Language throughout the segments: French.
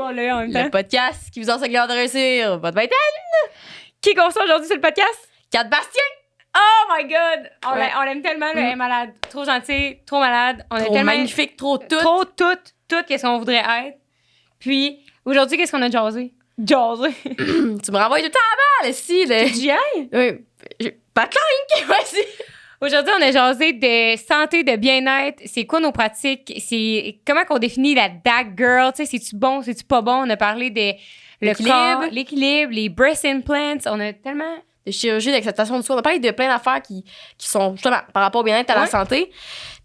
On l'a eu en même temps. Le podcast qui vous enseigne l'art de réussir votre vingtaine. Qui qu'on reçoit aujourd'hui sur le podcast? Kat Bastien. Oh my God! Ouais. On l'aime tellement, là. Elle est malade. Trop gentille, trop malade. On est Trop tellement... magnifique, trop tout. Trop tout qu'est-ce qu'on voudrait être. Puis, aujourd'hui, qu'est-ce qu'on a jasé? Jasé? Tu me renvoies tout le temps à la balle, si. J'y aille? Oui. Pas clink, vas-y. Aujourd'hui, on a jasé de santé, de bien-être. C'est quoi nos pratiques? C'est comment qu'on définit la DAC girl? Tu sais, c'est-tu bon, c'est-tu pas bon? On a parlé de l'équilibre, les breast implants. On a tellement... De chirurgie, d'acceptation de soi. On a parlé de plein d'affaires qui sont justement par rapport au bien-être à la santé.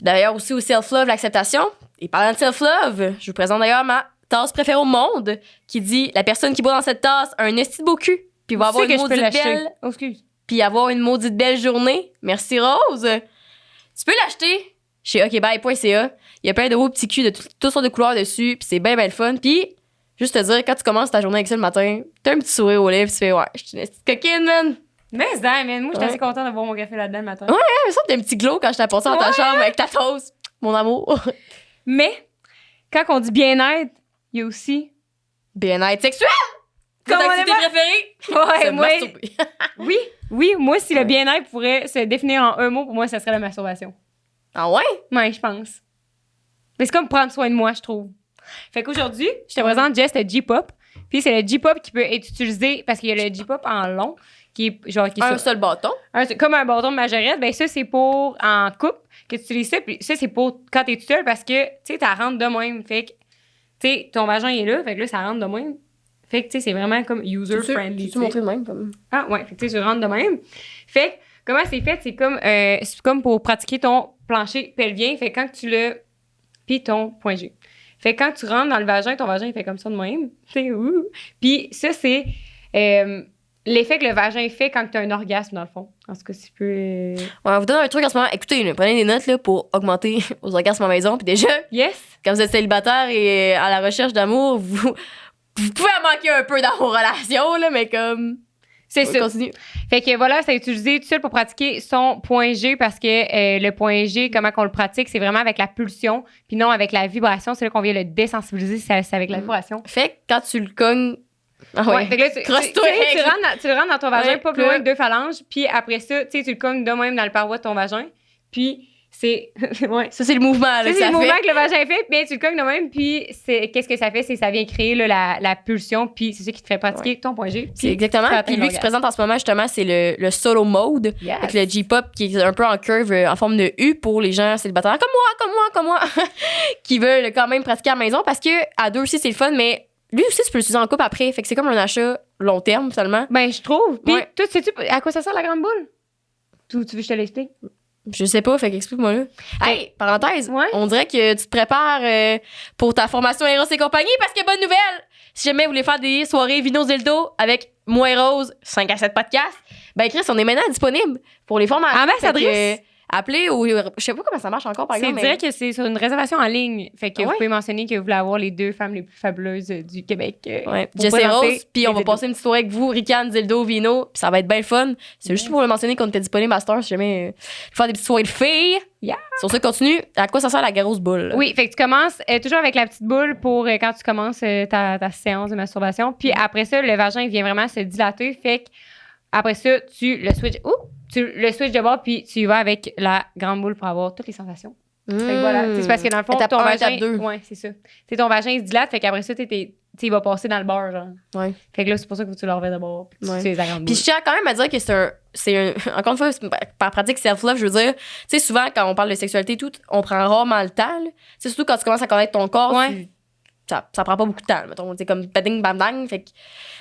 D'ailleurs, aussi au self-love, l'acceptation. Et parlant de self-love, je vous présente d'ailleurs ma tasse préférée au monde qui dit « La personne qui boit dans cette tasse a un esti de beau cul. Puis va avoir une maudite belle... Oh, excuse. Puis avoir une maudite belle journée. Merci, Rose. Tu peux l'acheter chez okbye.ca. Il y a plein de beaux petits culs de toutes sortes de couleurs dessus. Puis c'est bien, bien le fun. Puis, juste te dire, quand tu commences ta journée avec ça le matin, t'as un petit sourire aux lèvres. Puis tu fais « Ouais, je suis une petite coquine, man. » Mais ça, man. Moi, j'étais assez contente de boire mon café là-dedans le matin. Ouais, mais ça, t'as un petit glow quand je t'ai passé dans ta chambre avec ta toast. Mon amour. Mais, quand on dit bien-être, il y a aussi... Bien-être sexuel! Ton Comment activité préférée? Ouais, Se moi... masturber. Oui, moi, si le bien-être pourrait se définir en un mot, pour moi, ça serait la masturbation. Ah ouais? Ouais, je pense. Mais c'est comme prendre soin de moi, je trouve. Fait qu'aujourd'hui, je te présente Jess le J-pop. Puis c'est le J-pop qui peut être utilisé parce qu'il y a le J-pop en long, qui est genre... Qui est Un seul bâton. comme un bâton de majorette. Ben ça, c'est pour en couple que tu utilises ça. Puis ça, c'est pour quand t'es tout seul parce que, tu sais, ça rentre de même. Fait que, tu sais, ton vagin est là. Fait que là, ça rentre de même. Fait que, tu sais, c'est vraiment comme user-friendly. Tu montres de même? Comme... Ah, ouais. Fait que, tu sais, tu rentres de même. Fait que, comment c'est fait? C'est comme pour pratiquer ton plancher pelvien. Fait que quand tu le... Puis ton point G. Fait que quand tu rentres dans le vagin, ton vagin, il fait comme ça de même. Tu sais, ouh. Puis ça, c'est l'effet que le vagin fait quand tu as un orgasme, dans le fond. En tout cas, si tu peux... Ouais, on vous donne un truc en ce moment. Écoutez, là, prenez des notes là, pour augmenter vos orgasmes à la maison. Puis déjà, Yes! quand vous êtes célibataire et à la recherche d'amour, vous pouvez en manquer un peu dans vos relations, là, mais comme... C'est ça. Continue. Fait que voilà, c'est utilisé tout seul pour pratiquer son point G parce que le point G, comment qu'on le pratique, c'est vraiment avec la pulsion, puis non avec la vibration. C'est là qu'on vient le désensibiliser, c'est avec la vibration. Fait que quand tu le cognes... Ah ouais. Fait que là, Crosse-toi. tu le rentres dans ton vagin, Ouais, pas plus loin que 2 phalanges, puis après ça, tu sais, tu le cognes de même dans le paroi de ton vagin, puis c'est... ouais. Ça, c'est le mouvement là, Ça, que c'est ça le mouvement fait. que le vagin fait, puis tu le cognes de même, puis qu'est-ce que ça fait? C'est ça vient créer là, la pulsion, puis c'est ça qui te fait pratiquer ton point G. C'est exactement. Puis lui qui se présente en ce moment, justement, c'est le solo mode. Yes. Avec le J-pop qui est un peu en curve, en forme de U pour les gens célibataires comme moi, qui veulent quand même pratiquer à la maison parce que à deux aussi, c'est le fun, mais lui aussi, tu peux l'utiliser en couple après. Fait que c'est comme un achat long terme, seulement. Ben, je trouve. Puis, Ouais. toi, sais-tu à quoi ça sert la grande boule? Tu veux que je te l'explique? Je sais pas, fait qu'explique-moi là. Hey, parenthèse, Ouais. on dirait que tu te prépares pour ta formation Eros et compagnie parce que bonne nouvelle! Si jamais vous voulez faire des soirées Vino Dildo avec moi et Rose, 5 à 7 podcasts, ben Chris, on est maintenant disponible pour les formations. Ambassadrice? Fait que, appelez ou je sais pas comment ça marche encore par C'est exemple. dire que c'est sur une réservation en ligne. Fait que Ah vous ouais? pouvez mentionner que vous voulez avoir les 2 femmes les plus fabuleuses du Québec. Ouais, pour Jess et présenter Rose, puis on les va dildos. passer une petite soirée avec vous, Rican, Dildo, Vino, puis ça va être bien le fun. C'est juste pour le mentionner qu'on était disponible à cette heure, si jamais faire des petites soirées de filles. Yeah. Sur ça, continue. À quoi ça sert la grosse boule? Oui, fait que tu commences toujours avec la petite boule pour quand tu commences ta séance de masturbation. Puis après ça, le vagin il vient vraiment se dilater. Fait que après ça, tu le switch de bord, puis tu y vas avec la grande boule pour avoir toutes les sensations. Fait que voilà, c'est parce que dans le fond, Étape ton 1, vagin... étape 2. Ouais, c'est ça. T'sais, ton vagin il se dilate, fait qu'après ça, il va passer dans le beurre, genre. Ouais. Fait que là, c'est pour ça que tu le revais d'abord, puis tu Ouais. utilises la grande boule. Puis je tiens quand même à dire que c'est un encore une fois, par pratique self-love, je veux dire, tu sais, souvent, quand on parle de sexualité et tout, on prend rarement le temps, là. C'est surtout quand tu commences à connaître ton corps, Ouais. ça prend pas beaucoup de temps, mettons. C'est comme bading, bam, bang. Fait que, tu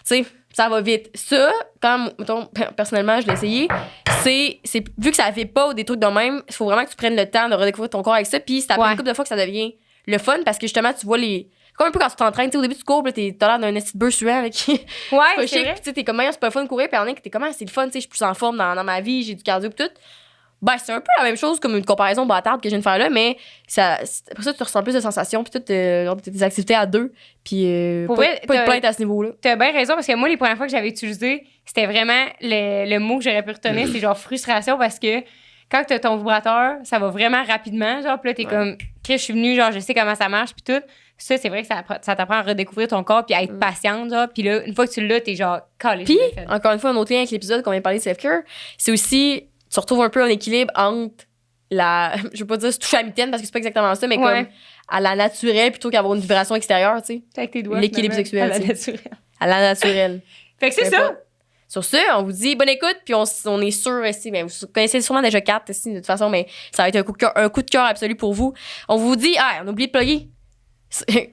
sais, ça va vite. Ça, quand, mettons, personnellement, je l'ai essayé, c'est vu que ça fait pas ou des trucs de même, il faut vraiment que tu prennes le temps de redécouvrir ton corps avec ça. Puis c'est après Ouais. une couple de fois que ça devient le fun parce que justement, tu vois les. Comme un peu quand tu t'entraînes, tu sais, au début, tu cours, puis t'as l'air d'un esti de bœuf suant, là, qui. Ouais, Pas c'est chic, vrai. puis tu sais, t'es comme, c'est pas le fun de courir, puis en est que t'es comme, c'est le fun, tu sais, je suis plus en forme dans ma vie, j'ai du cardio, pis tout. Ben, c'est un peu la même chose comme une comparaison bâtarde que je viens de faire là, mais après ça, tu ressens plus de sensations, puis tout, des activités à deux, puis Pour pas, vrai, pas de t'as- plainte à ce niveau-là. T'as bien raison, parce que moi, les premières fois que j'avais utilisé, c'était vraiment le mot que j'aurais pu retenir, c'est genre frustration, parce que quand t'as ton vibrateur, ça va vraiment rapidement, genre, puis là, t'es comme, Chris, je suis venue, genre, je sais comment ça marche, puis tout. Ça, c'est vrai que ça t'apprend à redécouvrir ton corps puis à être patiente, genre. Puis là, une fois que tu l'as, t'es genre calé. Puis, encore une fois, un autre lien avec l'épisode qu'on vient de parler de self-care, c'est aussi, tu retrouves un peu un équilibre entre je veux pas dire se toucher à la mitaine parce que c'est pas exactement ça, mais comme à la naturelle plutôt qu'avoir une vibration extérieure, tu sais. Avec tes doigts. L'équilibre sexuel. À la naturelle. À la naturelle. Fait que c'est ça. Sur ce, on vous dit bonne écoute, puis on est sûr ici, mais vous connaissez sûrement déjà 4 ici, de toute façon, mais ça va être un coup de cœur absolu pour vous. On vous dit, on a oublié de plugger.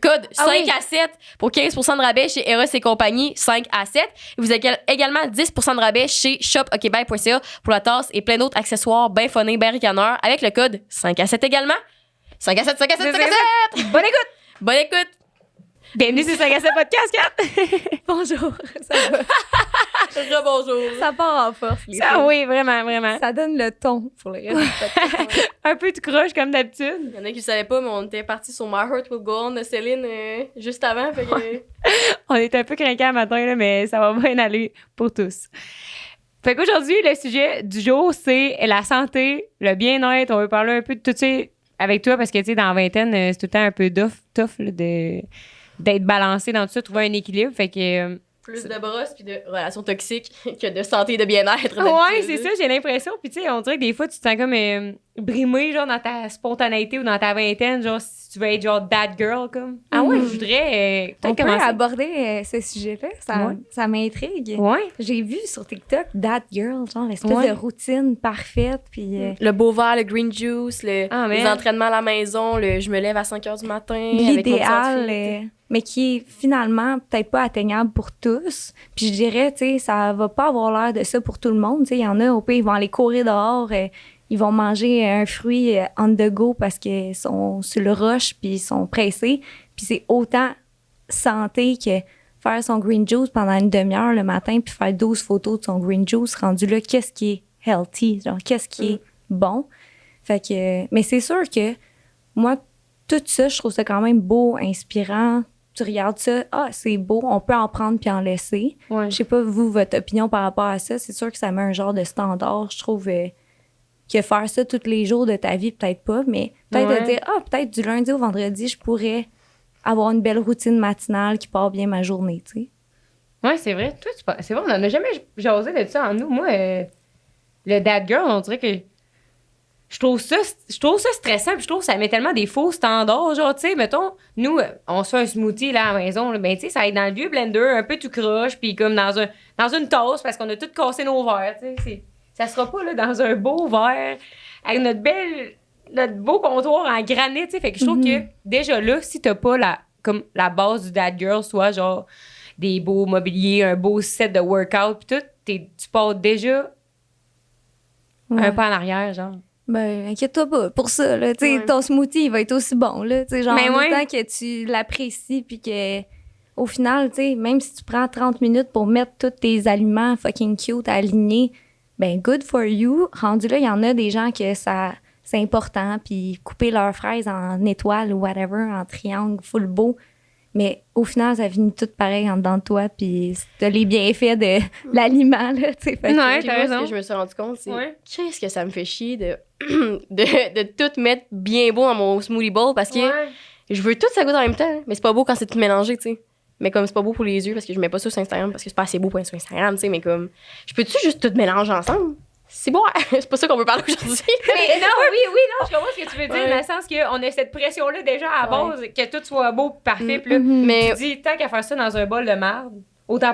Code 5 à 7 pour 15% de rabais chez Eros et compagnie, 5 à 7. Vous avez également 10% de rabais chez shopokbay.ca pour la tasse et plein d'autres accessoires bien funnés, bien ricaneurs avec le code 5 à 7 également. 5 à 7, 5 à 7, 5 à 7! Bonne écoute! Bonne écoute! Bienvenue sur 5 à 7 Podcast, Kat! Bonjour, ça va? Rebonjour! Ça part en force, les Ça, filles. oui, vraiment, vraiment. Ça donne le ton pour le reste du podcast. Un peu de croche comme d'habitude. Il y en a qui ne savaient pas, mais on était parti sur My Heart Will Go On de Céline juste avant. Fait que... On est un peu craqués à matin, là, mais ça va bien aller pour tous. Fait qu'aujourd'hui, le sujet du jour, c'est la santé, le bien-être. On veut parler un peu de tout ça avec toi parce que, tu sais, dans la vingtaine, c'est tout le temps un peu tough là, d'être balancé dans tout ça, trouver un équilibre. Fait que... plus de brosses puis de relations toxiques que de santé et de bien-être. Ouais, c'est ça, j'ai l'impression. Puis, tu sais, on dirait que des fois, tu te sens comme brimé, genre, dans ta spontanéité ou dans ta vingtaine, genre, si tu veux être, genre, that girl, comme. Ah ouais, je voudrais On peut-être peut commencer. aborder ce sujet-là, ça m'intrigue. Ouais. J'ai vu sur TikTok That Girl, genre l'espèce Ouais. de routine parfaite, puis Le beau verre, le green juice, les man. entraînements à la maison, je me lève à 5 h du matin. avec mon petit l'idéal, outfit. mais qui est finalement peut-être pas atteignable pour tous. Puis je dirais, tu sais, ça va pas avoir l'air de ça pour tout le monde. Tu sais, il y en a, au pire, ils vont aller courir dehors, ils vont manger un fruit on the go parce qu'ils sont sur le rush puis ils sont pressés. Puis c'est autant santé que faire son green juice pendant une demi-heure le matin puis faire 12 photos de son green juice rendu là, qu'est-ce qui est healthy, genre qu'est-ce qui est bon. Fait que, mais c'est sûr que moi, tout ça, je trouve ça quand même beau, inspirant. Tu regardes ça, c'est beau, on peut en prendre puis en laisser. Ouais. Je sais pas, vous, votre opinion par rapport à ça. C'est sûr que ça met un genre de standard, je trouve, que faire ça tous les jours de ta vie, peut-être pas, mais peut-être Ouais. de dire, peut-être du lundi au vendredi, je pourrais avoir une belle routine matinale qui part bien ma journée, tu sais. Ouais, c'est vrai. Toi, c'est vrai, on en a jamais jasé de ça en nous. Moi, le dad girl, on dirait que je trouve ça stressant, puis je trouve que ça met tellement des faux standards. Genre, tu sais, mettons, nous, on se fait un smoothie là, à la maison, là, ben, tu sais, ça va être dans le vieux blender, un peu tout croche, puis comme dans une tasse, parce qu'on a tout cassé nos verres, tu sais. Ça sera pas là, dans un beau verre, avec notre beau comptoir en granit, tu sais. Fait que je trouve que déjà là, si t'as pas la base du dad girl, soit genre des beaux mobiliers, un beau set de workout, puis tout, tu pars déjà un pas en arrière, genre. Ben, inquiète-toi pas pour ça, là. Tu sais, Ouais. ton smoothie, il va être aussi bon, là. Tu sais, genre, Ben ouais. autant que tu l'apprécies, puis que, au final, tu sais, même si tu prends 30 minutes pour mettre tous tes aliments fucking cute alignés, ben, good for you. Rendu là, il y en a des gens que c'est important, puis couper leurs fraises en étoiles ou whatever, en triangle, full beau. Mais au final, ça finit tout pareil en dedans de toi, puis t'as les bienfaits de l'aliment, là, tu sais. Fait que- Ouais. Puis t'as moi, raison. ce que je me suis rendu compte, c'est Ouais. qu'est-ce que ça me fait chier de tout mettre bien beau dans mon smoothie bowl parce que je veux tout ça goûte en même temps. Mais c'est pas beau quand c'est tout mélangé, tu sais. Mais comme c'est pas beau pour les yeux parce que je mets pas ça sur Instagram parce que c'est pas assez beau pour être sur Instagram, tu sais. Mais comme, je peux-tu juste tout mélanger ensemble? C'est bon, c'est pas ça qu'on veut parler aujourd'hui. Mais non, oui, non, je comprends ce que tu veux dire, Ouais. dans le sens qu'on a cette pression-là déjà à la base, que tout soit beau, parfait, puis là, Mais tu dis, tant qu'à faire ça dans un bol de merde, autant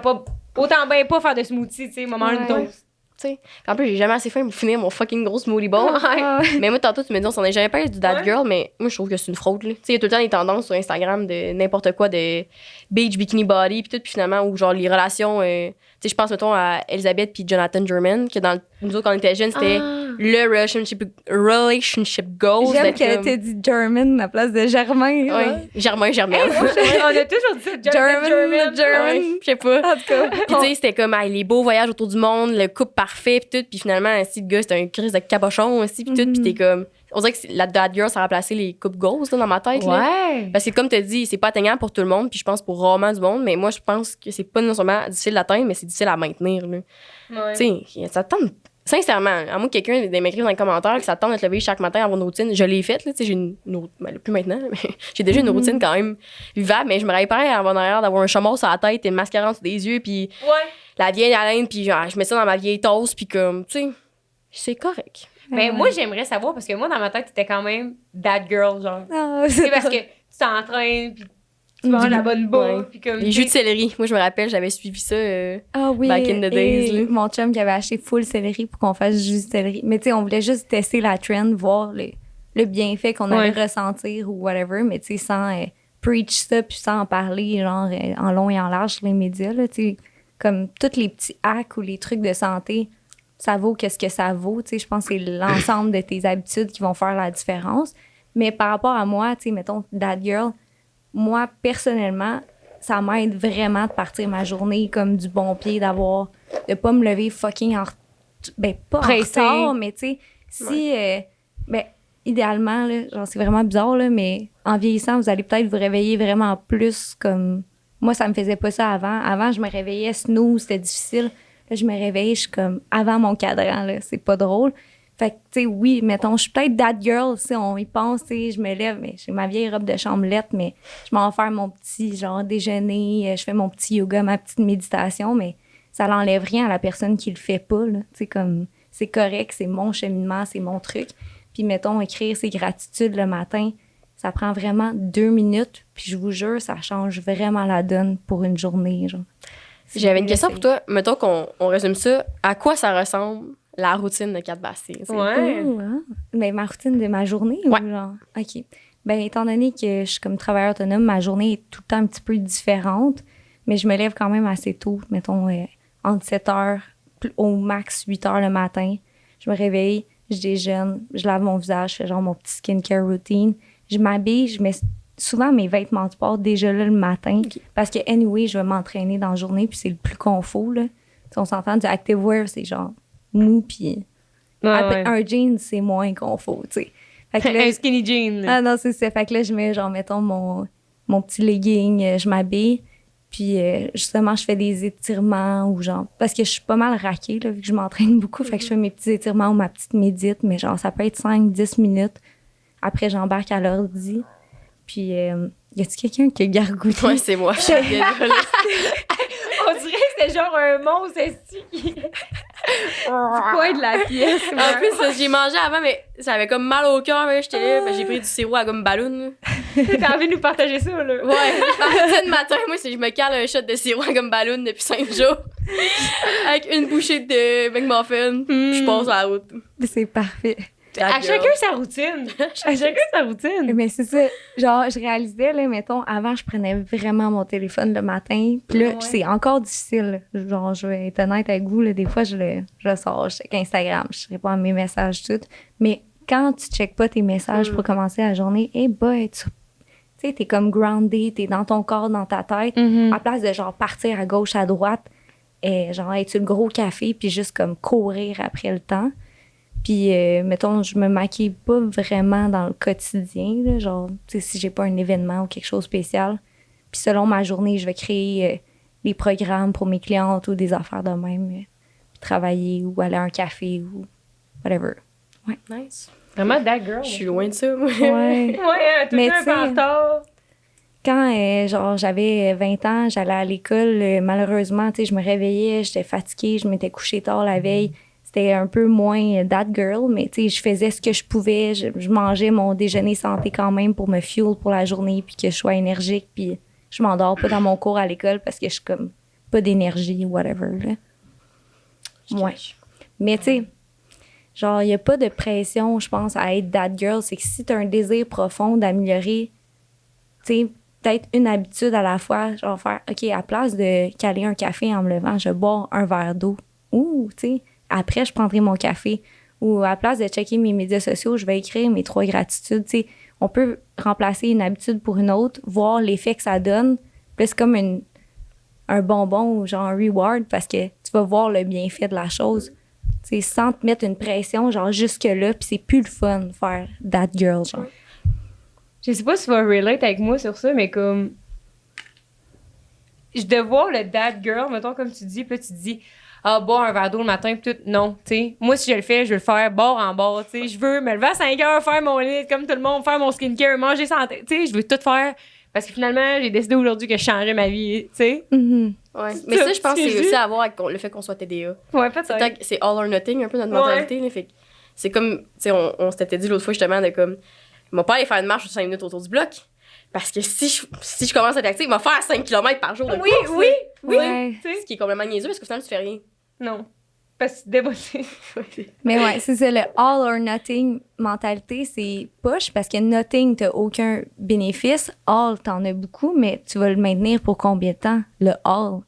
bien pas faire de smoothie, tu sais, moment une Ouais. toast. tu sais, en plus, j'ai jamais assez faim pour finir mon fucking gros smoothie bowl. Ah ouais. Mais moi, tantôt, tu me dis, on s'en est jamais parlé du That Ouais. Girl, mais moi, je trouve que c'est une fraude, là. Tu sais, il y a tout le temps des tendances sur Instagram de n'importe quoi, de beach, bikini body, puis tout, puis finalement, où genre les relations, tu sais, je pense, mettons, à Elizabeth puis Jonathan German, que nous autres, quand on était jeunes, c'était le relationship goals. J'aime d'être qu'elle comme- t'ait dit German à la place de Germain. là. Ouais, Germain. On a toujours dit ça, German. Ouais, je sais pas. En tout cas. Puis tu sais, c'était comme les beaux voyages autour du monde, le couple parfait, puis tout. Puis finalement, si le gars, c'était un crise de cabochon aussi, puis tout. Puis t'es comme... On dirait que la That Girl, ça a remplacé les couples goals là, dans ma tête. Là. Ouais. Parce que comme tu as dit, c'est pas atteignable pour tout le monde, puis je pense pour rarement du monde, mais moi, je pense que c'est pas nécessairement difficile d'atteindre, mais c'est difficile à maintenir. Là. Ouais. Tu sais, ça tente Sincèrement, à moins que quelqu'un m'écrive dans les commentaires que ça tente de te lever chaque matin à avoir une routine, je l'ai faite, là, tu sais, j'ai plus maintenant, mais j'ai déjà une routine quand même vivable, mais je me réveille pareil en arrière d'avoir un chameau sur la tête et mascarant sur des yeux, puis la vieille haleine, puis genre, je mets ça dans ma vieille toast, puis comme, tu sais, c'est correct. Mais moi, j'aimerais savoir, parce que moi, dans ma tête, t'étais quand même that girl, genre. Ah, C'est parce que tu t'entraînes, puis tu manges la bonne bouffe, puis comme... Les jus de céleri, moi, je me rappelle, j'avais suivi ça Ah oui, back in the days. et Là. mon chum qui avait acheté full céleri pour qu'on fasse juste du céleri. Mais tu sais, on voulait juste tester la trend, voir le bienfait qu'on allait ressentir ou whatever, mais tu sais, sans preach ça puis sans en parler, genre, en long et en large sur les médias, là, tu sais, comme tous les petits hacks ou les trucs de santé, ça vaut qu'est-ce que ça vaut, tu sais, je pense que c'est l'ensemble de tes habitudes qui vont faire la différence. Mais par rapport à moi, tu sais, mettons, that girl, moi, personnellement, ça m'aide vraiment de partir ma journée comme du bon pied, de pas me lever fucking pas pressée. en retard, mais tu sais, si, idéalement, là, genre, c'est vraiment bizarre, là, mais en vieillissant, vous allez peut-être vous réveiller vraiment plus comme... Moi, ça me faisait pas ça avant. Avant, je me réveillais snooze, c'était difficile. Là, je me réveille, je suis comme avant mon cadran, là, c'est pas drôle. Fait que, tu sais, oui, mettons, je suis peut-être that girl, si on y pense, tu sais, je me lève, mais j'ai ma vieille robe de chambrelette, mais je m'en vais faire mon petit, genre, déjeuner, je fais mon petit yoga, ma petite méditation, mais ça n'enlève rien à la personne qui le fait pas, là. Tu sais, comme, c'est correct, c'est mon cheminement, c'est mon truc. Puis, mettons, écrire ses gratitudes le matin, ça prend vraiment 2 minutes, puis je vous jure, ça change vraiment la donne pour une journée, genre. J'avais une question pour toi. Mettons qu'on résume ça. À quoi ça ressemble la routine de Kat Bastien? Ouais. Mais ma routine de ma journée Ouais. ou genre? OK. Ben étant donné que je suis comme travailleur autonome, ma journée est tout le temps un petit peu différente, mais je me lève quand même assez tôt, mettons entre 7 heures au max 8 heures le matin. Je me réveille, je déjeune, je lave mon visage, je fais genre mon petit skincare routine. Je m'habille, je mets souvent mes vêtements de sport déjà là le matin parce que anyway, je vais m'entraîner dans la journée puis c'est le plus confort là. T'sais, on s'entend du activewear, c'est genre mou puis un jean, c'est moins confort, tu sais. Fait que là, un skinny jean. ah non, c'est ça. Fait que là, je mets genre, mettons, mon petit legging, je m'habille. Puis justement, je fais des étirements ou genre... Parce que je suis pas mal raquée, là, vu que je m'entraîne beaucoup. Fait que je fais mes petits étirements ou ma petite médite. Mais genre, ça peut être 5-10 minutes. Après, j'embarque à l'ordi. Puis, y a-tu quelqu'un qui a gargouillé? Ouais, c'est moi. Je suis désolée. On dirait que c'était genre un monstre esti qui... du coin de la pièce. En plus, j'ai mangé avant, mais ça avait comme mal au cœur. J'étais là, ben, j'ai pris du sirop à gomme ballon. T'as envie de nous partager ça, là? Ouais. Le matin, moi, je me cale un shot de sirop à gomme ballon depuis 5 jours. Avec une bouchée de McMuffin. Puis je passe à la route. C'est parfait. À chacun sa routine. À chacun sa routine. Mais c'est ça. Genre, je réalisais, là, mettons, avant, je prenais vraiment mon téléphone le matin. Puis là, c'est encore difficile. Genre, je vais être honnête avec vous, là, des fois, je sors, je check Instagram, je réponds à mes messages, tout. Mais quand tu checkes pas tes messages pour commencer la journée, tu sais, t'es comme grounded, t'es dans ton corps, dans ta tête. À place de, genre, partir à gauche, à droite, genre, être sur le gros café, puis juste, comme, courir après le temps. Puis, mettons, je me maquille pas vraiment dans le quotidien, là, genre, tu sais, si j'ai pas un événement ou quelque chose de spécial. Puis, selon ma journée, je vais créer des programmes pour mes clientes ou des affaires de même. Puis travailler ou aller à un café ou whatever. Ouais. Nice. Vraiment that girl. Je suis loin de ça, moi. Ouais. Ouais, tout Mais un peu en retard. Quand, genre, j'avais 20 ans, j'allais à l'école, malheureusement, tu sais, je me réveillais, j'étais fatiguée, je m'étais couchée tard la veille. C'était un peu moins that girl, mais tu sais, je faisais ce que je pouvais. Je mangeais mon déjeuner santé quand même pour me fuel pour la journée, puis que je sois énergique, puis je m'endors pas dans mon cours à l'école parce que je suis comme pas d'énergie ou whatever, là. Ouais. Mais tu sais, genre, il y a pas de pression, je pense, à être that girl. C'est que si t'as un désir profond d'améliorer, tu sais, peut-être une habitude à la fois, genre faire, OK, à place de caler un café en me levant, je bois un verre d'eau. Ou, tu sais, après, je prendrai mon café. Ou à la place de checker mes médias sociaux, je vais écrire mes 3 gratitudes. T'sais, on peut remplacer une habitude pour une autre, voir l'effet que ça donne. Puis c'est comme un bonbon ou genre un reward parce que tu vas voir le bienfait de la chose. T'sais, sans te mettre une pression, genre jusque-là. Puis c'est plus le fun de faire that girl, genre. Je sais pas si tu vas relate avec moi sur ça, mais comme... De voir le that girl, mettons, comme tu dis, puis là, tu te dis... boire un verre d'eau le matin, puis tout. Non, tu sais. Moi, si je le fais, je veux le faire bord en bord, tu sais. Je veux me lever à 5 heures, faire mon lit comme tout le monde, faire mon skincare, manger santé. Tu sais, je veux tout faire. Parce que finalement, j'ai décidé aujourd'hui que je changeais ma vie, tu sais. Mhm. Ouais. Mais ça, je pense que c'est aussi à voir avec le fait qu'on soit TDA. Ouais, peut-être. C'est all or nothing, un peu notre mentalité. Là, fait que c'est comme, tu sais, on s'était dit l'autre fois justement de comme, il m'a pas aller faire une marche de 5 minutes autour du bloc. Parce que si je commence à être active, il va faire 5 km par jour de course. Oui. Ouais. Tu sais. Ce qui est complètement niaiseux parce qu'au final, tu fais rien. Non. Parce que tu débossé. Mais ouais, c'est ça, le all or nothing mentalité, c'est push parce que nothing, t'as aucun bénéfice. All, t'en as beaucoup, mais tu vas le maintenir pour combien de temps? Le all.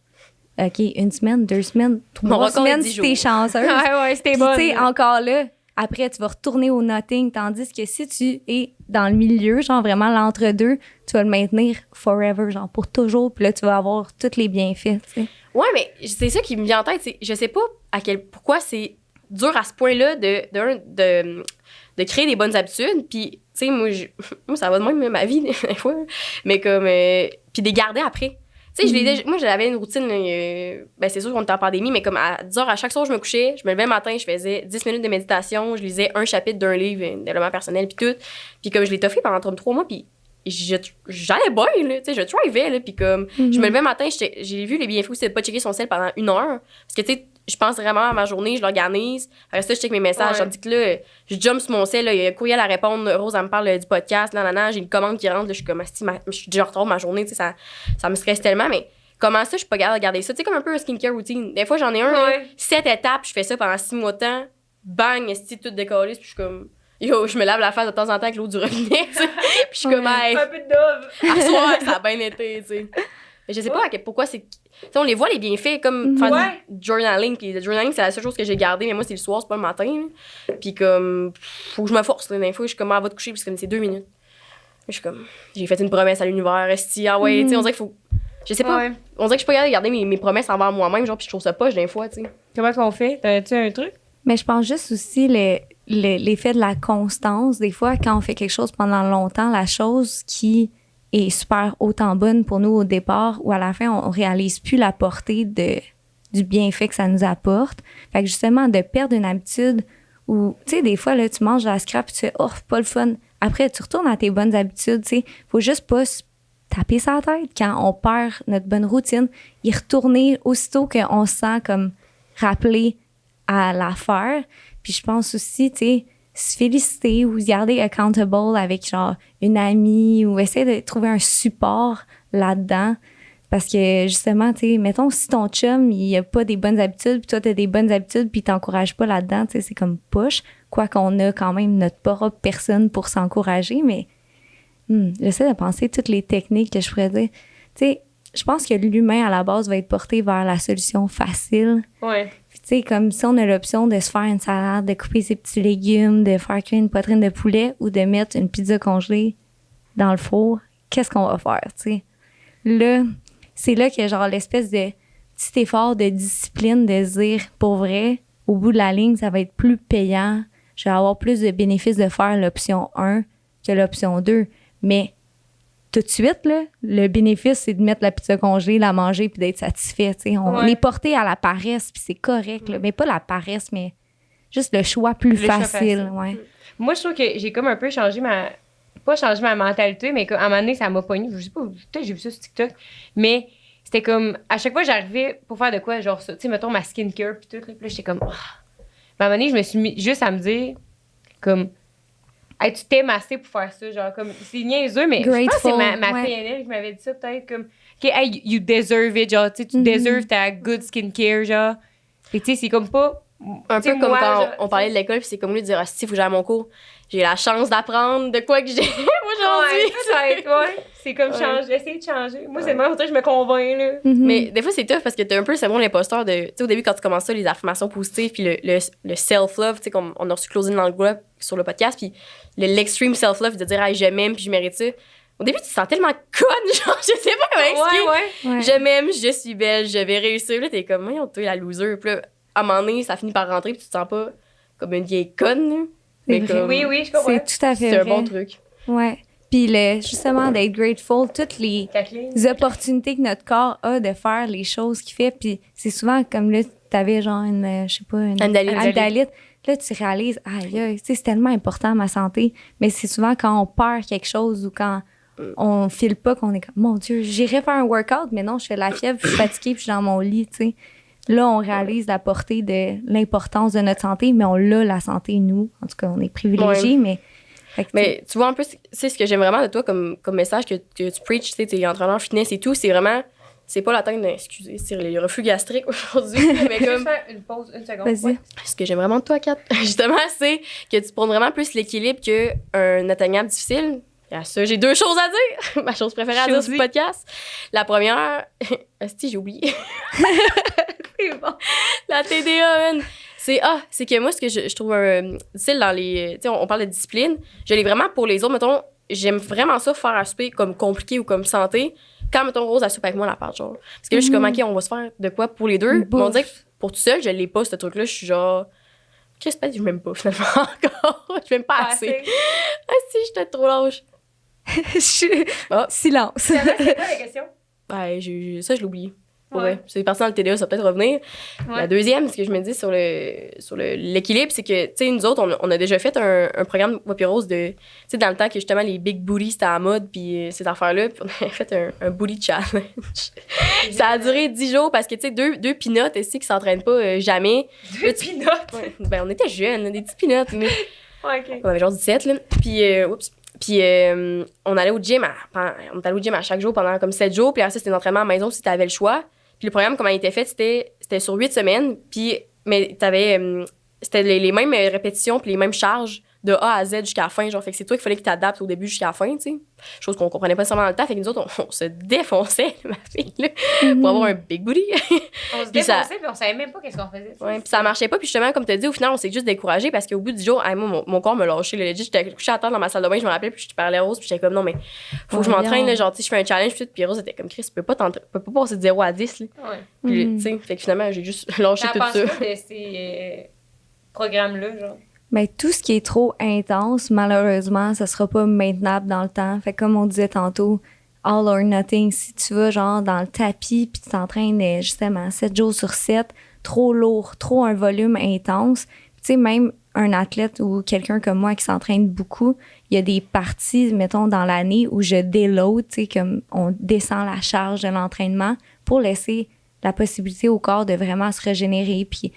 OK, 1 semaine, 2 semaines, 3 semaines si t'es chanceuse. ouais, c'était Puis, bon. tu sais, encore là, après, tu vas retourner au nothing. Tandis que si tu es dans le milieu, genre vraiment l'entre-deux, tu vas le maintenir forever, genre pour toujours. Puis là, tu vas avoir tous les bienfaits, tu sais. Ouais, mais c'est ça qui me vient en tête. Je sais pas pourquoi c'est dur à ce point-là de créer des bonnes habitudes. Puis, tu sais, moi, ça va de même ma vie, des fois. Mais comme. Puis de les garder après. Tu sais, moi, j'avais une routine. Ben, c'est sûr qu'on était en pandémie, mais comme à 10 heures, à chaque soir, je me couchais. Je me levais le matin, je faisais 10 minutes de méditation. Je lisais un chapitre d'un livre, développement personnel, puis tout. Puis comme je l'ai toffé pendant 3 mois, puis j'allais bien, là, tu sais, je thrivais, là, puis comme, je me levais le matin, j'ai vu les bienfaits aussi de pas checker son cell pendant 1 heure, parce que, tu sais, je pense vraiment à ma journée, je l'organise, après ça, je check mes messages, je dis que là, je jump sur mon cell, là, il y a un courriel à répondre, Rose, elle me parle du podcast, j'ai une commande qui rentre, là, je suis comme, je suis déjà en retard de ma journée, tu sais, ça me stresse tellement, mais comment ça, je suis pas capable de regarder ça, tu sais, comme un peu un skincare routine, des fois, j'en ai 7 étapes, je fais ça pendant 6 mois de temps, bang, esti, tout décollé, puis je suis comme... Yo, je me lave la face de temps en temps avec l'eau du robinet, tu sais. Puis je suis comme, hey, Un peu de dove. à soir, ça a bien été, tu sais. Mais je sais pas pourquoi c'est. Tu sais, on les voit, les bienfaits, comme faire du journaling. Puis le journaling, c'est la seule chose que j'ai gardée, mais moi, c'est le soir, c'est pas le matin. Là. Puis comme, faut que je me force, là. Des fois, je suis comme, va te coucher, puis c'est comme, c'est 2 minutes. Je suis comme, j'ai fait une promesse à l'univers, esti, tu sais, on dirait qu'il faut. Je sais pas. Ouais. On dirait que je suis pas capable de garder mes promesses envers moi-même, genre, puis je trouve ça poche des fois, tu sais. Comment qu'on fait? T'as-tu un truc? Mais je pense juste aussi l'effet de la constance. Des fois, quand on fait quelque chose pendant longtemps, la chose qui est super autant bonne pour nous au départ, ou à la fin, on réalise plus la portée du bienfait que ça nous apporte. Fait que justement, de perdre une habitude où, tu sais, des fois, là, tu manges de la scrap et tu fais « Oh, pas le fun ». Après, tu retournes à tes bonnes habitudes, tu sais. Faut juste pas se taper sa tête quand on perd notre bonne routine. Y retourner aussitôt qu'on se sent comme rappelé à la faire. Puis je pense aussi, tu sais, se féliciter ou se garder accountable avec genre une amie ou essayer de trouver un support là-dedans. Parce que justement, tu sais, mettons, si ton chum, il a pas des bonnes habitudes, puis toi, t'as des bonnes habitudes, puis il t'encourage pas là-dedans, tu sais, c'est comme push. Quoi qu'on a quand même notre propre personne pour s'encourager, mais j'essaie de penser toutes les techniques que je pourrais dire. Tu sais, je pense que l'humain, à la base, va être porté vers la solution facile. Ouais. Puis, tu sais, comme si on a l'option de se faire une salade, de couper ses petits légumes, de faire cuire une poitrine de poulet ou de mettre une pizza congelée dans le four, qu'est-ce qu'on va faire, tu sais? Là, c'est là qu'il y a genre l'espèce de petit effort de discipline de se dire, pour vrai, au bout de la ligne, ça va être plus payant. Je vais avoir plus de bénéfices de faire l'option 1 que l'option 2. Mais tout de suite, là, le bénéfice, c'est de mettre la pizza congelée, la manger puis d'être satisfait. On est porté à la paresse, puis c'est correct. Là, mais pas la paresse, mais juste le choix plus facile. Ouais. Moi, je trouve que j'ai comme un peu changé pas changé ma mentalité, mais à un moment donné, ça m'a pogné. Je sais pas, peut-être j'ai vu ça sur TikTok. Mais c'était comme, à chaque fois, j'arrivais pour faire de quoi, genre ça. Tu sais, mettons ma skincare puis tout. Puis là, j'étais comme, Mais à un moment donné, je me suis mis juste à me dire, comme, hey, tu t'aimes assez pour faire ça, genre comme c'est niaiseux, mais Grateful, je pense que c'est ma PNL qui m'avait dit ça peut-être comme OK, hey, you deserve it, genre tu sais, tu deserves ta good skincare, genre. Et tu sais, c'est comme pas un peu comme quand on parlait de l'école, puis c'est comme lui de dire si faut que j'aille à mon cours, j'ai la chance d'apprendre de quoi que j'ai aujourd'hui. Ouais, c'est comme changer, essayer de changer. Moi, c'est le même que je me convainc là. Mais des fois c'est tough parce que t'as un peu le syndrome de l'imposteur de tu sais au début quand tu commences ça les affirmations positives puis le self love, tu sais comme on a reçu Claudine dans le groupe sur le podcast puis l'extreme self love de dire hey, je m'aime puis je mérite ça. Au début tu te sens tellement conne, genre je sais pas comment expliquer. Je m'aime, je suis belle, je vais réussir. Là t'es comme toi la loser. Puis là, à un moment donné, ça finit par rentrer puis tu te sens pas comme une vieille conne. Mais comme, oui, je comprends. C'est tout à fait c'est un bon truc. Ouais. Puis justement, d'être grateful, toutes les opportunités que notre corps a de faire les choses qu'il fait. Puis c'est souvent comme là, t'avais genre une amygdalite. Là, tu réalises, aïe, c'est tellement important, ma santé. Mais c'est souvent quand on perd quelque chose ou quand on file pas qu'on est comme, mon Dieu, j'irais faire un workout, mais non, je fais de la fièvre, je suis fatiguée, puis je suis dans mon lit, tu sais. Là, on réalise la portée de l'importance de notre santé, mais on l'a, la santé, nous. En tout cas, on est privilégiés, mais... Mais tu vois, en plus, c'est ce que j'aime vraiment de toi comme message que tu preaches, tu sais, t'es entraîneur fitness et tout, c'est vraiment, c'est pas l'atteindre, excusez, c'est les reflux gastriques aujourd'hui, mais comme... Juste faire une pause, une seconde. Vas-y. Ouais. Ce que j'aime vraiment de toi, Kat, justement, c'est que tu prônes vraiment plus l'équilibre qu'un atteignable difficile. Et à ça, j'ai 2 choses à dire. Ma chose préférée à dire sur le podcast. La première, asti, j'ai oublié. C'est bon. La TDA, man. C'est que moi, ce que je trouve difficile dans les... Tu sais, on parle de discipline. Je l'ai vraiment pour les autres. Mettons, j'aime vraiment ça faire un souper comme compliqué ou comme santé. Quand, mettons, Rose, elle soupe avec moi la pâte, genre. Parce que là, je suis comme, OK, on va se faire de quoi pour les deux. Mais on dirait que pour tout seul, je l'ai pas, ce truc-là. Je suis genre... Qu'est-ce que je m'aime pas, finalement, encore. Je m'aime pas assez. Ah, si, j'étais trop lâche. Silence. C'est quoi la question? Ouais, ça, je l'ai oublié. Ouais. Ouais. C'est parti dans le TDA, ça va peut-être revenir. Ouais. La deuxième, ce que je me dis sur l'équilibre, c'est que, tu sais, nous autres, on a déjà fait un programme Wapirose de, tu sais, dans le temps que justement les big booties c'était à la mode, puis ces affaires-là, puis on a fait un booty challenge. Ça a duré 10 jours parce que, tu sais, deux pinottes ici qui s'entraînent pas jamais. 2 pinottes? Ouais. Ben, on était jeunes, des petits pinottes. Ouais, OK. On avait genre 17, là. Puis, on allait au gym à chaque jour pendant comme 7 jours. Puis après ça, c'était un entraînement à la maison si tu avais le choix. Puis le programme, comment il était fait, c'était sur 8 semaines. Puis, mais t'avais... c'était les mêmes répétitions puis les mêmes charges de A à Z jusqu'à la fin. Genre, fait que c'est toi qu'il fallait que t'adaptes au début jusqu'à la fin, tu sais. Chose qu'on comprenait pas nécessairement dans le temps. Fait que nous autres, on se défonçait, ma fille, là, pour avoir un big booty. On se défonçait, puis on savait même pas qu'est-ce qu'on faisait. Ouais, puis ça marchait pas. Puis justement, comme tu as dit, au final, on s'est juste découragé parce qu'au bout du jour, moi, mon corps me lâchait. Legit, j'étais couchée à terre dans ma salle de bain, je me rappelais, puis je parlais à Rose, puis j'étais comme non, mais faut que je m'entraîne, là, genre, tu sais, je fais un challenge, puis Rose était comme Chris, tu peux pas passer de 0 à 10, là. Ouais. Puis, tu sais, fait que finalement, j'ai juste lâché tout ça. T'en penses quoi de ces programmes-là, genre? Mais tout ce qui est trop intense, malheureusement, ça sera pas maintenable dans le temps. Fait que comme on disait tantôt, all or nothing. Si tu vas genre dans le tapis puis tu t'entraînes justement 7 jours sur 7, trop lourd, trop un volume intense. Tu sais, même un athlète ou quelqu'un comme moi qui s'entraîne beaucoup, il y a des parties, mettons, dans l'année où je déload, tu sais, comme on descend la charge de l'entraînement pour laisser la possibilité au corps de vraiment se régénérer. Puis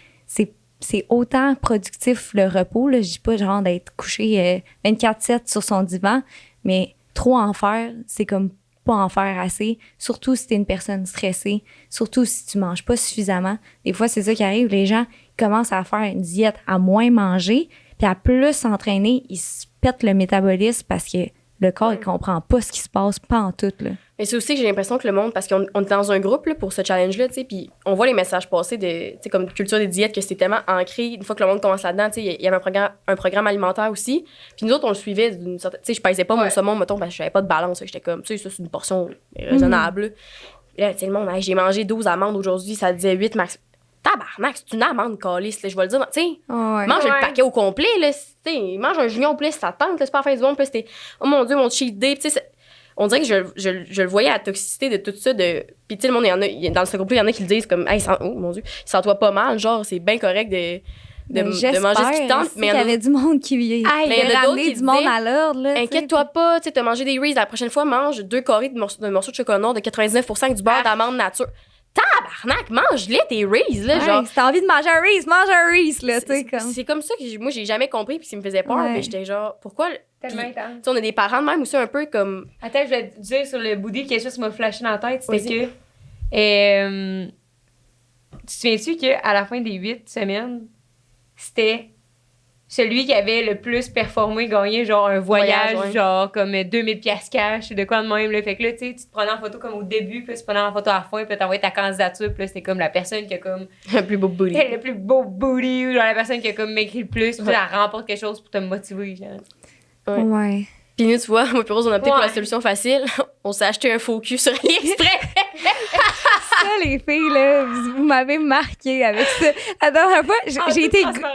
c'est autant productif le repos, là, je dis pas genre d'être couché 24/7 sur son divan, mais trop en faire, c'est comme pas en faire assez, surtout si t'es une personne stressée, surtout si tu manges pas suffisamment. Des fois, c'est ça qui arrive, les gens commencent à faire une diète à moins manger, puis à plus s'entraîner, ils se pètent le métabolisme parce que le corps, il comprend pas ce qui se passe, pas en tout, là. Mais c'est aussi que j'ai l'impression que le monde, parce qu'on est dans un groupe là, pour ce challenge-là, tu sais, puis on voit les messages passer de, tu sais, comme culture des diètes, que c'est tellement ancré. Une fois que le monde commence là-dedans, tu sais, il y avait un programme alimentaire aussi. Puis nous autres, on le suivait d'une certaine... Tu sais, je pesais pas mon saumon, mettons, parce que j'avais pas de balance. J'étais comme, tu sais, ça, c'est une portion raisonnable. Et là, tu sais, le monde, j'ai mangé 12 amandes aujourd'hui, ça disait 8 max. Tabarnak, c'est une amande calice, là, je vais le dire. Tu sais, mange le paquet au complet, là. Tu sais, mange un junior au plus, ça tente, là, c'est pas la fin du monde. Puis c'était, oh mon Dieu, mon cheat day. Tu sais, on dirait que je le voyais à la toxicité de tout ça. Puis, tu sais, le monde, dans ce groupe-là, il y en a qui le disent comme, hey, oh mon Dieu, sens-toi pas mal, genre, c'est bien correct de manger ce qui tente. Mais il y avait du monde qui vient ramener du monde à l'ordre. Là, inquiète-toi pas, tu sais, t'as mangé des Reese's. La prochaine fois, mange 2 carrés de morceaux de chocolat noir de 99% avec du beurre d'amande nature. Tabarnak, mange-les tes Reese's, là, genre. Si t'as envie de manger un Reese, mange un Reese, là, tu sais, comme. C'est comme ça que moi, j'ai jamais compris, puis ça me faisait peur, mais j'étais genre, pourquoi. Tellement intense. On a des parents de même aussi un peu comme. Attends, je vais te dire sur le bouddhi, quelque chose qui m'a flashé dans la tête, c'était que. Tu te souviens-tu qu'à la fin des 8 semaines, c'était celui qui avait le plus performé, gagné, genre un voyage, genre comme 2000 piastres cash, de quoi de même, là. Fait que là, tu sais, tu te prenais en photo comme au début, puis tu te prenais en photo à la fin, puis t'envoyais ta candidature, puis là, c'était comme la personne qui a comme... Le plus beau booty. Le plus beau booty, ou genre la personne qui a comme écrit le plus, puis elle remporte quelque chose pour te motiver, genre. Ouais. Puis nous, tu vois, moi et Rose, on a opté pour la solution facile. On s'est acheté un faux cul sur AliExpress. Ça, les filles, là, vous m'avez marqué avec ça. La dernière fois,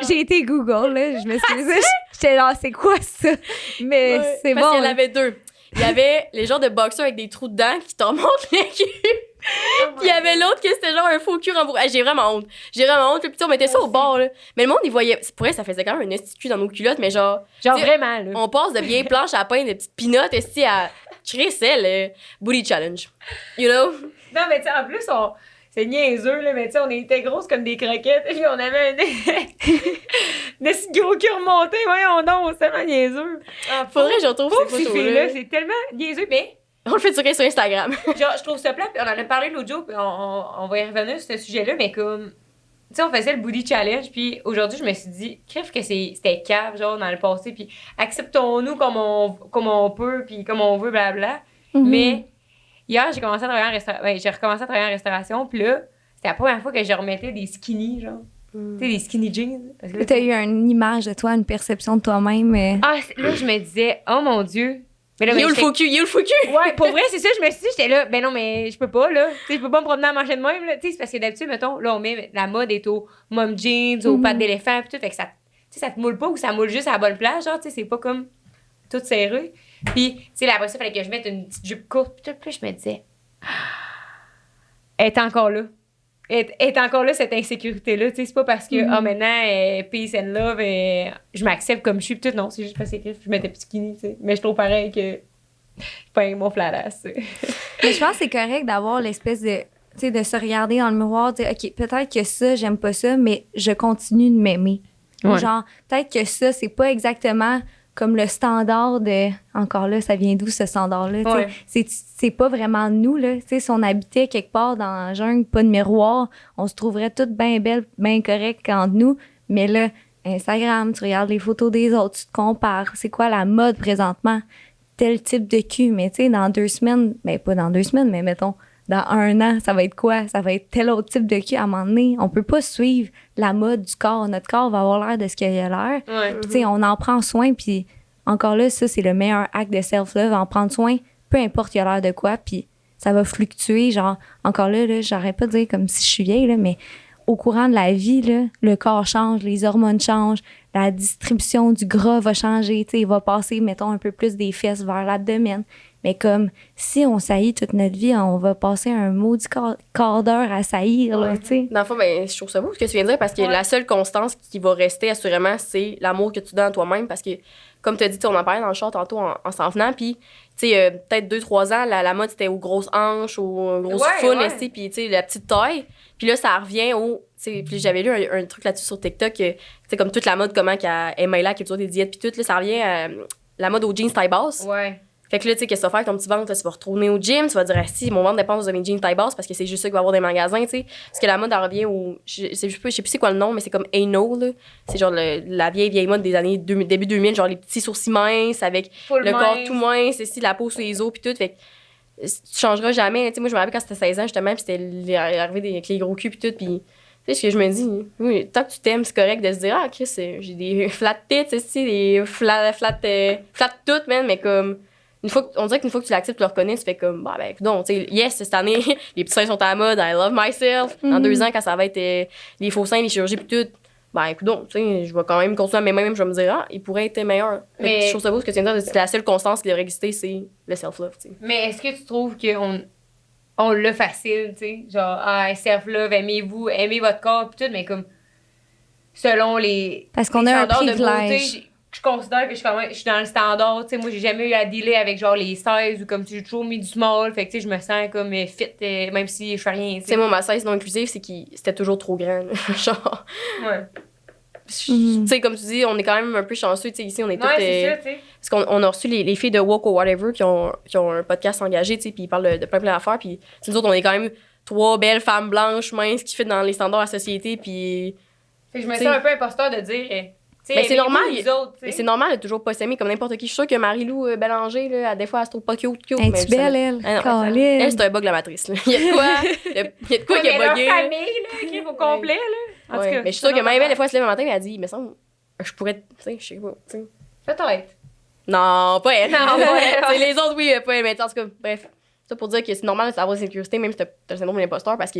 j'ai été Google, là, je me suis dit, j'étais genre, c'est quoi ça? Mais c'est bon. Parce qu'il y en avait 2. il y avait les genres de boxeurs avec des trous dedans qui te remontent le cul. Puis il y avait l'autre que c'était genre un faux cul rembourré. J'ai vraiment honte. Puis on mettait ça au bord, là. Mais le monde, il voyait. Pour vrai, ça faisait quand même un esti de cul dans nos culottes, mais genre. Genre vraiment, là. On passe de vieilles planches à pain, de petites pinottes, esti à créer celle, booty challenge. You know? Non, mais tu sais, en plus, c'est niaiseux, là, mais tu sais, on était grosses comme des croquettes, et puis on avait un des gros cul remonté, voyons donc, c'est tellement niaiseux. Faudrait que je retrouve ces ces photos-là. filles-là, c'est tellement niaiseux, mais On le fait tirer sur Instagram. genre, je trouve ça plat, puis on en a parlé l'autre jour, puis on va y revenir sur ce sujet-là, mais comme, tu sais, on faisait le booty challenge, puis aujourd'hui, je me suis dit, crève que c'était cave, genre, dans le passé, puis acceptons-nous comme on peut, puis comme on veut, blabla. Mais hier, j'ai recommencé à travailler en restauration, puis là, c'était la première fois que je remettais des skinny, genre. Tu sais, des skinny jeans. Parce que là, T'as eu une image de toi, une perception de toi-même. là, je me disais, oh mon Dieu. Mais là, Il est où le faux cul? Ouais, pour vrai, c'est ça, je me suis dit, j'étais là, ben non, mais je peux pas, là. Tu sais, je peux pas me promener à manger de même, là. Tu sais, c'est parce que d'habitude, mettons, là, on met la mode est aux mom jeans, aux pattes d'éléphant, pis tout, fait que ça, tu sais, ça te moule pas ou ça moule juste à la bonne place, genre, tu sais, c'est pas comme tout serré. Puis, tu sais, là, après ça, il fallait que je mette une petite jupe courte, pis tout, puis je me disais, elle est encore là. Elle est encore là, cette insécurité-là. Tu sais, c'est pas parce que, maintenant, peace and love, je m'accepte comme je suis, pis tout, non, c'est juste parce que je mettais plus skinny, tu sais. Mais je trouve pareil que. Pas mon fladasse. Mais je pense que c'est correct d'avoir l'espèce de, tu sais, de se regarder dans le miroir, dire, OK, peut-être que ça, j'aime pas ça, mais je continue de m'aimer. Ouais. Genre, peut-être que ça, c'est pas exactement comme le standard de. Encore là, ça vient d'où ce standard-là? Ouais. C'est pas vraiment nous, là. Tu sais, si on habitait quelque part dans la jungle, pas de miroir, on se trouverait toutes bien belles, bien correctes entre nous. Mais là, Instagram, tu regardes les photos des autres, tu te compares. C'est quoi la mode présentement? Tel type de cul. Mais tu sais, dans 2 semaines, ben pas dans 2 semaines, mais mettons, dans 1 an, ça va être quoi? Ça va être tel autre type de cul. À un moment donné, on peut pas suivre la mode du corps. Notre corps va avoir l'air de ce qu'il a l'air. Ouais. Puis tu sais, on en prend soin. Puis encore là, ça, c'est le meilleur acte de self-love. En prendre soin, peu importe il a l'air de quoi. Puis ça va fluctuer. Genre, encore là, j'arrête pas de dire comme si je suis vieille, là, mais au courant de la vie, là, le corps change, les hormones changent, la distribution du gras va changer. Tu sais, il va passer, mettons, un peu plus des fesses vers l'abdomen. Mais comme si on saillit toute notre vie, on va passer un maudit quart d'heure à saillir, là, tu sais. Dans le fond, ben, je trouve ça beau ce que tu viens de dire parce que la seule constance qui va rester assurément, c'est l'amour que tu donnes à toi-même parce que, comme tu as dit, on en parlait dans le char tantôt en s'en venant, puis, tu sais, peut-être 2-3 ans, la mode, c'était aux grosses hanches, aux grosses founes, puis, tu sais, la petite taille. Puis là, ça revient au... Puis j'avais lu un truc là-dessus sur TikTok, tu sais, comme toute la mode, comment qu'elle est mêlée, qu'il y a toujours des diètes, puis tout, là, ça revient à la mode aux jeans taille basse. Ouais. Fait que là, tu sais, qu'est-ce que tu vas faire avec ton petit ventre? Là, tu vas retourner au gym, tu vas dire, ah, si, mon ventre dépense de mes jeans taille basse parce que c'est juste ça qu'il va y avoir des magasins, tu sais. Parce que la mode, elle revient au. Je sais plus c'est quoi le nom, mais c'est comme Ano, là. C'est genre la vieille mode des années début 2000, genre les petits sourcils minces avec le corps tout mince, c'est la peau sur les os, puis tout. Fait que tu changeras jamais. Tu sais, moi, je me rappelle quand c'était 16 ans, justement, puis c'était arrivé avec les gros culs, puis tout, puis. Tu sais, ce que je me dis, oui, tant que tu t'aimes, c'est correct de se dire, ah, Chris, j'ai des flat tits, des flat toutes, man, mais comme. On dirait qu'une fois que tu l'acceptes, tu le reconnais, tu fais comme, bah, ben, donc, tu sais, yes, cette année, les petits seins sont à la mode, I love myself. Dans 2 ans, quand ça va être les faux seins, les chirurgies, puis tout, ben, écoute, donc, tu sais, je vais quand même continuer à m'aimer, même, je vais me dire, ah, il pourrait être meilleur. Mais je trouve ça beau ce que tu viens de dire, c'est la seule constance qui devrait exister, c'est le self-love, tu sais. Mais est-ce que tu trouves qu'on l'a facile, tu sais? Genre, self-love, aimez-vous, aimez votre corps, pis tout, mais comme, selon les. Parce qu'on les a un standards de privilège. beauté, je considère que je suis dans le standard, tu sais. Moi, j'ai jamais eu à dealer avec, genre, les 16 ou comme, j'ai toujours mis du small, fait que, tu sais, je me sens comme fit, même si je fais rien, tu sais. Moi, ma size non inclusive, c'est que c'était toujours trop grand, genre. Ouais. Tu sais, comme tu dis, on est quand même un peu chanceux, tu sais, ici, on est toutes... c'est ça, tu sais. Parce qu'on a reçu les filles de Walk or Whatever qui ont un podcast engagé, tu sais, puis ils parlent de plein d'affaires, puis nous autres, on est quand même 3 belles femmes blanches, minces, qui fit dans les standards de la société, puis... Fait que je me sens un peu imposteur de dire... Ben, c'est normal, mais c'est normal de toujours pas s'aimer comme n'importe qui. Je suis sûre que Marie-Lou Bélanger, là, des fois, elle se trouve pas cute. Es-tu belle, elle? Elle, c'est un bug la matrice. Là. Il y a de quoi qui est bugué. Leur famille, là, qui est au complet, là. En tout cas, mais je suis sûre que même elle, des fois, elle se lève le matin et elle dit, il me semble, je pourrais, tu sais, je sais pas, tu sais. Peut-être. Non, pas elle. Non, pas elle. Les autres, oui, pas elle, mais en tout cas, bref. Ça pour dire que c'est normal d'avoir des insécurités, même si t'as le syndrome de l'imposteur, parce que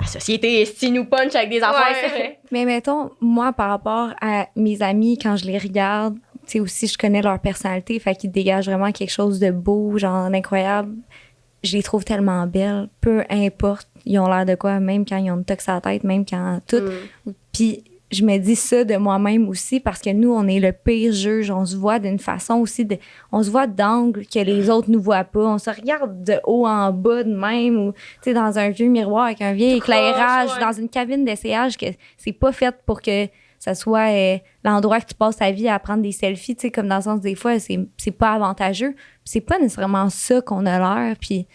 la société, si nous punch avec des affaires, c'est vrai. Mais mettons, moi, par rapport à mes amis, quand je les regarde, sais, aussi, je connais leur personnalité, fait qu'ils dégagent vraiment quelque chose de beau, genre d'incroyable. Je les trouve tellement belles, peu importe, ils ont l'air de quoi, même quand ils ont une tox à la tête, même quand tout. Puis je me dis ça de moi-même aussi parce que nous, on est le pire juge. On se voit d'une façon aussi, on se voit d'angle que les autres nous voient pas. On se regarde de haut en bas de même ou, tu sais, dans un vieux miroir avec un vieil éclairage, dans une cabine d'essayage que c'est pas fait pour que ça soit l'endroit que tu passes ta vie à prendre des selfies, tu sais, comme dans le sens des fois, c'est pas avantageux. Puis c'est pas nécessairement ça qu'on a l'air. Puis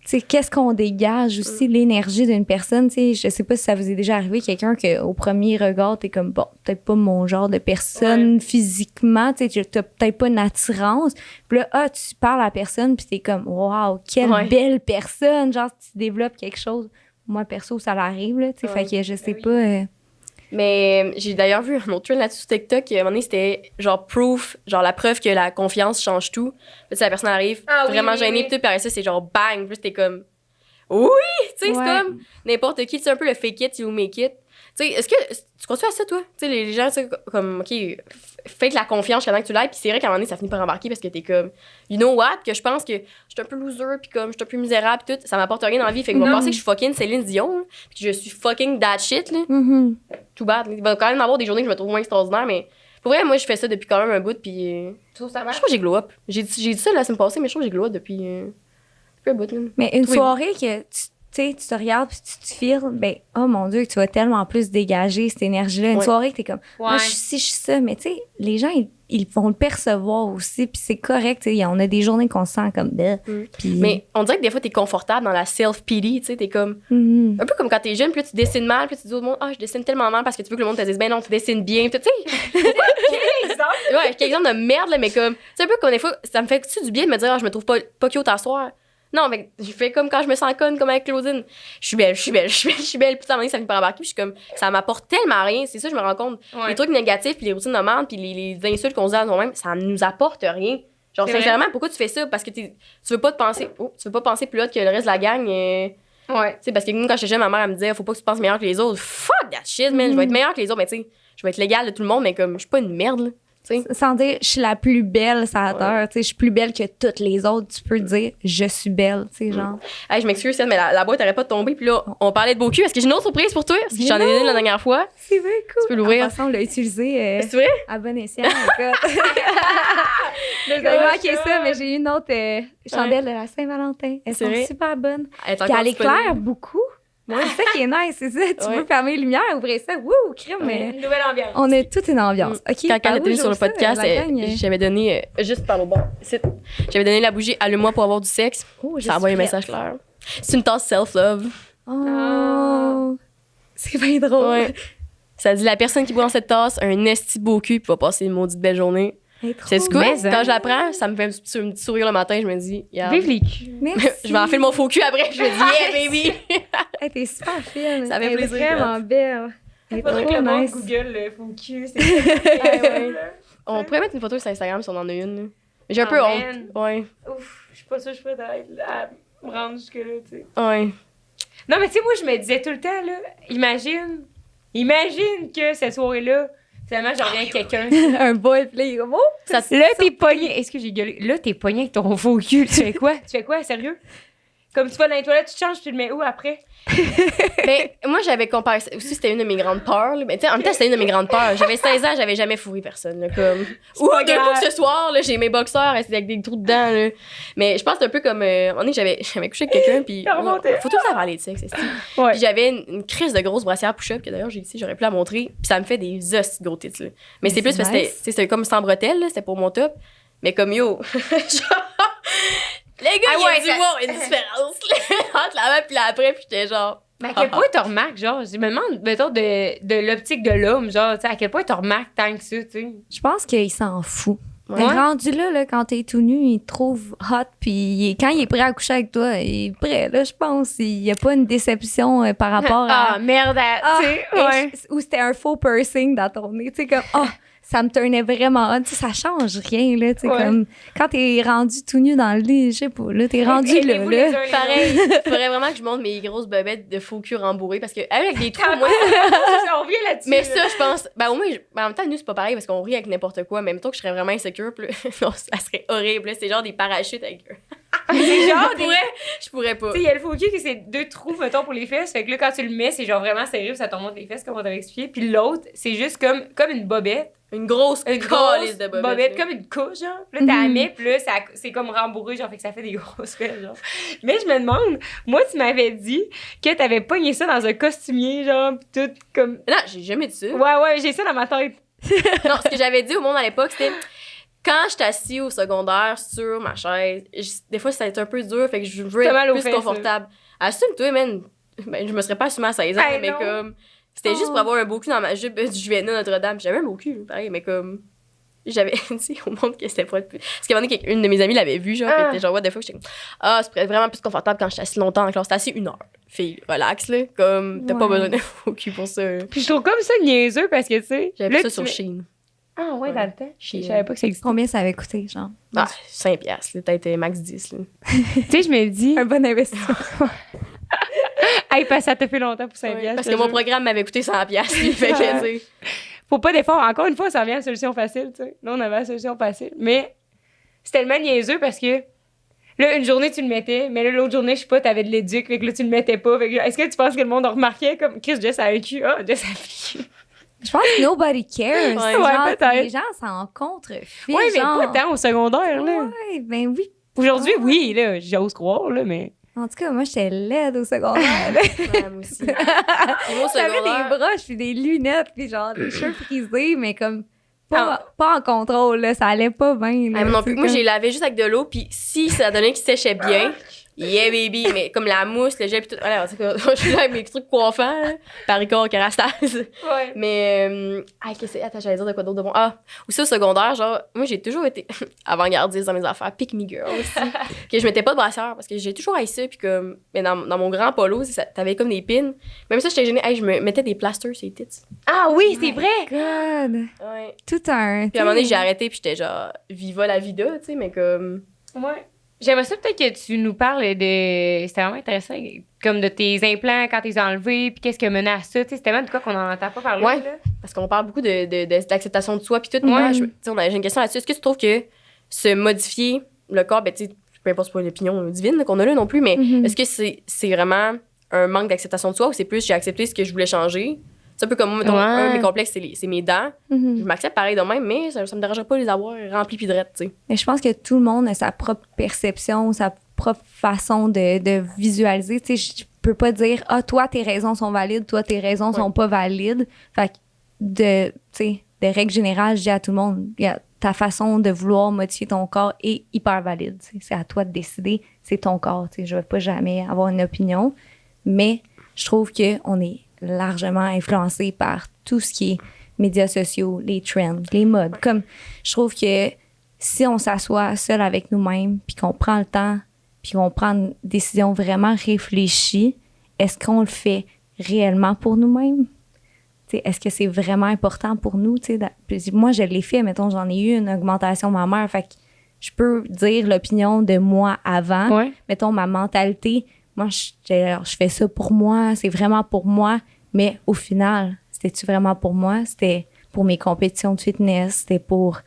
tu sais, qu'est-ce qu'on dégage aussi, l'énergie d'une personne, tu sais, je sais pas si ça vous est déjà arrivé, quelqu'un qu'au premier regard, t'es comme, bon, peut-être pas mon genre de personne physiquement, tu sais, t'as peut-être pas une attirance, puis là, tu parles à la personne, puis t'es comme, wow, quelle belle personne, genre, tu développes quelque chose. Moi, perso, ça l'arrive, là, tu sais, fait que je sais pas... Mais j'ai d'ailleurs vu un autre trend là-dessus sur TikTok. À un moment donné, c'était genre proof, genre la preuve que la confiance change tout. Puis la personne arrive vraiment gênée, puis après ça, c'est genre bang. Puis t'es comme, oui! Tu sais, c'est comme n'importe qui. C'est un peu le fake it, you make it. Tu sais, est-ce que tu crois-tu à ça, toi? Tu sais, les gens, tu sais, comme, OK, fake la confiance pendant que tu l'aides. Puis c'est vrai qu'à un moment donné, ça finit par embarquer parce que t'es comme, you know what? Que je pense que je suis un peu loser, puis comme, je suis un peu misérable, puis tout. Ça m'apporte rien dans la vie. Fait que va penser que je suis fucking Céline Dion, puis que je suis fucking that shit, là. Tout bad. Il va quand même avoir des journées que je me trouve moins extraordinaire, mais pour vrai, moi, je fais ça depuis quand même un bout, puis. Je trouve que j'ai glow up. J'ai dit ça la semaine passée, mais je trouve que j'ai glow up depuis un bout, là. Mais une soirée que tu sais, tu te regardes puis tu te files, ben, oh mon Dieu, tu vas tellement plus dégager cette énergie-là. Une soirée que t'es comme, moi, je suis ci, je suis ça. Mais tu sais, les gens, ils vont le percevoir aussi, puis c'est correct. Tu sais, on a des journées qu'on se sent comme belle. Mais on dirait que des fois, t'es confortable dans la self-pity, tu sais, t'es comme... Un peu comme quand t'es jeune, puis là, tu dessines mal, puis tu dis au monde, je dessine tellement mal parce que tu veux que le monde te dise, ben non, tu dessines bien, tu sais. Quel exemple de merde, là, mais comme... C'est un peu comme des fois, ça me fait du bien de me dire, je me trouve pas cute à soir. Non, mais je fais comme quand je me sens conne, comme avec Claudine. Je suis belle. Puis à un moment donné, ça finit par embarquer. Puis je suis comme, ça m'apporte tellement rien. C'est ça, je me rends compte. Les trucs négatifs, puis les routines de merde, puis les insultes qu'on se dit à nous-mêmes, ça nous apporte rien. Genre, sincèrement, pourquoi tu fais ça? Parce que tu veux pas penser plus haut que le reste de la gang. Tu sais, parce que nous, quand j'étais jeune, ma mère, elle me disait, faut pas que tu penses meilleur que les autres. Fuck that shit, man. Je vais être meilleure que les autres. Mais tu sais, je vais être légale de tout le monde, mais comme, je suis pas une merde, là. T'sais. Sans dire je suis la plus belle sur la terre, je suis plus belle que toutes les autres, tu peux dire je suis belle, tu sais, genre. Hey, je m'excuse, mais la boîte arrête pas de tomber, puis là, on parlait de beau cul. Est-ce que j'ai une autre surprise pour toi? Parce que j'en ai donné la dernière fois. C'est vrai, cool. Tu peux l'ouvrir. De toute façon, on l'a utilisé c'est vrai? à bon escient. J'ai manqué ça, mais j'ai une autre chandelle de la Saint-Valentin. Elles sont super bonnes. Puis elle éclaire beaucoup. C'est ça qui est nice, c'est ça. Tu peux fermer les lumières, ouvrir ça. Wouh, crème. Une nouvelle ambiance. On a toute une ambiance. OK. Quand elle était sur le podcast, j'avais donné, juste par le bon, j'avais donné la bougie Allume-moi pour avoir du sexe. Ça envoie un message clair. C'est une tasse self-love. Oh. C'est bien drôle. Ça dit la personne qui boit dans cette tasse a un esti beau cul puis va passer une maudite belle journée. C'est quoi? Quand je la prends, ça me fait un petit sourire le matin. Je me dis, vive les culs. Merci. Je vais enfiler mon faux cul après. Je me dis, yeah, baby. T'es super fine. Ça fait plaisir. Vraiment belle. Il faudrait que le monde Google le faux cul. On pourrait mettre une photo sur Instagram si on en a une. J'ai un peu honte. Ouais. Ouf, je suis pas sûre que je peux à me rendre jusque-là, tu sais. Ouais. Non, mais tu sais, moi, je me disais tout le temps, là, imagine que cette soirée-là, finalement, je reviens avec quelqu'un. Un boy, puis là, il est comme, là, t'es pogné. Est-ce que j'ai gueulé? Là, t'es pogné avec ton faux cul. Tu fais quoi? Sérieux? Comme tu vas dans les toilettes, tu te changes, tu le mets où après? Mais moi, j'avais comparé ça. Aussi, c'était une de mes grandes peurs. Mais tu sais, en même temps, c'était une de mes grandes peurs. J'avais 16 ans, j'avais jamais fourré personne. Là, comme... Ou d'un coup, ce soir, là, j'ai mes boxeurs avec des trous dedans. Là. Mais je pense que c'est un peu comme. Un moment donné, j'avais couché avec quelqu'un. Puis. Faut tout le temps parler de sexe. Puis j'avais une crise de grosse brassière push-up que d'ailleurs, j'ai ici, j'aurais pu la montrer. Puis ça me fait des os de gros tits. Là. Mais c'est plus parce que c'était comme sans bretelles. Là, c'était pour mon top. Mais comme yo. Les gars, il y a une différence entre l'avant puis l'après, puis j'étais genre... Mais à quel point tu remarques, genre, je me demande, mettons, de l'optique de l'homme, genre, tu sais, à quel point tu remarques tant que ça, tu sais? Je pense qu'il s'en fout. Ouais. Rendu là, quand t'es tout nu, il te trouve hot, puis quand il est prêt à coucher avec toi, il est prêt, là, je pense. Il n'y a pas une déception par rapport à... Ah, merde, tu sais, ou c'était un faux piercing dans ton nez, tu sais, comme, ça me turnait vraiment on. Tu sais, ça change rien, là. Tu sais, comme quand t'es rendu tout nu dans le lit, je sais pas, là, t'es rendu là. Pareil, il faudrait vraiment que je monte mes grosses bobettes de faux cul rembourrées parce que avec des trous, moi. On revient là-dessus. Mais ça, je pense. Ben, au moins, en même temps, nous, c'est pas pareil parce qu'on rit avec n'importe quoi. Mais mettons que je serais vraiment insécure, puis non, ça serait horrible. Là, c'est genre des parachutes avec eux. C'est genre je pourrais pas. Tu sais, il y a le faux cul qui c'est 2 trous, mettons, pour les fesses. Fait que là, quand tu le mets, c'est genre vraiment sérieux, ça te remonte les fesses, comme on t'avait expliqué. Puis l'autre, c'est juste comme une bobette. Une grosse calice de bobette. Comme une couche, genre. Là, t'as la mets, puis là, c'est comme rembourré, genre, fait que ça fait des grosses fesses, genre. Mais je me demande, moi, tu m'avais dit que t'avais pogné ça dans un costumier, genre, pis tout, comme. Non, j'ai jamais dit ça. Ouais, j'ai ça dans ma tête. Non, ce que j'avais dit au monde à l'époque, c'était. Quand je suis assis au secondaire sur ma chaise, des fois, ça a été un peu dur, fait que je veux être plus confortable. Assume-toi, man. Ben, je me serais pas assumée à 16 ans, mais comme. C'était juste pour avoir un beau cul dans ma jupe du Juvénat Notre-Dame. J'avais un beau cul, pareil, mais comme. J'avais dit au monde que c'était pas. Parce qu'à un moment donné, une de mes amies l'avait vu, genre, pis elle était genre, what the fuck, j'étais comme, c'est vraiment plus confortable quand je suis assis longtemps en classe. C'était assis 1 heure. Fille, relax, là. Comme, t'as pas besoin d'un faux cul pour ça. Puis je trouve comme ça niaiseux parce que, tu sais. J'avais vu ça sur Shein. Ah, ouais, dans le temps. Je savais pas que ça existait. Combien ça avait coûté, genre? 5$, là. Peut-être max 10, là. Tu sais, je me dis. Un bon investissement. Hey, parce que ça te fait longtemps pour 5$. Ouais, parce que mon programme m'avait coûté 100$. Fait que, tu sais. Faut pas d'effort. Encore une fois, ça revient à la solution facile, tu sais. Là, on avait la solution facile. Mais c'est tellement niaiseux parce que là, une journée, tu le mettais, mais là, l'autre journée, je sais pas, t'avais de l'éduc, fait que là, tu le mettais pas. Fait que est-ce que tu penses que le monde en remarquait comme Chris, Jess a un cul? Ah, Jess a un cul. Je pense que nobody cares. Ouais, genre, peut-être. les gens s'en contrefient. Oui, mais genre. pas tant au secondaire, là. Ouais, ben oui. Aujourd'hui, oui, là, j'ose croire, là, mais. En tout cas, moi, j'étais laide au secondaire. là. Ouais, moi aussi. Puis moi, au J'avais secondaire. des broches, puis des lunettes, puis genre des cheveux frisés, mais comme pas en contrôle, là. Ça allait pas bien. Ah, non plus. Moi, j'ai lavé juste avec de l'eau, puis si ça donnait qu'il séchait bien, yeah, baby, mais comme la mousse, le gel, puis tout. Alors, je suis là avec mes trucs coiffants, là, Paricor, Kerastase. Ouais. Mais, attends, j'allais dire de quoi d'autre de bon. Ah, aussi au secondaire, genre, moi, j'ai toujours été avant-gardiste dans mes affaires, pick me girl aussi. Que je mettais pas de brassière, parce que j'ai toujours haï ça, puis comme, mais dans mon grand polo, t'avais comme des pins. Même ça, j'étais gênée. Hey, je me mettais des plasters sur les tits. Ah oui, c'est vrai! God. Ouais. Tout un. Puis à un moment donné, j'ai arrêté, puis j'étais genre, viva la vida, tu sais, mais comme. Ouais. J'aimerais ça peut-être que tu nous parles de. C'était vraiment intéressant, comme de tes implants quand t'es enlevés, puis qu'est-ce qui a mené à ça. Tu sais, c'est tellement de quoi qu'on n'en entend pas parler. Ouais. Là. Parce qu'on parle beaucoup de l'acceptation de soi, puis tout. Moi, j'ai une question là-dessus. Est-ce que tu trouves que se modifier le corps, ben, tu sais, peu importe, c'est pas une opinion divine là, qu'on a là non plus, mais est-ce que c'est vraiment un manque d'acceptation de soi ou c'est plus j'ai accepté ce que je voulais changer? C'est un peu comme moi, mettons, un de mes complexes, c'est mes dents. Je m'accepte pareil de même, mais ça me dérangerait pas de les avoir remplies pis drettes, tu sais. Mais je pense que tout le monde a sa propre perception, sa propre façon de visualiser. Tu sais, je peux pas dire, toi, tes raisons sont valides, toi, tes raisons sont pas valides. Fait que, tu sais, de règle générale, je dis à tout le monde, ta façon de vouloir modifier ton corps est hyper valide. Tu sais. C'est à toi de décider, c'est ton corps. Tu sais. Je vais pas jamais avoir une opinion, mais je trouve qu'on est largement influencé par tout ce qui est médias sociaux, les trends, les modes. Comme, je trouve que si on s'assoit seul avec nous-mêmes, puis qu'on prend le temps, puis qu'on prend une décision vraiment réfléchie, est-ce qu'on le fait réellement pour nous-mêmes? T'sais, est-ce que c'est vraiment important pour nous? Moi, je l'ai fait, mettons, j'en ai eu une augmentation mammaire, fait que je peux dire l'opinion de moi avant. Ouais. Mettons, ma mentalité, moi, je fais ça pour moi, c'est vraiment pour moi, mais au final, c'était-tu vraiment pour moi? C'était pour mes compétitions de fitness, c'était pour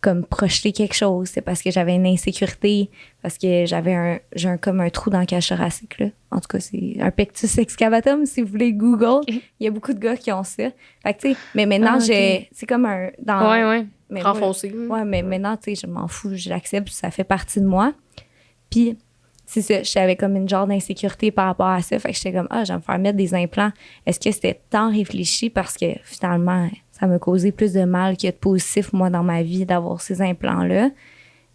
comme projeter quelque chose, c'est parce que j'avais une insécurité, parce que j'ai comme un trou dans le cage thoracique, là. En tout cas, c'est un pectus excavatum, si vous voulez Google. Il y a beaucoup de gars qui ont ça. Fait que, tu sais, mais maintenant, c'est comme un... Ouais. Renfoncé. Ouais, mais maintenant, tu sais, je m'en fous, je l'accepte, ça fait partie de moi. Puis, c'est ça, j'avais comme une genre d'insécurité par rapport à ça. Fait que j'étais comme, je vais me faire mettre des implants. Est-ce que c'était tant réfléchi parce que finalement, ça m'a causé plus de mal que de positif, moi, dans ma vie, d'avoir ces implants-là.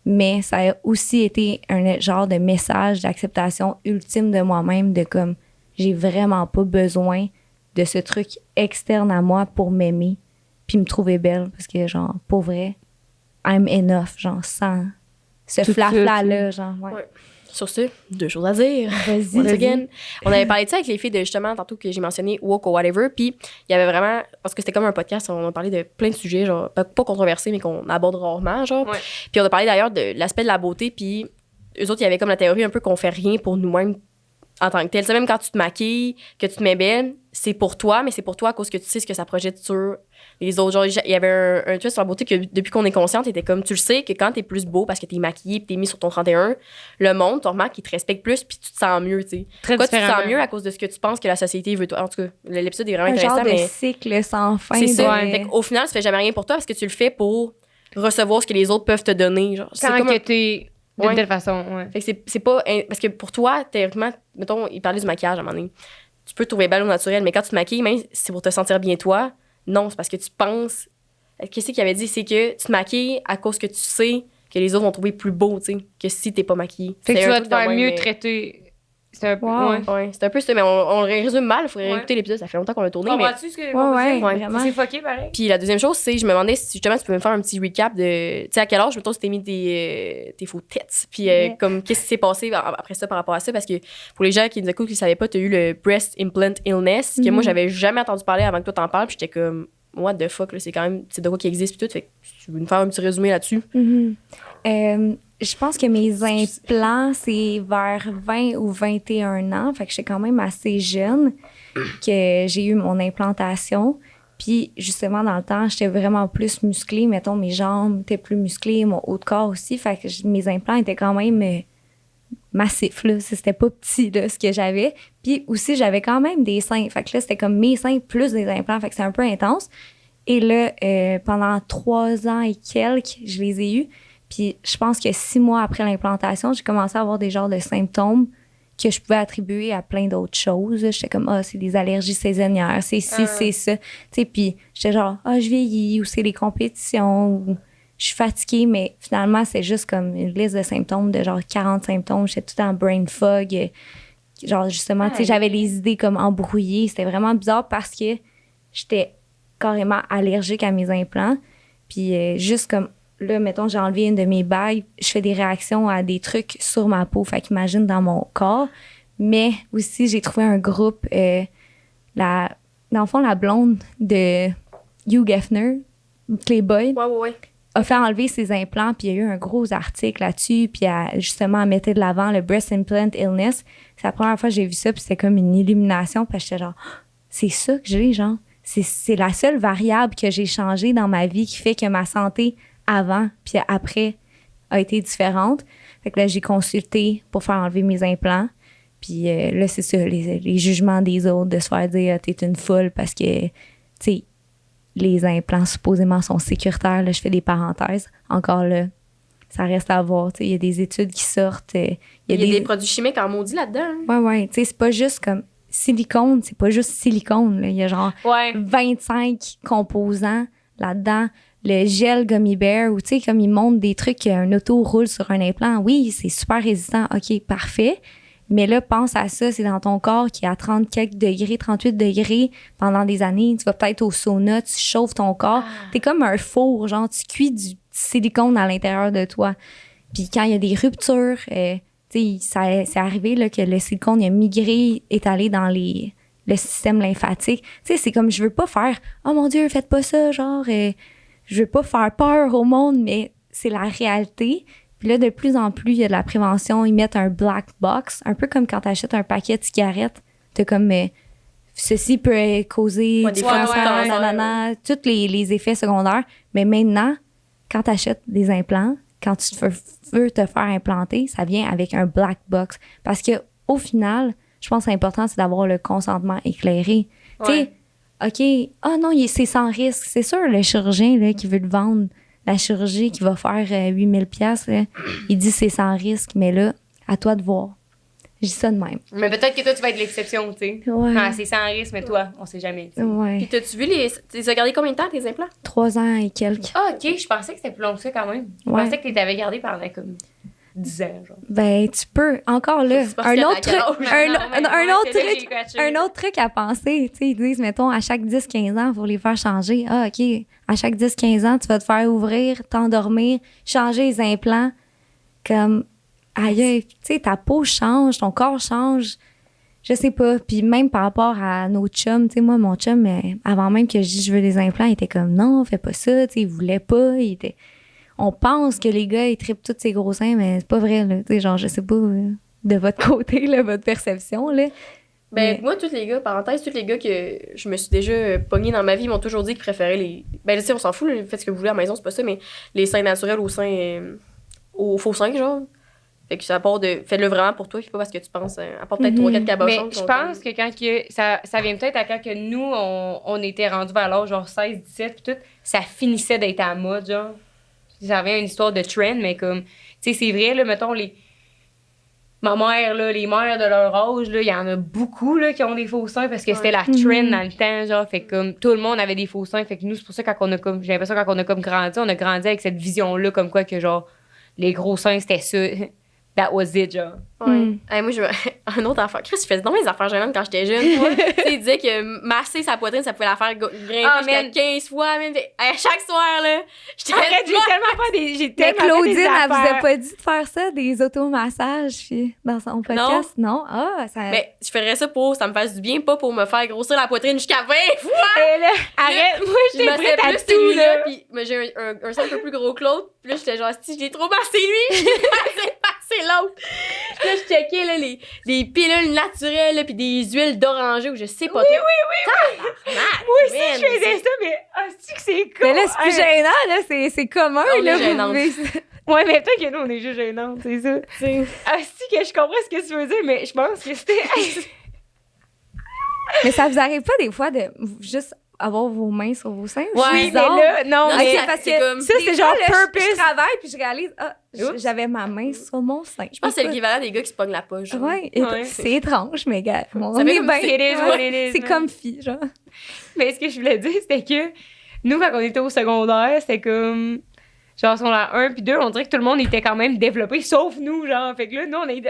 Mais ça a aussi été un genre de message d'acceptation ultime de moi-même, de comme, j'ai vraiment pas besoin de ce truc externe à moi pour m'aimer puis me trouver belle. Parce que, genre, pour vrai, I'm enough, genre, sans ce flafla-là, genre, ouais. Sur ce, 2 choses à dire. Vas-y. Once again. On avait parlé de ça avec les filles de justement, tantôt que j'ai mentionné Woke ou whatever. Puis il y avait vraiment, parce que c'était comme un podcast, on a parlé de plein de sujets, genre, pas controversés, mais qu'on aborde rarement, genre. Ouais. Puis on a parlé d'ailleurs de l'aspect de la beauté. Puis eux autres, il y avait comme la théorie un peu qu'on fait rien pour nous-mêmes en tant que tel. Tu sais, même quand tu te maquilles, que tu te mets belle, c'est pour toi, mais c'est pour toi à cause que tu sais ce que ça projette sur les autres. Genre, il y avait un twist sur la beauté que depuis qu'on est consciente, était comme, tu le sais que quand t'es plus beau parce que t'es maquillé pis t'es mis sur ton 31, le monde, tu remarques qu'il te respecte plus puis tu te sens mieux, tu sais. Très Pourquoi tu te sens différemment. mieux à cause de ce que tu penses que la société veut toi? En tout cas, l'épisode est vraiment Un intéressant, genre de mais cycle sans fin. c'est ça. de- Fait qu'au final, tu fais jamais rien pour toi parce que tu le fais pour recevoir ce que les autres peuvent te donner. Genre, c'est Quand comme que t'es d'une Ouais. telle façon, ouais. Fait que c'est pas. Parce que pour toi, théoriquement, mettons, il parlait du maquillage à un moment donné. Tu peux te trouver belle au naturel, mais quand tu te maquilles, même si c'est pour te sentir bien toi, non, c'est parce que tu penses. Qu'est-ce qu'il avait dit? C'est que tu te maquilles à cause que tu sais que les autres vont trouver plus beau, tu sais, que si t'es pas maquillée. Fait que C'est tu un vas truc te faire de même, mieux mais- traiter. C'est un peu. Wow. Ouais. Ouais, c'est un peu ça, mais on le résume mal. Il faudrait Ouais. réécouter l'épisode. Ça fait longtemps qu'on l'a tourné. Mais... Comprends-tu ce que. Ouais, Ouais. vraiment. C'est fucké pareil. Puis la deuxième chose, c'est je me demandais si justement tu peux me faire un petit recap de. Tu sais, à quel âge, mettons, tu t'es mis tes faux têtes. Puis Yeah. comme, qu'est-ce qui s'est passé après ça par rapport à ça? Parce que pour les gens qui nous écoutent, qui ne savaient pas, tu as eu le breast implant illness, que moi, j'avais jamais entendu parler avant que toi t'en parles. Puis j'étais comme, what the fuck, là, c'est quand même, c'est de quoi qui existe. Puis tout. Fait que tu veux nous faire un petit résumé là-dessus? Mhm. Je pense que mes implants, c'est vers 20 ou 21 ans. Fait que j'étais quand même assez jeune que j'ai eu mon implantation. Puis justement, dans le temps, j'étais vraiment plus musclée. Mettons, mes jambes étaient plus musclées, mon haut de corps aussi. Fait que mes implants étaient quand même massifs, là. C'était pas petit, là, ce que j'avais. Puis aussi, j'avais quand même des seins. Fait que là, c'était comme mes seins plus des implants. Fait que c'est un peu intense. Et là, pendant 3 ans et quelques, je les ai eus. Puis je pense que 6 mois après l'implantation, j'ai commencé à avoir des genres de symptômes que je pouvais attribuer à plein d'autres choses. J'étais comme, c'est des allergies saisonnières, c'est ci, c'est ça. Tu sais, puis j'étais genre, je vieillis, ou c'est les compétitions, ou je suis fatiguée, mais finalement, c'est juste comme une liste de symptômes, de genre 40 symptômes. J'étais tout en brain fog. Genre, justement, tu sais, j'avais les idées comme embrouillées. C'était vraiment bizarre parce que j'étais carrément allergique à mes implants. Puis juste comme, là, mettons, j'ai enlevé une de mes bagues, je fais des réactions à des trucs sur ma peau, fait qu'imagine dans mon corps. Mais aussi, j'ai trouvé un groupe, dans le fond, la blonde de Hugh Hefner, Playboy, Ouais. a fait enlever ses implants, puis il y a eu un gros article là-dessus, puis justement, elle mettait de l'avant le breast implant illness. C'est la première fois que j'ai vu ça, puis c'était comme une illumination, puis j'étais genre, c'est ça que j'ai, genre. C'est la seule variable que j'ai changée dans ma vie qui fait que ma santé avant puis après a été différente. Fait que là, j'ai consulté pour faire enlever mes implants. Puis là, c'est ça, les jugements des autres, de se faire dire « t'es une folle » parce que, tu sais, les implants supposément sont sécuritaires. Là, je fais des parenthèses. Encore là, ça reste à voir. Tu sais, il y a des études qui sortent. Il y a des produits chimiques en maudit là-dedans. Hein? Ouais. Tu sais, c'est pas juste comme silicone, c'est pas juste silicone. Là. Il y a genre 25 composants là-dedans. Le gel Gummy Bear, ou tu sais, comme ils montrent des trucs qu'un auto roule sur un implant. Oui, c'est super résistant. OK, parfait. Mais là, pense à ça, c'est dans ton corps qui est à 30 quelques degrés, 38 degrés pendant des années. Tu vas peut-être au sauna, tu chauffes ton corps. T'es comme un four, genre, tu cuis du silicone à l'intérieur de toi. Puis quand il y a des ruptures, tu sais, c'est arrivé là, que le silicone il a migré, est allé dans le système lymphatique. Tu sais, c'est comme, je veux pas faire « Oh mon Dieu, faites pas ça », genre... je veux pas faire peur au monde, mais c'est la réalité. Puis là, de plus en plus, il y a de la prévention. Ils mettent un black box, un peu comme quand tu achètes un paquet de cigarettes. T'as comme, ceci peut causer du cancer, nanana, tous les effets secondaires. Mais maintenant, quand tu achètes des implants, quand tu veux te faire implanter, ça vient avec un black box. Parce que au final, je pense que c'est important, c'est d'avoir le consentement éclairé. Tu sais, OK, non, c'est sans risque. C'est sûr, le chirurgien là, qui veut te vendre la chirurgie qui va faire 8000 $, il dit c'est sans risque, mais là, à toi de voir. Je dis ça de même. Mais peut-être que toi, tu vas être l'exception, tu sais. Ouais. C'est sans risque, mais toi, on sait jamais. T'sais. Ouais. Puis t'as-tu vu tu les as gardés combien de temps, tes implants? 3 ans et quelques. Ah, OK, je pensais que c'était plus long que ça quand même. Je Ouais. pensais que tu t'avais gardé pendant comme 10 ans, genre. Ben, tu peux. Encore là, C'est parce un que autre t'as truc. quel âge? Un autre truc à penser. Tu sais, ils disent, mettons, à chaque 10-15 ans, il faut les faire changer. Ah, OK. À chaque 10-15 ans, tu vas te faire ouvrir, t'endormir, changer les implants. Comme, aïe, tu sais, ta peau change, ton corps change. Je sais pas. Puis même par rapport à nos chums, tu sais, moi, mon chum, avant même que je dise je veux des implants, il était comme non, fais pas ça, tu sais, il voulait pas. On pense que les gars, ils trippent tous ces gros seins, mais c'est pas vrai, là. Tu sais, genre, je sais pas, de votre côté, là, votre perception, là. Ben, moi, tous les gars, parenthèse, tous les gars que je me suis déjà pognée dans ma vie m'ont toujours dit qu'ils préféraient les. Ben, tu sais, on s'en fout, là, faites ce que vous voulez à la maison, c'est pas ça, mais les seins naturels aux seins. Aux faux seins, genre. Fait que ça part de. Faites-le vraiment pour toi, puis pas parce que tu penses. À part peut-être 3-4 cabochons. Mais je pense que quand ça vient peut-être à quand que nous, on était rendus vers l'âge genre 16, 17, puis tout, ça finissait d'être à la mode, genre. Ça avait une histoire de trend, mais comme. Tu sais, c'est vrai, là, mettons, ma mère, là, les mères de leur âge, là, il y en a beaucoup là, qui ont des faux seins parce que c'était la trend dans le temps, genre. Fait que comme tout le monde avait des faux seins. Fait que nous, c'est pour ça quand on a comme. J'ai l'impression quand on a comme grandi, on a grandi avec cette vision-là, comme quoi que genre les gros seins, c'était ça. That was it, genre. Ouais. Hey, moi, un autre affaire. Chris, je faisais dans mes affaires gênantes quand j'étais jeune. Tu sais, il disait que masser sa poitrine, ça pouvait la faire grimper jusqu'à 15 fois. Man. Chaque soir, là, j'étais Arrête, j'ai tellement pas des. J'ai Mais tellement fait Claudine, des elle vous affaires. a pas dit de faire ça, des automassages, puis dans son podcast? Non. Ah, ça. Mais je ferais ça pour ça me fasse du bien, pas pour me faire grossir la poitrine jusqu'à 20 fois. Et là, arrête, moi, Je j'étais massais prête à plus tout, celui-là, là. puis mais j'ai un sein un peu plus gros que l'autre. Puis là, j'étais genre, si je l'ai trop massé lui, je l'ai massé l'autre. Puis là, je checkais là, des pilules naturelles, là, puis des huiles d'oranger ou je sais pas trop. Moi aussi, je faisais ça, mais c'est cool. Mais là, c'est plus gênant, là, c'est commun, On est là. vous gênante. pouvez- Ouais, mais peut-être que nous, on est juste gênantes, c'est ça. Que je comprends ce que tu veux dire, mais je pense que c'était. Mais ça vous arrive pas des fois de juste avoir vos mains sur vos seins? Ouais, Oui, mais Bizarre. là, non, Non, mais ça, parce c'est que comme- ça, des c'est fois, genre là, purpose. Je travaille, puis je réalise, Oups. j'avais ma main sur mon sein. Je pense que c'est l'équivalent des gars qui se pognent la poche. genre. Ouais, Ouais. c'est étrange, mais gars, on Ça fait est comme bien. it is what it is, C'est man. comfy, genre. Mais ce que je voulais dire, c'était que nous, quand on était au secondaire, c'était comme. Genre, secondaire 1 puis 2, on dirait que tout le monde était quand même développé, sauf nous, genre. Fait que là, nous, on est.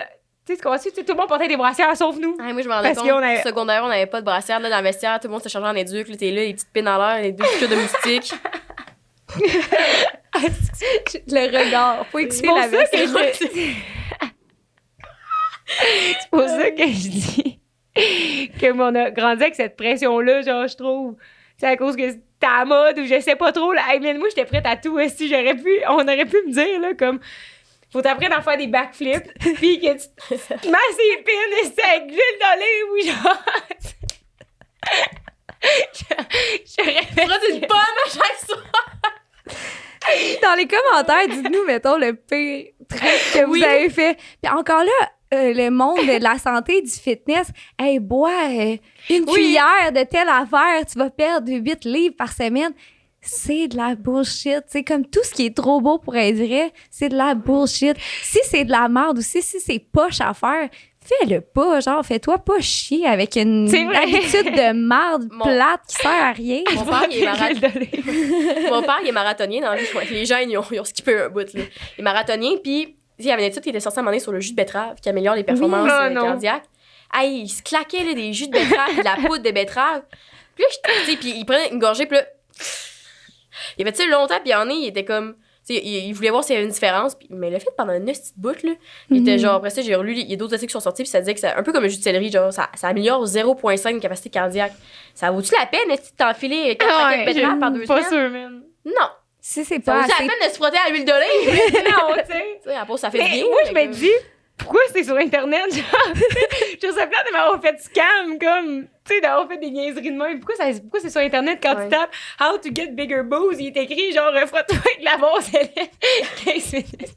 Tu sais, ce qu'on a su, tout le monde portait des brassières, sauf nous. Ah, moi, je me rendais Parce compte. qu'on avait- Secondaire, on n'avait pas de brassière. Là, dans le vestiaire, tout le monde se changeait en éduque. Là, t'es là, les petites pines dans l'air, les deux piqûres de moustiques. Le regard. Faut C'est écouter pour la ça que version. C'est pour ça que je dis que on a grandi avec cette pression-là, genre, je trouve. C'est à cause que c'était à la mode ou je sais pas trop. Là. Hey, mais moi, j'étais prête à tout aussi. On aurait pu me dire, là, comme, faut t'apprendre à faire des backflips, puis que tu masses les pins et c'est avec l'huile d'olive ou genre. J'aurais fait Prends une pomme à chaque soir. Dans les commentaires, dites-nous, mettons, le pire truc que vous avez fait. Puis encore là, le monde de la santé et du fitness, hey, bois une cuillère de telle affaire, tu vas perdre 8 livres par semaine. C'est de la bullshit. C'est comme tout ce qui est trop beau pour être vrai, c'est de la bullshit. Si c'est de la merde ou si c'est poche à faire, fais-le pas. Genre, fais-toi pas chier avec une C'est vrai. habitude de merde plate qui sert à rien. Mon père, il est l'huile d'olive. Mon père, il est marathonien dans la vie. Ouais, les gens, ils ont skippé un bout. Là. Il est marathonien, puis il y avait une étude qui était sortie à un moment donné sur le jus de betterave qui améliore les performances non. cardiaques. Hey, il se claquait là, des jus de betterave, de la poudre de betterave. Puis là, tu sais, puis il prenait une gorgée, puis là, il avait, tu sais, longtemps, puis en il était comme, tu sais, il voulait voir s'il y avait une différence, puis, mais il l'a fait pendant une petite bout, là. Il était genre, après ça, j'ai relu, il y a d'autres études qui sont sorties, puis ça disait que c'est un peu comme le jus de céleri, genre, ça améliore 0,5 de capacité cardiaque. Ça vaut-tu la peine, est-ce que t'enfiler 4 paquets de betterave par 2 Pas semaines? sûr, man. Non. Si c'est Ça pas vaut-tu la assez peine de se frotter à l'huile d'olive? Non, tu sais. Tu sais, à part, ça fait Mais bien. moi, je fait me que- dis, pourquoi c'est sur Internet? Genre, je trouve ça plate de m'avoir fait scam, comme, tu sais, d'avoir fait des niaiseries de même. Pourquoi c'est sur Internet quand Ouais. tu tapes How to get bigger boobs? Il est écrit, genre, frotte-toi avec la vaseline 15 minutes.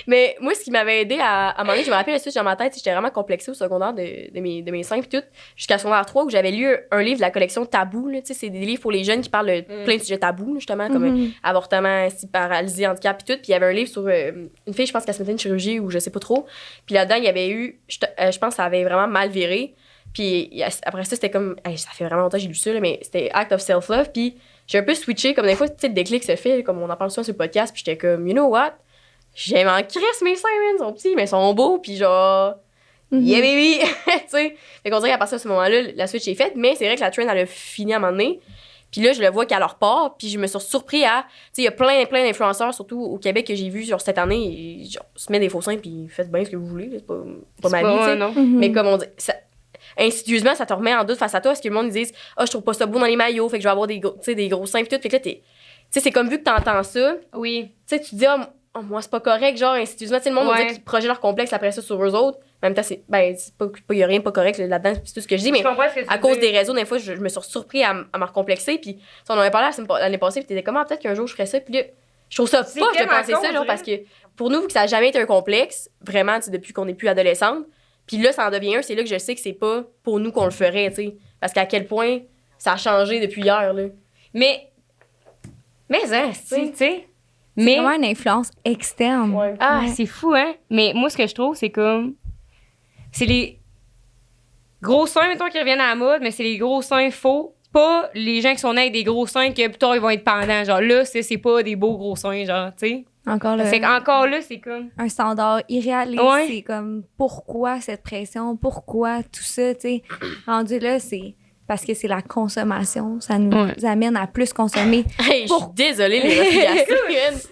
Mais moi, ce qui m'avait aidé à un moment donné, je me rappelle le switch dans ma tête, j'étais vraiment complexée au secondaire de mes seins pis tout, jusqu'à secondaire 3 où j'avais lu un livre de la collection Tabou, là, tu sais, c'est des livres pour les jeunes qui parlent de plein de sujets tabous, là, justement, comme avortement, paralysie, handicap pis tout, puis il y avait un livre sur une fille, je pense qu'elle se mettait une chirurgie ou je sais pas trop, puis là-dedans, il y avait eu, je pense que ça avait vraiment mal viré, puis après ça, c'était comme, hey, ça fait vraiment longtemps que j'ai lu ça, là, mais c'était Act of Self-Love, puis j'ai un peu switché, comme des fois, tu sais, le déclic se fait, comme on en parle souvent sur le podcast, puis j'étais comme, you know what? J'aime en crisse mes seins, man. Ils sont petits, mais ils sont beaux, puis genre... Yeah, baby! Tu sais? Fait qu'on dirait qu'à partir de ce moment-là, la switch est faite, mais c'est vrai que la trend, elle a fini à un moment donné. Puis là, je le vois qu'à leur part, puis je me suis surpris à... Tu sais, il y a plein d'influenceurs, surtout au Québec, que j'ai vu genre, cette année, et, genre, se met des faux seins, puis faites bien ce que vous voulez, là, c'est pas ma vie, tu sais. Non. Mhm. Mais comme on dit, insidieusement, ça te remet en doute face à toi, parce que le monde, ils disent « Ah, je trouve pas ça beau dans les maillots, fait que je vais avoir des gros seins, puis tout. » Fait que là, tu sais, c'est comme vu que t'entends ça, Oui. tu sais, tu te dis « Ah, moi, c'est pas correct, genre, insidieusement. » Tu sais, le monde, on Ouais. dit qu'ils projettent leur complexe après ça sur eux autres. En même temps, c'est pas, il y a rien de pas correct là-dedans, c'est tout ce que je dis, mais Je comprends ce que tu à veux cause dire. des réseaux, des fois, je me suis surpris à me recomplexer. Puis, on en avait parlé l'année passée, puis t'étais comment, peut-être qu'un jour, je ferais ça. Puis là, je trouve ça C'est poche de tellement penser con, ça, on genre, dirait. parce que pour nous, vu que ça n'a jamais été un complexe, vraiment, tu sais, depuis qu'on n'est plus adolescente, puis là, ça en devient un, c'est là que je sais que c'est pas pour nous qu'on le ferait, tu sais. Parce qu'à quel point ça a changé depuis hier, là. Mais hein, tu sais. Mais C'est vraiment une influence externe. Ouais. ah, Ouais. c'est fou, hein. Mais moi, ce que je trouve, c'est comme c'est les gros seins, mettons, qui reviennent à la mode, mais c'est les gros seins faux. Pas les gens qui sont nés avec des gros seins que plus tard, ils vont être pendants. Genre là, c'est pas des beaux gros seins, genre, tu sais. Encore Fait qu'encore là, c'est comme... un standard irréaliste. Ouais. C'est comme pourquoi cette pression, pourquoi tout ça, tu sais. Rendu là, c'est parce que c'est la consommation. Ça nous Ouais. amène à plus consommer. Hey, je suis désolée, les refugations.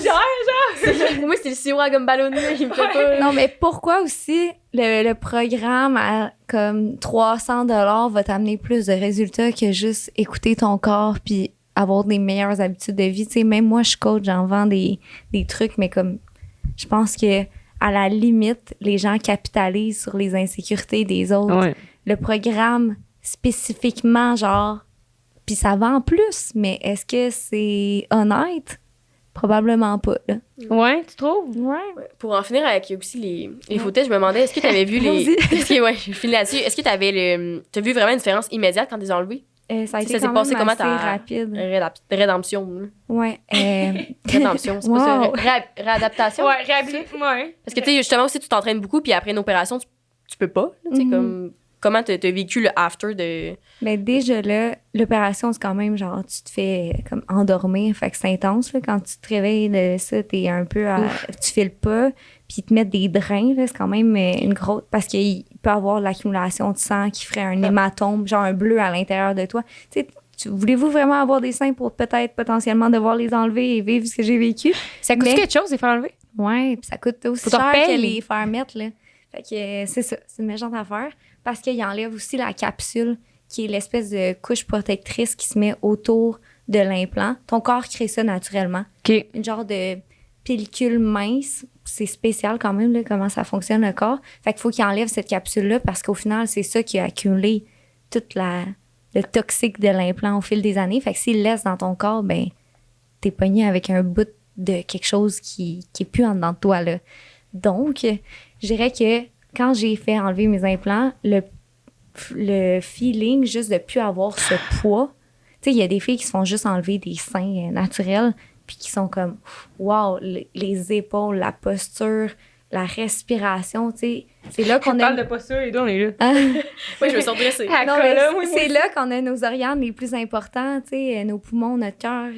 Genre, Moi, c'est le sirop à gomme ballonnée, il me fait pas. Non, mais pourquoi aussi le programme à comme 300 va t'amener plus de résultats que juste écouter ton corps puis avoir des meilleures habitudes de vie. Tu sais, même moi, je coach, j'en vends des trucs, mais comme je pense que à la limite, les gens capitalisent sur les insécurités des autres. Ouais. Le programme spécifiquement, genre, puis ça vend plus, mais est-ce que c'est honnête? Probablement pas, là. Ouais, tu trouves? Ouais. Pour en finir avec aussi les photos, je me demandais, est-ce que tu avais vu les. Ouais, je finis là-dessus. Est-ce que t'as vu vraiment une différence immédiate quand tu les as enlevés? Ça a Ça été s'est quand passé même comment assez ta rapide. Rédemption? Là. Ouais. Rédemption, c'est pas ça? Wow. Réadaptation? Ouais, réhabilite. Ouais. Parce que, tu sais, justement, aussi, tu t'entraînes beaucoup, puis après une opération, tu peux pas. Tu sais, Mhm. comme. Comment t'as vécu le after de. Mais déjà là, l'opération, c'est quand même genre, tu te fais comme endormir. Fait que c'est intense, là. Quand tu te réveilles de ça, t'es un peu tu files pas. Puis ils te mettent des drains, là. C'est quand même une grosse. Parce qu'il peut y avoir l'accumulation de sang qui ferait un hématome, genre un bleu à l'intérieur de toi. Tu sais, voulez-vous vraiment avoir des seins pour peut-être potentiellement devoir les enlever et vivre ce que j'ai vécu? Ça coûte Mais- quelque chose, les faire enlever? Ouais, puis ça coûte aussi Faut t'en cher repayer. que les faire mettre, là. Fait que c'est ça, c'est une méchante affaire. Parce qu'il enlève aussi la capsule, qui est l'espèce de couche protectrice qui se met autour de l'implant. Ton corps crée ça naturellement. OK. Une genre de pellicule mince. C'est spécial quand même, là, comment ça fonctionne le corps. Fait qu'il faut qu'il enlève cette capsule-là parce qu'au final, c'est ça qui a accumulé toute le toxique de l'implant au fil des années. Fait que s'il le laisse dans ton corps, ben t'es pogné avec un bout de quelque chose qui est plus en dedans de toi, là. Donc, je dirais que quand j'ai fait enlever mes implants, le feeling juste de plus avoir ce poids, tu sais, il y a des filles qui se font juste enlever des seins naturels puis qui sont comme, wow, les épaules, la posture, la respiration, tu sais, c'est là qu'on On a... parle de posture, les deux, on est là. Hein? Oui, je me suis redressée. Ah, Non, mais là, oui, c'est oui. là qu'on a nos organes les plus importants, tu sais, nos poumons, notre cœur,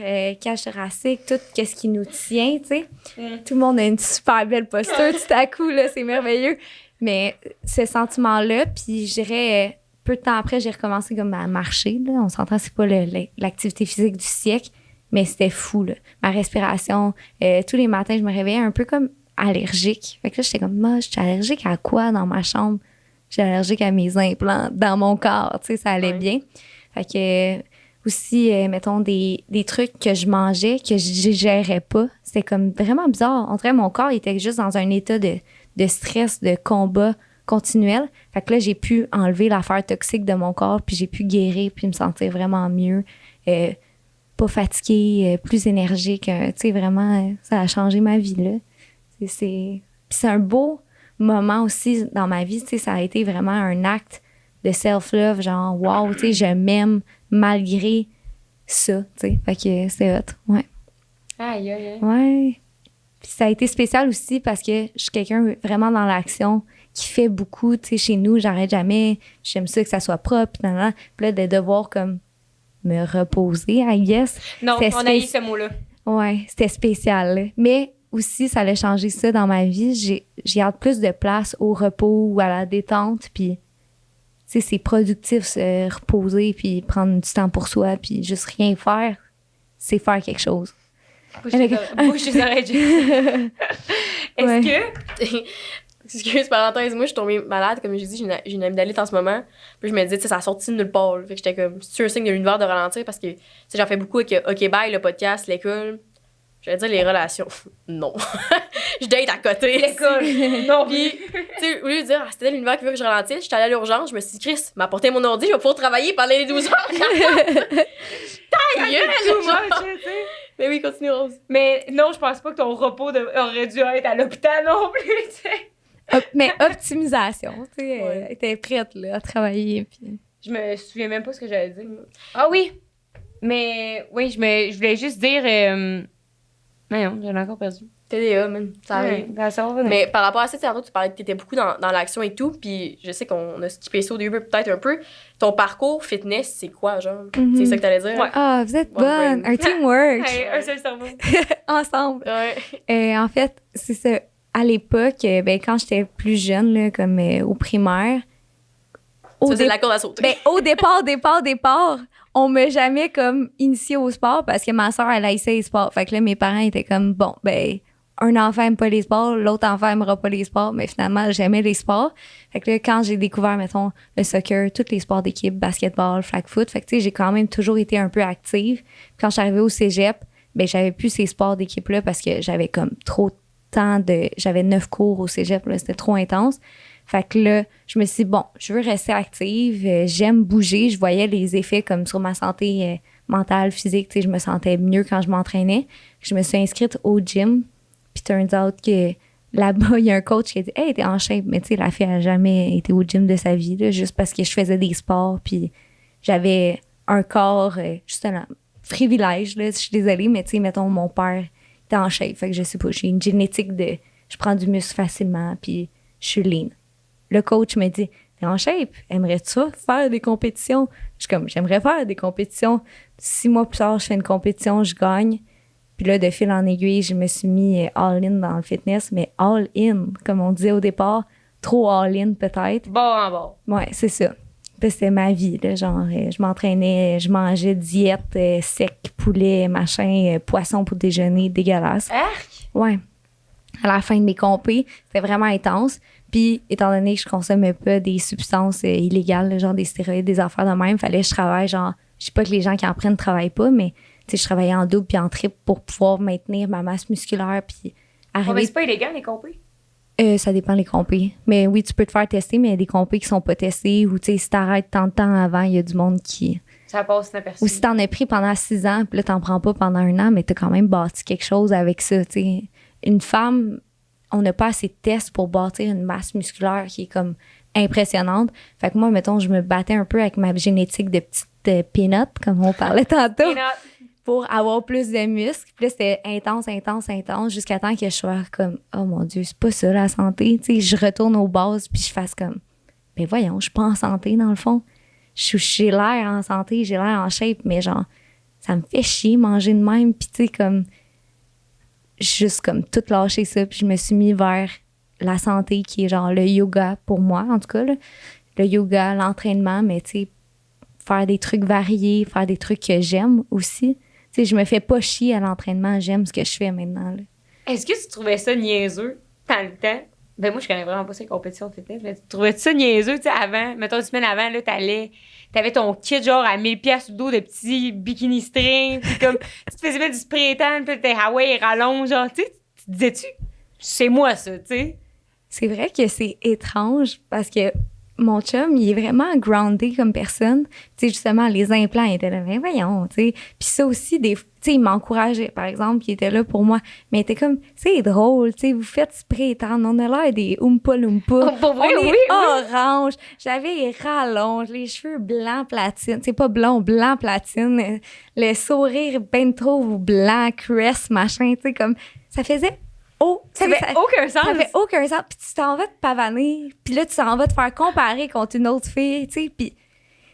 cage thoracique, tout ce qui nous tient, tu sais. Mm. Tout le monde a une super belle posture tout à coup, là, c'est merveilleux. Mais ce sentiment-là, puis je dirais, peu de temps après, j'ai recommencé comme à marcher, là. On s'entend, c'est pas l'activité physique du siècle, mais c'était fou, là. Ma respiration, tous les matins, je me réveillais un peu comme allergique. Fait que là, j'étais comme, moi, je suis allergique à quoi dans ma chambre? Je suis allergique à mes implants dans mon corps, tu sais, ça allait Ouais. bien. Fait que aussi, mettons, des trucs que je mangeais, que je digérais pas. C'était comme vraiment bizarre. On dirait que mon corps était juste dans un état de stress, de combat continuel. Fait que là, j'ai pu enlever l'affaire toxique de mon corps, puis j'ai pu guérir, puis me sentir vraiment mieux. Pas fatiguée, plus énergique. Tu sais, vraiment, ça a changé ma vie, là. Puis c'est un beau moment aussi dans ma vie. Tu sais, ça a été vraiment un acte de self-love, genre, wow, tu sais, je m'aime malgré ça, tu sais. Fait que c'est hot, ouais. Aïe, aïe, aïe. Ouais. Puis ça a été spécial aussi parce que je suis quelqu'un vraiment dans l'action qui fait beaucoup, tu sais, chez nous, j'arrête jamais, j'aime ça que ça soit propre, puis là, de devoir comme me reposer, I guess. Non, C'est on a eu ce mot-là. Ouais, c'était spécial, là. Mais aussi, ça a changé ça dans ma vie. J'ai hâte plus de place au repos ou à la détente, puis tu sais, c'est productif, se reposer, puis prendre du temps pour soi, puis juste rien faire, c'est faire quelque chose. Bouge tes oreilles, Jess. Est-ce que... Excuse, parenthèse, moi, je suis tombée malade. Comme j'ai dit, j'ai une amygdalite en ce moment. Puis je me dis, tu sais, ça a sorti de nulle part. Là. Fait que j'étais comme, c'est un signe de l'univers de ralentir parce que, tu sais, j'en fais beaucoup avec OK Bye, le podcast, l'école. J'allais dire les relations. Non. Je date à côté. L'école. Non. Puis, tu sais, au lieu de dire, c'était l'univers qui veut que je ralentisse, j'étais allée à l'urgence, je me suis dit, Chris, m'a apporté mon ordi, je vais pouvoir travailler pendant les 12 heures. Ta gueule! Mais oui, continue, Rose. Mais non, je pense pas que ton repos aurait dû être à l'hôpital non plus, tu sais. Mais optimisation, tu sais, Ouais. elle était prête là, à travailler. Puis... Je me souviens même pas ce que j'allais dire. Ah oui! Mais oui, je voulais juste dire... Mais non, j'en ai encore perdu. TDA, man. Ça arrive. Ouais, ça va venir. Mais par rapport à ça, tu parlais que t'étais beaucoup dans l'action et tout, puis je sais qu'on a skippé ça au début peut-être un peu. Ton parcours fitness, c'est quoi, genre? Mhm. C'est ça que t'allais dire? Ouais. Ah, vous êtes One bonne! brain. Un teamwork! Hey, un seul cerveau. Ensemble! Ouais. En fait, c'est ça. À l'époque, ben, quand j'étais plus jeune, là, comme au primaire, Tu faisais de la corde à sauter. ben, au départ, on m'a jamais comme initié au sport parce que ma soeur, elle a essayé les sports. Fait que là, mes parents étaient comme, bon, ben, un enfant aime pas les sports, l'autre enfant aimera pas les sports, mais finalement, j'aimais les sports. Fait que là, quand j'ai découvert, mettons, le soccer, tous les sports d'équipe, basketball, flag foot, fait que tu sais, j'ai quand même toujours été un peu active. Puis quand je suis arrivée au cégep, ben, j'avais plus ces sports d'équipe-là parce que j'avais comme trop de temps j'avais 9 cours au cégep, là, c'était trop intense. Fait que là, je me suis dit, bon, je veux rester active, j'aime bouger, je voyais les effets comme sur ma santé mentale, physique, tu sais, je me sentais mieux quand je m'entraînais. Je me suis inscrite au gym, puis turns out que là-bas, il y a un coach qui a dit « Hey, t'es en shape », mais tu sais, la fille a jamais été au gym de sa vie, là, juste parce que je faisais des sports, puis j'avais un corps, juste un privilège, là, je suis désolée, mais tu sais, mettons, mon père était en shape, fait que je sais pas, j'ai une génétique de... Je prends du muscle facilement, puis je suis lean. Le coach me dit « T'es en shape, aimerais-tu ça faire des compétitions? » Je suis comme « J'aimerais faire des compétitions. » 6 mois plus tard, je fais une compétition, je gagne. Puis là, de fil en aiguille, je me suis mis all-in dans le fitness, mais all-in, comme on disait au départ, trop all-in peut-être. Bon en bon. Ouais, c'est ça. Puis c'était ma vie, là, genre, je m'entraînais, je mangeais diète, sec, poulet, machin, poisson pour déjeuner, dégueulasse. Arc! Ouais. À la fin de mes compés, c'était vraiment intense. Puis, étant donné que je consommais pas des substances illégales, là, genre des stéroïdes, des affaires de même, fallait que je travaille, genre, je sais pas que les gens qui en prennent travaillent pas, mais tu sais, je travaillais en double puis en triple pour pouvoir maintenir ma masse musculaire puis Oh, mais arriver... c'est pas illégal, les compés? Ça dépend des compés. Mais oui, tu peux te faire tester, mais il y a des compés qui sont pas testés ou, tu sais, si t'arrêtes tant de temps avant, il y a du monde qui... Ça passe inaperçu. Ou si t'en as pris pendant 6 ans, puis là, t'en prends pas pendant 1 an, mais t'as quand même bâti quelque chose avec ça, tu sais. Une femme, on n'a pas assez de tests pour bâtir une masse musculaire qui est comme impressionnante. Fait que moi, mettons, je me battais un peu avec ma génétique de petite peanut, comme on parlait tantôt, pour avoir plus de muscles. Puis là, c'était intense, jusqu'à temps que je sois comme, oh mon Dieu, c'est pas ça la santé. Tu sais, je retourne aux bases, puis je fasse comme, ben voyons, je suis pas en santé dans le fond. J'ai l'air en santé, j'ai l'air en shape, mais genre, ça me fait chier manger de même. Puis tu sais, comme, juste comme tout lâcher ça. Puis je me suis mis vers la santé qui est genre le yoga pour moi, en tout cas. Là. Le yoga, l'entraînement, mais tu sais, faire des trucs variés, faire des trucs que j'aime aussi. Tu sais, je me fais pas chier à l'entraînement, j'aime ce que je fais maintenant. Là. Est-ce que tu trouvais ça niaiseux dans le temps? Ben moi, je connais vraiment pas ces compétitions de fitness, mais tu trouvais ça niaiseux, tu sais, avant, mettons une semaine avant, là, t'avais ton kit genre à 1000$ sous le dos de petits bikini string, puis comme, tu te faisais mettre du spray tan, puis t'es Hawaii rallonge, genre, tu sais, tu te disais-tu, c'est moi ça, tu sais? C'est vrai que c'est étrange parce que mon chum, il est vraiment groundé comme personne. Tu sais, justement, les implants, il était là, ben voyons, tu sais. Puis ça aussi, tu sais, il m'encourageait, par exemple, il était là pour moi. Mais il était comme, c'est drôle, tu sais, vous faites spray tan, on a l'air des Oompa Loompa. Oh, pour vrai, on est oui. orange. J'avais les rallonges, les cheveux blancs platine. C'est pas blond, blanc platine. Le sourire ben trop blanc, crest, machin, tu sais, comme, ça faisait... Ça fait aucun sens. Ça fait aucun sens. Puis tu t'en vas te pavaner. Puis là, tu t'en vas te faire comparer contre une autre fille, tu sais. Puis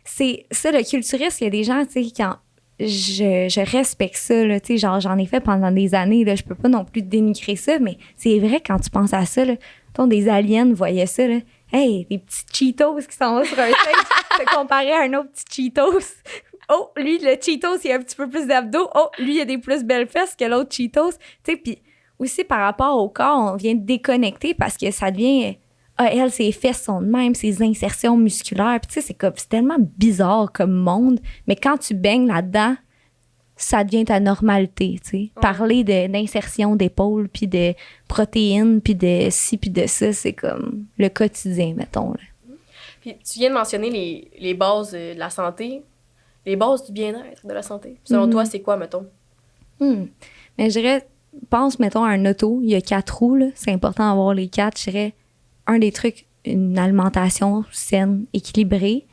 c'est ça, le culturisme, il y a des gens, tu sais, quand je respecte ça, là, tu sais, genre, j'en ai fait pendant des années, là. Je peux pas non plus dénigrer ça, mais c'est vrai quand tu penses à ça, là. Des aliens voyaient ça, là. hey, des petits Cheetos qui s'en vont sur un steak, se comparer à un autre petit Cheetos. Oh, lui, le Cheetos, il a un petit peu plus d'abdos. Oh, lui, il a des plus belles fesses que l'autre Cheetos. Tu sais, puis aussi par rapport au corps, on vient de déconnecter parce que ça devient... Ah, elle, ses fesses sont de même, ses insertions musculaires. Puis tu sais, c'est tellement bizarre comme monde. Mais quand tu baignes là-dedans, ça devient ta normalité, tu sais. Ouais. Parler d'insertion d'épaule, puis de protéines, puis de ci, puis de ça, c'est comme le quotidien, mettons. Là. Puis tu viens de mentionner les bases de la santé, les bases du bien-être, de la santé. Selon toi, c'est quoi, mettons? Mais je dirais, pense, mettons, à un auto, il y a 4 roues, là. C'est important d'avoir les 4. Je dirais, un des trucs, une alimentation saine, équilibrée.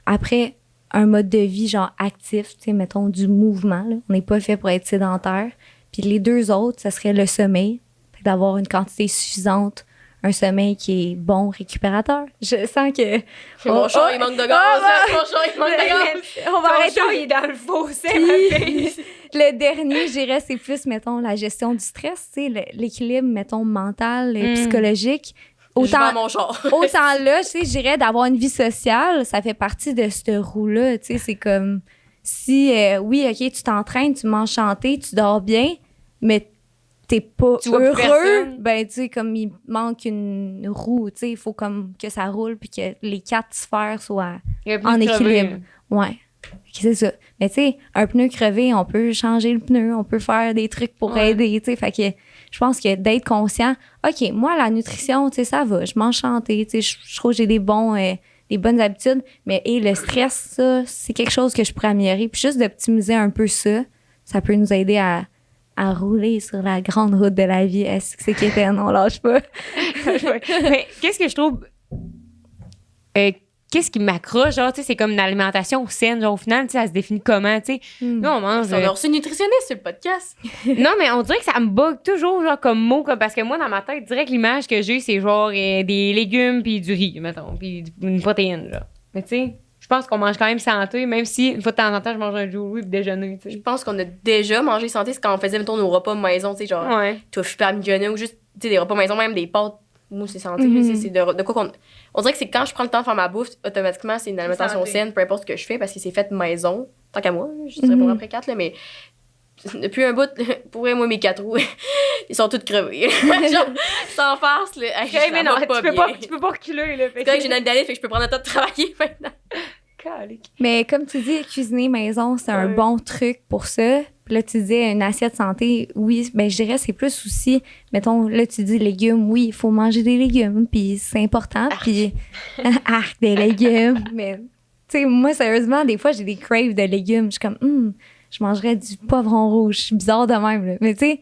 Après, un mode de vie genre actif, tu sais, mettons du mouvement. Là. On n'est pas fait pour être sédentaire. Puis les 2 autres, ça serait le sommeil. Fait d'avoir une quantité suffisante, un sommeil qui est bon, récupérateur. Je sens que... Mon chat, il manque de gaz! Mon chat, il manque de gaz! On va arrêter. Ton chat, il est dans le fossé, Puis, le dernier, je dirais, c'est plus, mettons, la gestion du stress, tu sais, l'équilibre, mettons, mental et psychologique. Autant, mon char. Autant là, tu sais, je dirais d'avoir une vie sociale, ça fait partie de cette roue-là, tu sais, c'est comme si, oui, OK, tu t'entraînes, tu manges santé, tu dors bien, mais t'es pas heureux, ben, tu sais, comme il manque une roue, tu sais, il faut comme que ça roule puis que les 4 sphères soient en équilibre. Ouais. C'est ça. Mais tu sais, un pneu crevé, on peut changer le pneu, on peut faire des trucs pour aider, tu sais, fait que je pense que d'être conscient, OK, moi, la nutrition, tu sais, ça va, je mange santé, tu sais, je trouve que j'ai des bonnes habitudes, mais le stress, ça, c'est quelque chose que je pourrais améliorer. Puis juste d'optimiser un peu ça, ça peut nous aider à rouler sur la grande route de la vie. Est-ce que c'est quétaine? On lâche pas. Mais qu'est-ce que je trouve... qu'est-ce qui m'accroche, genre, tu sais, c'est comme une alimentation saine, genre, au final, tu sais, ça se définit comment, tu sais. Nous, on mange... On a reçu une nutritionniste sur le podcast. Non, mais on dirait que ça me bug toujours, genre, comme mot, parce que moi, dans ma tête, direct, l'image que j'ai, c'est genre des légumes puis du riz, mettons, puis une protéine, genre. Mais tu sais, je pense qu'on mange quand même santé, même si, une fois de temps en temps, je mange un Joe-Louis pour déjeuner, tu sais. Je pense qu'on a déjà mangé santé, c'est quand on faisait, mettons, nos repas maison, tu sais, genre, tofu parmigiana ou juste, tu sais, des repas maison, même des pâtes. Moi, c'est santé. C'est de quoi qu'on... On dirait que c'est quand je prends le temps de faire ma bouffe, automatiquement, c'est une alimentation saine, peu importe ce que je fais, parce que c'est fait maison. Tant qu'à moi, je dirais pas après 4, là, mais depuis un bout, pour vrai, moi, mes 4 roues, ils sont toutes crevés. Genre, sans farce, là. Mais non, tu peux pas reculer, là. C'est correct que j'ai une amygdalite, fait que je peux prendre le temps de travailler maintenant. Mais comme tu dis, cuisiner maison, c'est un bon truc pour ça. Puis là, tu disais une assiette santé, oui, ben je dirais c'est plus aussi, mettons, là, tu dis légumes, oui, il faut manger des légumes, puis c'est important, puis des légumes. Mais, tu sais, moi, sérieusement, des fois, j'ai des craves de légumes. Je suis comme, je mangerais du poivron rouge. Je suis bizarre de même, là. Mais tu sais,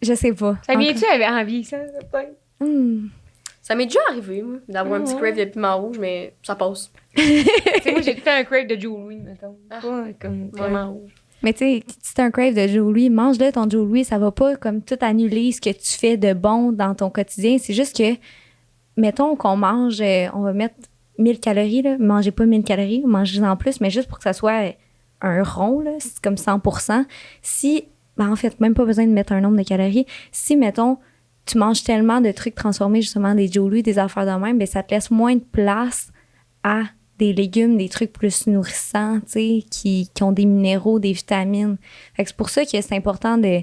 je sais pas. Ça vient-tu avec envie, ça, peut-être? Ça m'est déjà arrivé, moi, d'avoir un petit crave de piment rouge, mais ça passe. Tu sais, moi, j'ai tout un crave de Joe Louis, mettons. Pas comme piment rouge. Mais tu sais, si t'as un crave de Joe Louis, mange-le ton Joe Louis. Ça va pas comme tout annuler ce que tu fais de bon dans ton quotidien. C'est juste que, mettons qu'on mange, on va mettre 1000 calories, là. Mangez pas 1000 calories, mangez-en plus, mais juste pour que ça soit un rond, là, c'est comme 100%. Si, en fait, même pas besoin de mettre un nombre de calories. Si, mettons, tu manges tellement de trucs transformés, justement, des Joe Louis, des affaires de même, bien, ça te laisse moins de place à des légumes, des trucs plus nourrissants, tu sais, qui ont des minéraux, des vitamines. Fait que c'est pour ça que c'est important de,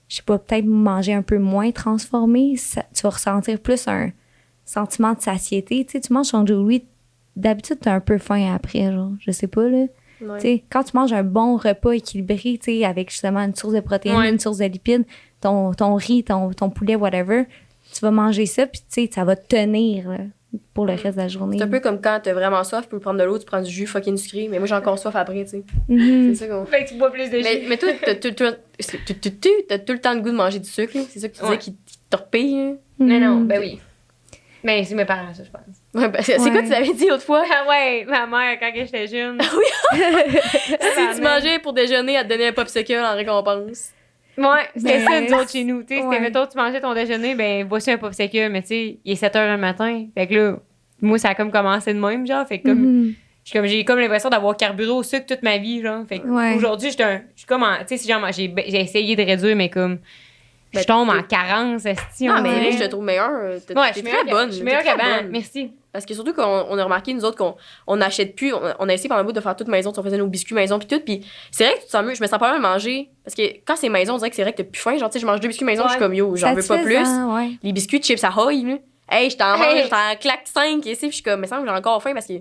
je sais pas, peut-être manger un peu moins transformé. Ça, tu vas ressentir plus un sentiment de satiété. Tu sais, tu manges ton Joe Louis, d'habitude, t'as un peu faim après, genre, je sais pas, là. Ouais. Tu sais, quand tu manges un bon repas équilibré, tu sais, avec justement une source de protéines, une source de lipides, ton riz, ton poulet, whatever, tu vas manger ça, puis tu sais, ça va te tenir, là, pour le reste de la journée. C'est un peu comme quand t'as vraiment soif, tu peux prendre de l'eau, tu prends du jus fucking sucré, mais moi j'ai encore soif après, tu sais. C'est ça qu'on... Fait que tu bois plus de jus. Mais toi, t'as tout le temps le goût de manger du sucre, là. C'est ça que tu disais qui te repille. Non, ben oui. Mais c'est mes parents, ça, je pense. Ouais, ben, c'est quoi tu avais dit l'autre fois? Ah ouais, ma mère, quand j'étais jeune. Ah oui? Si tu mangeais pour déjeuner, elle te donnait un popsicle en récompense. Ouais, c'était ça, nous autres, chez nous. Tu sais, c'était, mettons, tu mangeais ton déjeuner, ben voici un popsicle, mais tu sais, il est 7h le matin. Fait que là, moi, ça a comme commencé de même, genre. Fait que comme, j'ai comme l'impression d'avoir carburé au sucre toute ma vie, genre. Fait que aujourd'hui, je suis comme, tu sais, si genre, j'ai essayé de réduire, mais comme, je tombe en carence, esti. Non, mais on là, dirait. je te trouve meilleure. T'es Ouais, je suis très bonne. Je suis meilleure T'es très qu'avant. bonne. Merci. Parce que surtout qu'on a remarqué, nous autres, qu'on n'achète plus. On a essayé pendant un bout de faire toute maison. On faisait nos biscuits maison puis tout. Puis c'est vrai que tu te sens mieux. Je me sens pas mal manger. Parce que quand c'est maison, on dirait que c'est vrai que t'as plus faim. Genre, tu sais, je mange 2 biscuits maison, je suis comme yo, j'en veux pas plus. Ouais. Les biscuits de chips Ahoy, là. Hey, je t'en mange, je t'en claque 5 ici. Puis je suis comme, mais ça me semble que j'ai encore faim parce que.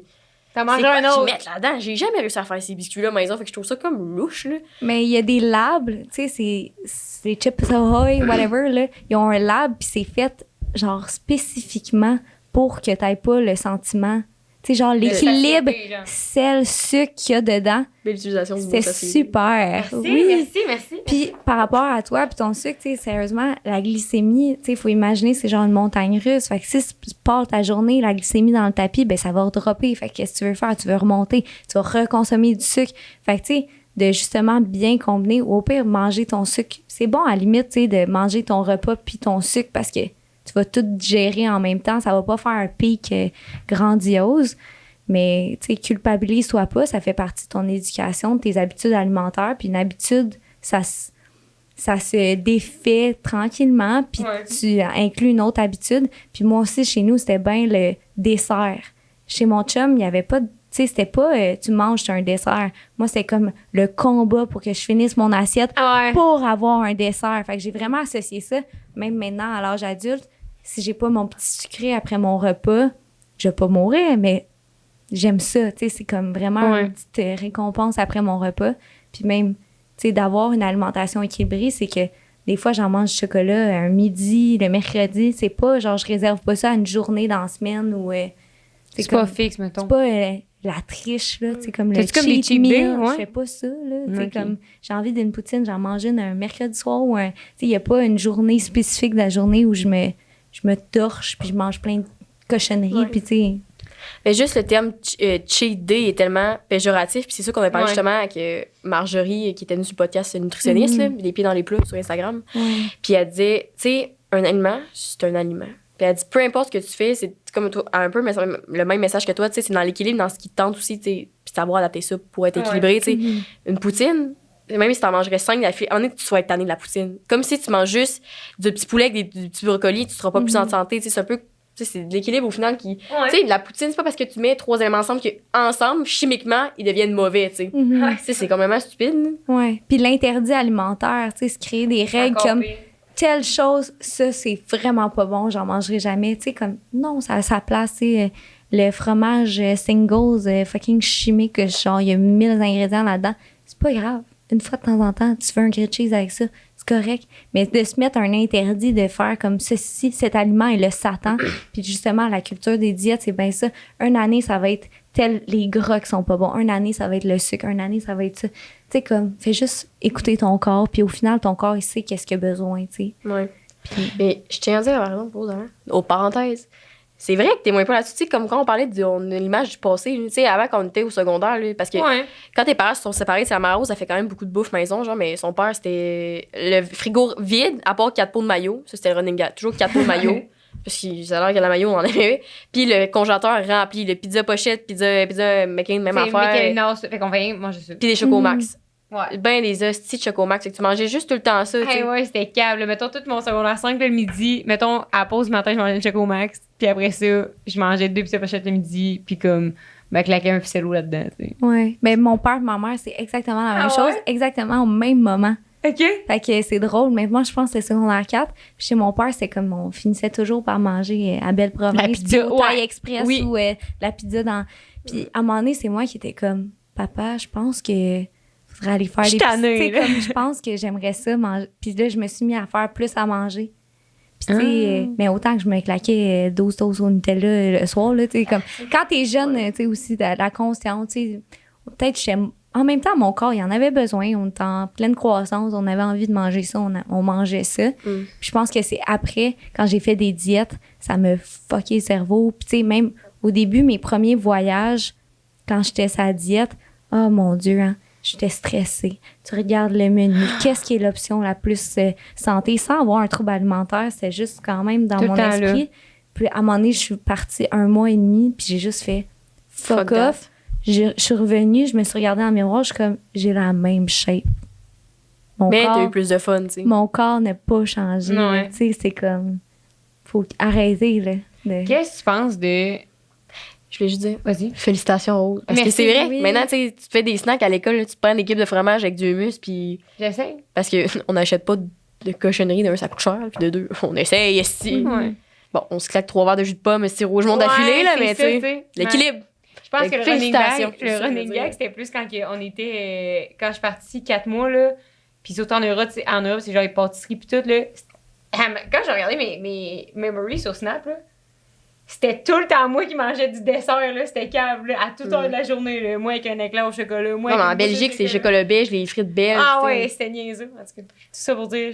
T'as C'est mangé quoi un qu'ils autre. mettent là-dedans? J'ai jamais réussi à faire ces biscuits-là maison. Fait que je trouve ça comme louche, là. Mais il y a des labs, tu sais, c'est Chips Ahoy, whatever, là. Ils ont un lab, puis c'est fait, genre, spécifiquement pour que t'aies pas le sentiment. Tu sais, genre, l'équilibre sel-sucre qu'il y a dedans, Belle utilisation du mot c'est sachet. super. Merci, merci. Puis par rapport à toi puis ton sucre, tu sais, sérieusement, la glycémie, tu sais, il faut imaginer, c'est genre une montagne russe. Fait que si tu pars ta journée, la glycémie dans le tapis, ben ça va redropper. Fait que qu'est-ce que tu veux faire? Tu veux remonter, tu vas reconsommer du sucre. Fait que, tu sais, de justement bien combiner, ou au pire, manger ton sucre. C'est bon, à la limite, tu sais, de manger ton repas puis ton sucre parce que tu vas tout gérer en même temps. Ça va pas faire un pic grandiose. Mais, tu sais, culpabilise-toi pas. Ça fait partie de ton éducation, de tes habitudes alimentaires. Puis une habitude, ça se défait tranquillement. Puis tu inclus une autre habitude. Puis moi aussi, chez nous, c'était bien le dessert. Chez mon chum, il n'y avait pas de... Tu sais, c'était pas tu manges, c'est un dessert. Moi, c'était comme le combat pour que je finisse mon assiette pour avoir un dessert. Fait que j'ai vraiment associé ça. Même maintenant, à l'âge adulte, si j'ai pas mon petit sucré après mon repas, je vais pas mourir, mais j'aime ça. Tu sais, c'est comme vraiment une petite récompense après mon repas. Puis même, tu sais, d'avoir une alimentation équilibrée, c'est que des fois, j'en mange du chocolat un midi, le mercredi. C'est pas genre, je réserve pas ça à une journée dans la semaine ou... c'est pas fixe, mettons. C'est pas la triche, là, tu sais, comme le T'as-tu comme des cheat meal. days, ouais? Je fais pas ça, là. Tu sais, Ok. comme, j'ai envie d'une poutine, j'en mange une un mercredi soir ou un... Tu sais, il y a pas une journée spécifique de la journée où je me torche puis je mange plein de cochonneries, puis tu sais... Mais juste le terme cheat day est tellement péjoratif. Puis c'est ça qu'on a parlé justement avec Marjorie, qui était venue sur le podcast nutritionniste, là, les pieds dans les plats sur Instagram. Puis elle disait, tu sais, un aliment, c'est un aliment. Puis elle dit, peu importe ce que tu fais, c'est comme toi, un peu le même message que toi, tu sais, c'est dans l'équilibre, dans ce qui te tente aussi, tu sais, puis savoir adapter ça pour être équilibré, tu sais. Une poutine, même si t'en mangerais 5 d'affilée, en est, tu vas être tanné de la poutine. Comme si tu manges juste du petit poulet avec du petit brocoli, tu seras pas plus en santé, tu sais, c'est un peu... Tu sais, c'est de l'équilibre au final qui... Tu sais, la poutine, c'est pas parce que tu mets 3 éléments ensemble qu'ensemble, chimiquement, ils deviennent mauvais, tu sais. Tu sais, c'est quand même stupide. Ouais. Puis l'interdit alimentaire, tu sais, se créer des règles comme telle chose, ça, c'est vraiment pas bon, j'en mangerai jamais. Tu sais, comme, non, ça a sa place, tu sais, le fromage singles fucking chimique, genre, il y a 1000 ingrédients là-dedans. C'est pas grave. Une fois de temps en temps, tu fais un grilled cheese avec ça, c'est correct. Mais de se mettre un interdit de faire comme ceci, cet aliment est le Satan. Puis justement, la culture des diètes, c'est bien ça. Une année, ça va être les gras qui sont pas bons. Une année, ça va être le sucre. Une année, ça va être ça. Tu sais, comme, fais juste écouter ton corps. Puis au final, ton corps, il sait qu'est-ce qu'il a besoin, tu sais. Ouais. Mais je tiens à dire, par exemple, aux parenthèses, c'est vrai que t'es moins pas là-dessus. Tu sais, comme quand on parlait de l'image du passé, tu sais, avant qu'on était au secondaire, là, parce que quand tes parents se sont séparés, c'est la mère Rose, ça fait quand même beaucoup de bouffe maison, genre, mais son père, c'était le frigo vide, à part 4 pots de maillot. Ça, c'était le running gag. Toujours 4 pots de maillot. Parce que ça a l'air que la maillot, on en avait. Puis le congélateur rempli, le pizza pochette, pizza McCain, même affaire. Fait qu'on va manger ça. Puis des Choco Max. Ouais. Ben des hosties de Choco Max. Fait que tu mangeais juste tout le temps ça, tu sais. Hey, ouais, c'était câble. Mettons tout mon secondaire 5 le midi. Mettons, à la pause du matin, je mangeais le Choco Max. Puis après ça, je mangeais 2 pizzas pochettes le midi. Puis comme, me claquais un ficello là-dedans, tu sais. Ouais. Mais mon père et ma mère, c'est exactement la même chose, exactement au même moment. OK. Fait que c'est drôle, mais moi, je pense que c'est secondaire 4. Puis chez mon père, c'est comme on finissait toujours par manger à Belle-Province. La pizza, au Thaï Express ou la pizza dans... Puis à un moment donné, c'est moi qui étais comme, papa, je pense que faudrait aller faire des tannée, comme je pense que j'aimerais ça manger. Puis là, je me suis mis à faire plus à manger. Puis tu sais, mais autant que je me claquais 12 toasts au Nutella le soir, là, tu sais, comme... Quand t'es jeune, tu sais, aussi, la conscience, tu sais, peut-être en même temps, mon corps, il en avait besoin. On était en pleine croissance. On avait envie de manger ça. On mangeait ça. Puis je pense que c'est après, quand j'ai fait des diètes, ça me fucké le cerveau. Puis tu sais, même au début, mes premiers voyages, quand j'étais sur la diète, oh mon Dieu, hein, j'étais stressée. Tu regardes le menu. Qu'est-ce qui est l'option la plus santé? Sans avoir un trouble alimentaire, c'est juste quand même dans mon esprit. Puis à un moment donné, je suis partie 1 mois et demi, puis j'ai juste fait fuck off. Je suis revenue, je me suis regardée dans le miroir, je suis comme, j'ai la même shape. Mais corps, t'as eu plus de fun, tu sais. mon corps n'a pas changé. Non, ouais. Tu sais, c'est comme... Faut arrêter, là. Qu'est-ce que tu penses de... Je voulais juste dire, Vas-y. félicitations aux autres. Parce que Merci, c'est vrai, oui. maintenant, tu sais, tu fais des snacks à l'école, là, tu te prends une équipe de fromage avec du hummus, puis... J'essaie. Parce qu'on n'achète pas de cochonnerie, d'un, ça coûte cher, puis de deux, on essaye, ici. Ouais. Bon, on se claque 3 verres de jus de pomme, c'est rouge-monde d'affilée, là, c'est mais tu ça, sais, l'équilibre. Je pense que le running Félicitations. gag, le running gag, c'était plus quand on était... quand je suis partie 4 mois, là, puis surtout en Europe, c'est genre les pâtisseries puis tout, là. Quand j'ai regardé mes memories sur Snap, là, c'était tout le temps moi qui mangeais du dessert, là. C'était cave, là, à toute heure de la journée, là. Moi avec un éclair au chocolat, moi Non, mais avec en une bouche de Belgique, c'est chocolat. chocolat belge, les frites belges. Ah tu sais. ouais, c'était niaiseux, en tout cas. Tout ça pour dire,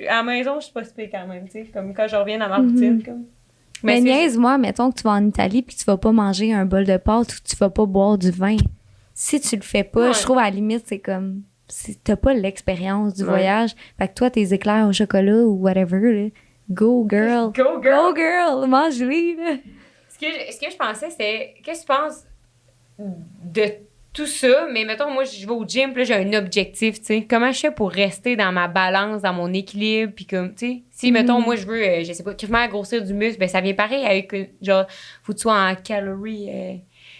à la maison, je suis pas super quand même, tu sais. Comme quand je reviens dans ma routine, comme... Mais c'est- niaise-moi, mettons que tu vas en Italie puis que tu vas pas manger un bol de pâtes ou tu vas pas boire du vin. Si tu le fais pas, Ouais. je trouve à la limite, c'est comme... T'as pas l'expérience du Ouais. voyage. Fait que toi, tes éclairs au chocolat ou whatever, là, go girl. Go, girl! Go girl! Mange-les, là. Ce que je pensais, c'était... Qu'est-ce que tu penses de tout ça? Mais mettons, moi, je vais au gym, puis là, j'ai un objectif, tu sais. Comment je fais pour rester dans ma balance, dans mon équilibre, puis comme, tu sais... Si, mettons, moi, je veux, je sais pas, crèvement grossir du muscle, ben ça vient pareil avec, genre, faut que tu sois en calories...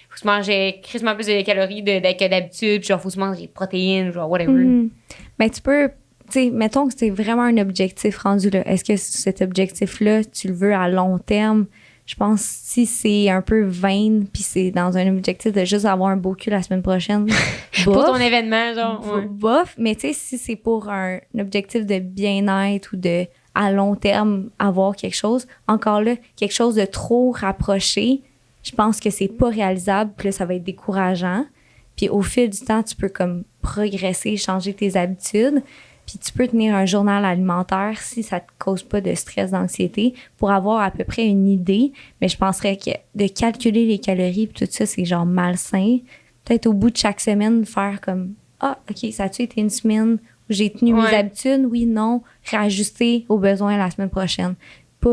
faut que tu manges crissement plus de calories que d'habitude, puis genre, faut que tu manges des protéines, genre, whatever. Mhm. Ben, tu peux, tu sais, mettons que c'est vraiment un objectif rendu là. Est-ce que cet objectif-là, tu le veux à long terme? Je pense que si c'est un peu vain, puis c'est dans un objectif de juste avoir un beau cul la semaine prochaine, Pour ton bof, événement, genre, ouais. bof. Mais tu sais, si c'est pour un objectif de bien-être ou de à long terme avoir quelque chose, encore là, quelque chose de trop rapproché, je pense que c'est pas réalisable, puis là, ça va être décourageant. Puis au fil du temps, tu peux comme progresser, changer tes habitudes. Puis tu peux tenir un journal alimentaire si ça te cause pas de stress, d'anxiété, pour avoir à peu près une idée. Mais je penserais que de calculer les calories puis tout ça, c'est genre malsain. Peut-être au bout de chaque semaine, faire comme « Ah, OK, ça a-tu été une semaine où j'ai tenu mes Ouais. habitudes? Oui, non. » Réajuster aux besoins la semaine prochaine. Pas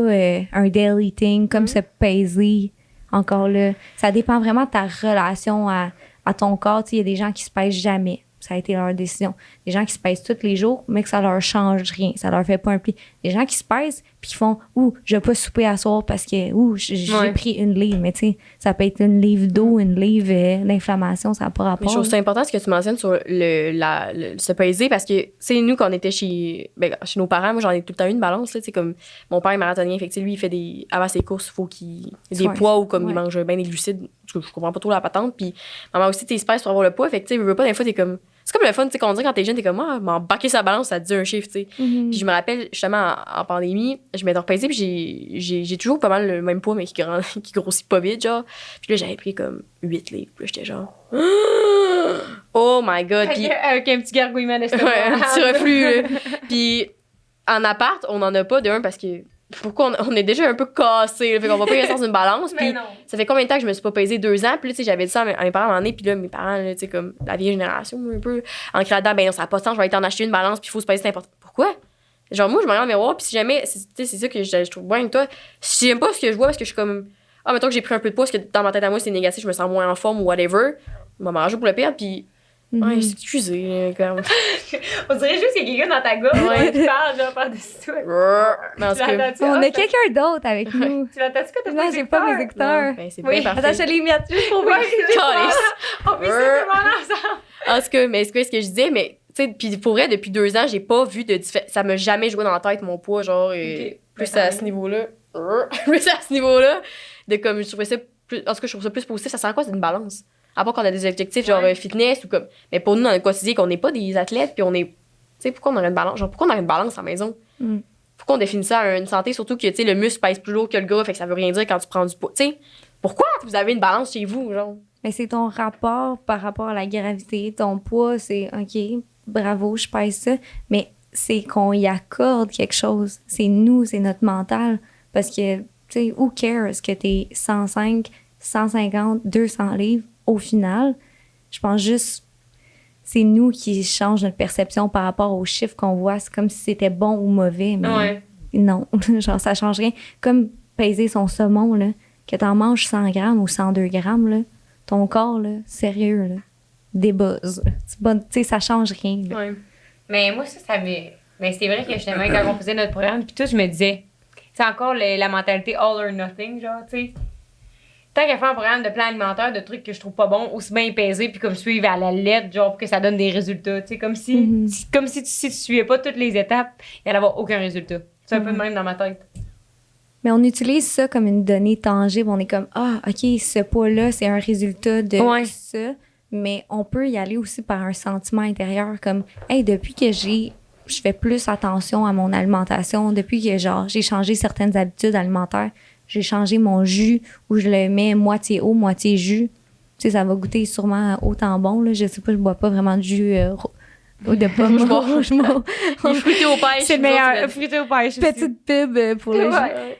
un daily thing, comme se peser. Encore là, ça dépend vraiment de ta relation à ton corps. Tu sais, il y a des gens qui se pèsent jamais. Ça a été leur décision. Des gens qui se pèsent tous les jours, mais que ça leur change rien. Ça leur fait pas un pli. Des gens qui se pèsent puis qui font « Ouh, je vais pas souper à soir parce que j'ai Ouais. pris une livre. » Mais tu sais, ça peut être une livre d'eau, une livre d'inflammation, ça n'a pas Mais rapport. je trouve ça important ce que tu mentionnes sur se peser parce que, c'est nous, quand on était chez nos parents, moi, j'en ai tout le temps eu une balance, là, tu sais, comme mon père est marathonien, fait que, tu sais, lui, il fait avant ses courses, il faut qu'il ait des Ouais. poids ou comme il Ouais. mange bien des glucides. Je comprends pas trop la patente. Puis, maman aussi, tu espèces pour avoir le poids, fait que, tu sais, veux pas, des fois, t'es comme. C'est comme le fun, tu sais, qu'on dit quand t'es jeune, t'es comme, ah, m'embarquer sa balance, ça te dit un chiffre, tu sais. Mhm. Puis je me rappelle, justement, en pandémie, je m'étais repaisée, puis j'ai toujours pas mal le même poids, mais qui grossit pas vite, genre. Puis là, j'avais pris comme 8 livres. Puis là, j'étais genre, oh my god. Puis, Avec un petit gargouillement d'estomac. ouais, un petit reflux, là. Puis en appart, on en a pas d'un parce que. Pourquoi on est déjà un peu cassé, fait qu'on va pas y rester dans une balance. Mais Puis non. ça fait combien de temps que je me suis pas pesée 2 ans? Puis là, tu sais, j'avais dit ça à mes parents à un moment donné. Puis là, mes parents, là, tu sais, comme la vieille génération, un peu, en là-dedans, ben non, ça n'a pas de sens, je vais aller t'en acheter une balance, puis il faut se peser, c'est important. Pourquoi? Genre, moi, je me regarde dans le miroir, puis si jamais, tu sais, c'est ça que je trouve bien avec toi. Si j'aime pas ce que je vois, parce que je suis comme, ah, mettons que j'ai pris un peu de poids, parce que dans ma tête à moi, c'est négatif, je me sens moins en forme ou whatever, je vais m'arranger pour le perdre, puis. Mhm. Ouais, excusez, comme. On dirait juste qu'il y a quelqu'un dans ta gorge Ouais. qui parle, genre, par-dessus toi. Mais en tout Tu cas, l'entends-tu? On Ah, a quelqu'un d'autre avec nous. Tu l'entends-tu quand t'as Non, j'ai pas mes écouteurs. ben, c'est Oui. bien Attends, parfait. je les mets juste pour Ouais, vérifier. c'est ça. Calisse. On fait ça tout le monde ensemble. En tout cas, mais c'est quoi ce que je disais, mais tu sais, puis pour vrai, depuis 2 ans, j'ai pas vu de ça m'a jamais joué dans la tête, mon poids, genre, Ok. plus Ben, à ce niveau-là. Plus à ce niveau-là, de comme, je trouvais ça plus, en tout cas, je trouve ça plus positif. Ça sert à quoi, c'est une balance? À part qu'on a des objectifs, genre Ouais. fitness ou comme. Mais pour nous, dans le quotidien, qu'on n'est pas des athlètes, puis on est. Tu sais, pourquoi on aurait une balance? Genre, pourquoi on aurait une balance à la maison? Mm. Pourquoi on définit ça à une santé, surtout que, tu sais, le muscle pèse plus lourd que le gras, fait que ça veut rien dire quand tu prends du poids. Tu sais, pourquoi vous avez une balance chez vous, genre? Mais c'est ton rapport par rapport à la gravité. Ton poids, c'est OK, bravo, je pèse ça. Mais c'est qu'on y accorde quelque chose. C'est nous, c'est notre mental. Parce que, tu sais, who cares que t'es 105, 150, 200 livres au final? Je pense juste, c'est nous qui changeons notre perception par rapport aux chiffres qu'on voit. C'est comme si c'était bon ou mauvais. Mais Ouais. non, genre, ça change rien. Comme peser son saumon, là, que t'en manges 100 grammes ou 102 grammes, là, ton corps, là, sérieux, là, débuzz. Tu sais, ça change rien. Là. Ouais. Mais moi, ça me... Mais c'est vrai que justement, quand on faisait notre programme, puis tout, je me disais, c'est encore la mentalité all or nothing, genre, tu sais. Tant qu'à faire un programme de plan alimentaire, de trucs que je trouve pas bons, aussi bien peser, puis comme suivre à la lettre, genre, pour que ça donne des résultats, tu sais, comme si, si tu suivais pas toutes les étapes, il allait avoir aucun résultat. C'est un peu de même dans ma tête. Mais on utilise ça comme une donnée tangible. On est comme, ah, OK, ce poids-là, c'est un résultat de ça. Mais on peut y aller aussi par un sentiment intérieur, comme, hey, depuis que je fais plus attention à mon alimentation, depuis que, genre, j'ai changé certaines habitudes alimentaires, j'ai changé mon jus où je le mets moitié eau, moitié jus. Tu sais, ça va goûter sûrement autant bon, là. Je sais pas, je bois pas vraiment de jus ou de pommes. Les fruités aux pêches. C'est le meilleur. Fruités aux pêches. Petite pub pour le jus.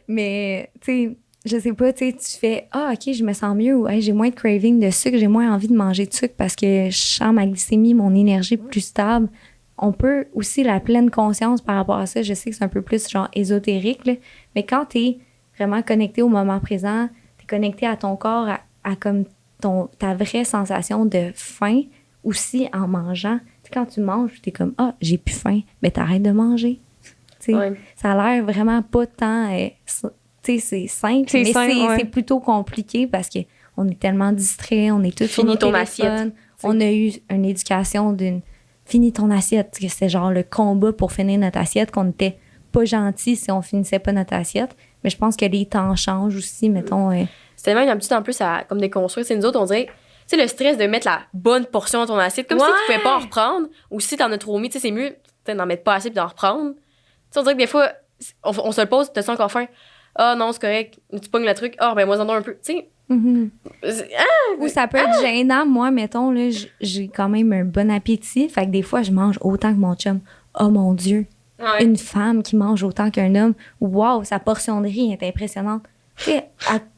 Mais, tu sais, je sais pas, tu sais, tu fais, ah, OK, je me sens mieux ou hey, j'ai moins de craving de sucre, j'ai moins envie de manger de sucre parce que je sens ma glycémie, mon énergie plus stable. On peut aussi la pleine conscience par rapport à ça. Je sais que c'est un peu plus genre ésotérique, là, mais quand t'es vraiment connecté au moment présent, t'es connecté à ton corps, à comme ta vraie sensation de faim aussi en mangeant. T'sais, quand tu manges, t'es comme, ah, j'ai plus faim, ben t'arrêtes de manger. Ça a l'air vraiment pas tant... tu sais, c'est simple, mais c'est plutôt compliqué parce qu'on est tellement distrait, on est tous sur nos téléphones. Assiette. On a eu une éducation d'une finis ton assiette, que c'est genre le combat pour finir notre assiette, qu'on n'était pas gentil si on finissait pas notre assiette. Mais je pense que les temps changent aussi, mettons. C'est tellement une habitude en plus à comme déconstruire. C'est nous autres, on dirait, tu sais, le stress de mettre la bonne portion dans ton assiette, comme si tu pouvais pas en reprendre, ou si t'en as trop mis, tu sais, c'est mieux d'en mettre pas assez puis d'en reprendre. Tu sais, on dirait que des fois, on se le pose, t'as encore faim. Ah non, c'est correct. Tu pognes le truc. Ah, ben moi, j'en ai un peu. Tu sais. Ou ça peut être gênant. Moi, mettons, là, j'ai quand même un bon appétit. Fait que des fois, je mange autant que mon chum. Oh mon Dieu. Ouais. Une femme qui mange autant qu'un homme. Wow, sa portion de riz est impressionnante. Tu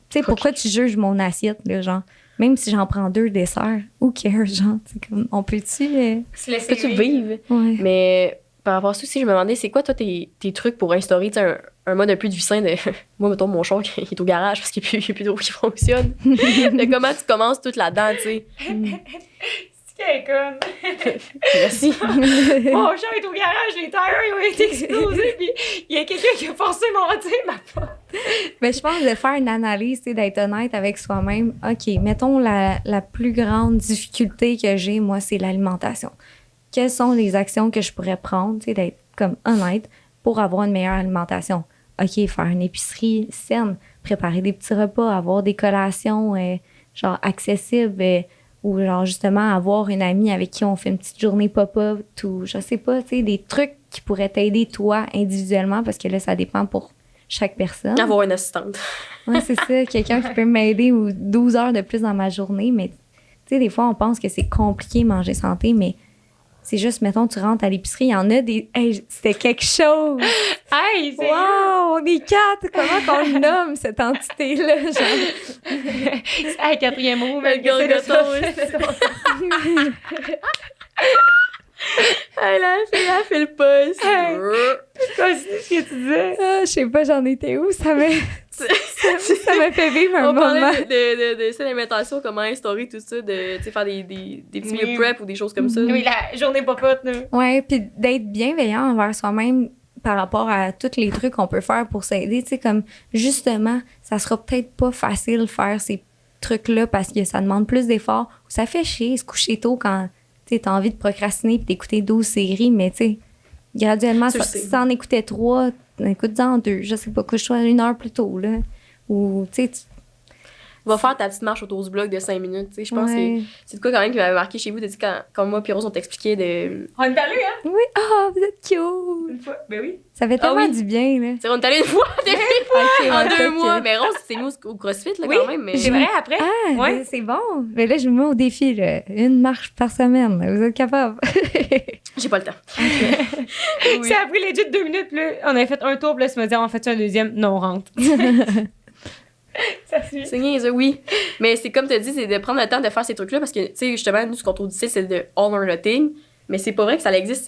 sais, pourquoi tu juges mon assiette, là, genre? Même si j'en prends 2 desserts. Who cares, genre? Comme, on peut-tu... Peux-tu vivre? Ouais. Mais par rapport à ça aussi, je me demandais, c'est quoi, toi, tes trucs pour instaurer, tu sais, un mode un peu de vie sain de... Moi, mettons, mon char, il est au garage parce qu'il n'y a plus d'eau qui fonctionne. De comment tu commences tout là-dedans, tu sais. C'est qu'elle est conne. Merci. Mon char est au garage, les tailleurs, ils ont été explosés, puis il y a quelqu'un qui a forcé monter ma porte. Mais je pense de faire une analyse, d'être honnête avec soi-même. OK, mettons la plus grande difficulté que j'ai, moi, c'est l'alimentation. Quelles sont les actions que je pourrais prendre, d'être comme honnête pour avoir une meilleure alimentation? OK, faire une épicerie saine, préparer des petits repas, avoir des collations genre accessibles ou genre justement avoir une amie avec qui on fait une petite journée pop-up ou je sais pas, tu sais, des trucs qui pourraient t'aider toi individuellement parce que là, ça dépend pour chaque personne. Avoir une assistante. Oui, c'est ça, quelqu'un qui peut m'aider ou 12 heures de plus dans ma journée, mais tu sais, des fois, on pense que c'est compliqué manger santé, mais c'est juste, mettons, tu rentres à l'épicerie, il y en a des... Hey, c'était quelque chose! Hey, c'est... Wow! On est 4! Comment qu'on le nomme, cette entité-là? Genre... Hey, 4e roue, mais le Elle a fait le poste. C'est ce que tu disais. Je sais pas, j'en étais où? Ça m'a fait vivre un moment. On parlait de l'alimentation, comment instaurer tout ça, de faire des petits meal prep ou des choses comme ça. Oui, la journée popote. Oui, puis d'être bienveillant envers soi-même par rapport à tous les trucs qu'on peut faire pour s'aider. Tu sais, comme justement, ça sera peut-être pas facile de faire ces trucs-là parce que ça demande plus d'efforts. Ça fait chier se coucher tôt quand tu as envie de procrastiner et d'écouter 12 séries, mais tu sais, graduellement, si t'en écoutais 3, écoute-en 2. Je sais pas, couche-toi 1 heure plus tôt, là. Ou, tu sais, va faire ta petite marche autour du bloc de 5 minutes, tu sais. Je pense que c'est de quoi quand même qui m'avait marqué chez vous, de dire quand moi et Rose, on t'expliquait de... On est allés, hein? Oui, vous êtes cute! Une fois, ben oui. Ça fait tellement du bien, là. C'est on est allés une fois, en 2 mois. Mais Rose, c'est nous au CrossFit, là, quand même. Mais... C'est vrai, après. Ouais, c'est bon. Mais là, je me mets au défi, là. 1 marche par semaine, là. Vous êtes capable. J'ai pas le temps. Oui. Ça a pris legit 2 minutes, puis là, on avait fait un tour, puis là, tu m'as dit, on fait un deuxième? Non, on rentre. Ça suit. C'est niaiseux, oui. Mais c'est comme tu as dit, c'est de prendre le temps de faire ces trucs-là parce que, tu sais, justement, nous, ce qu'on trouve difficile, c'est de all or nothing. Mais c'est pas vrai que ça existe.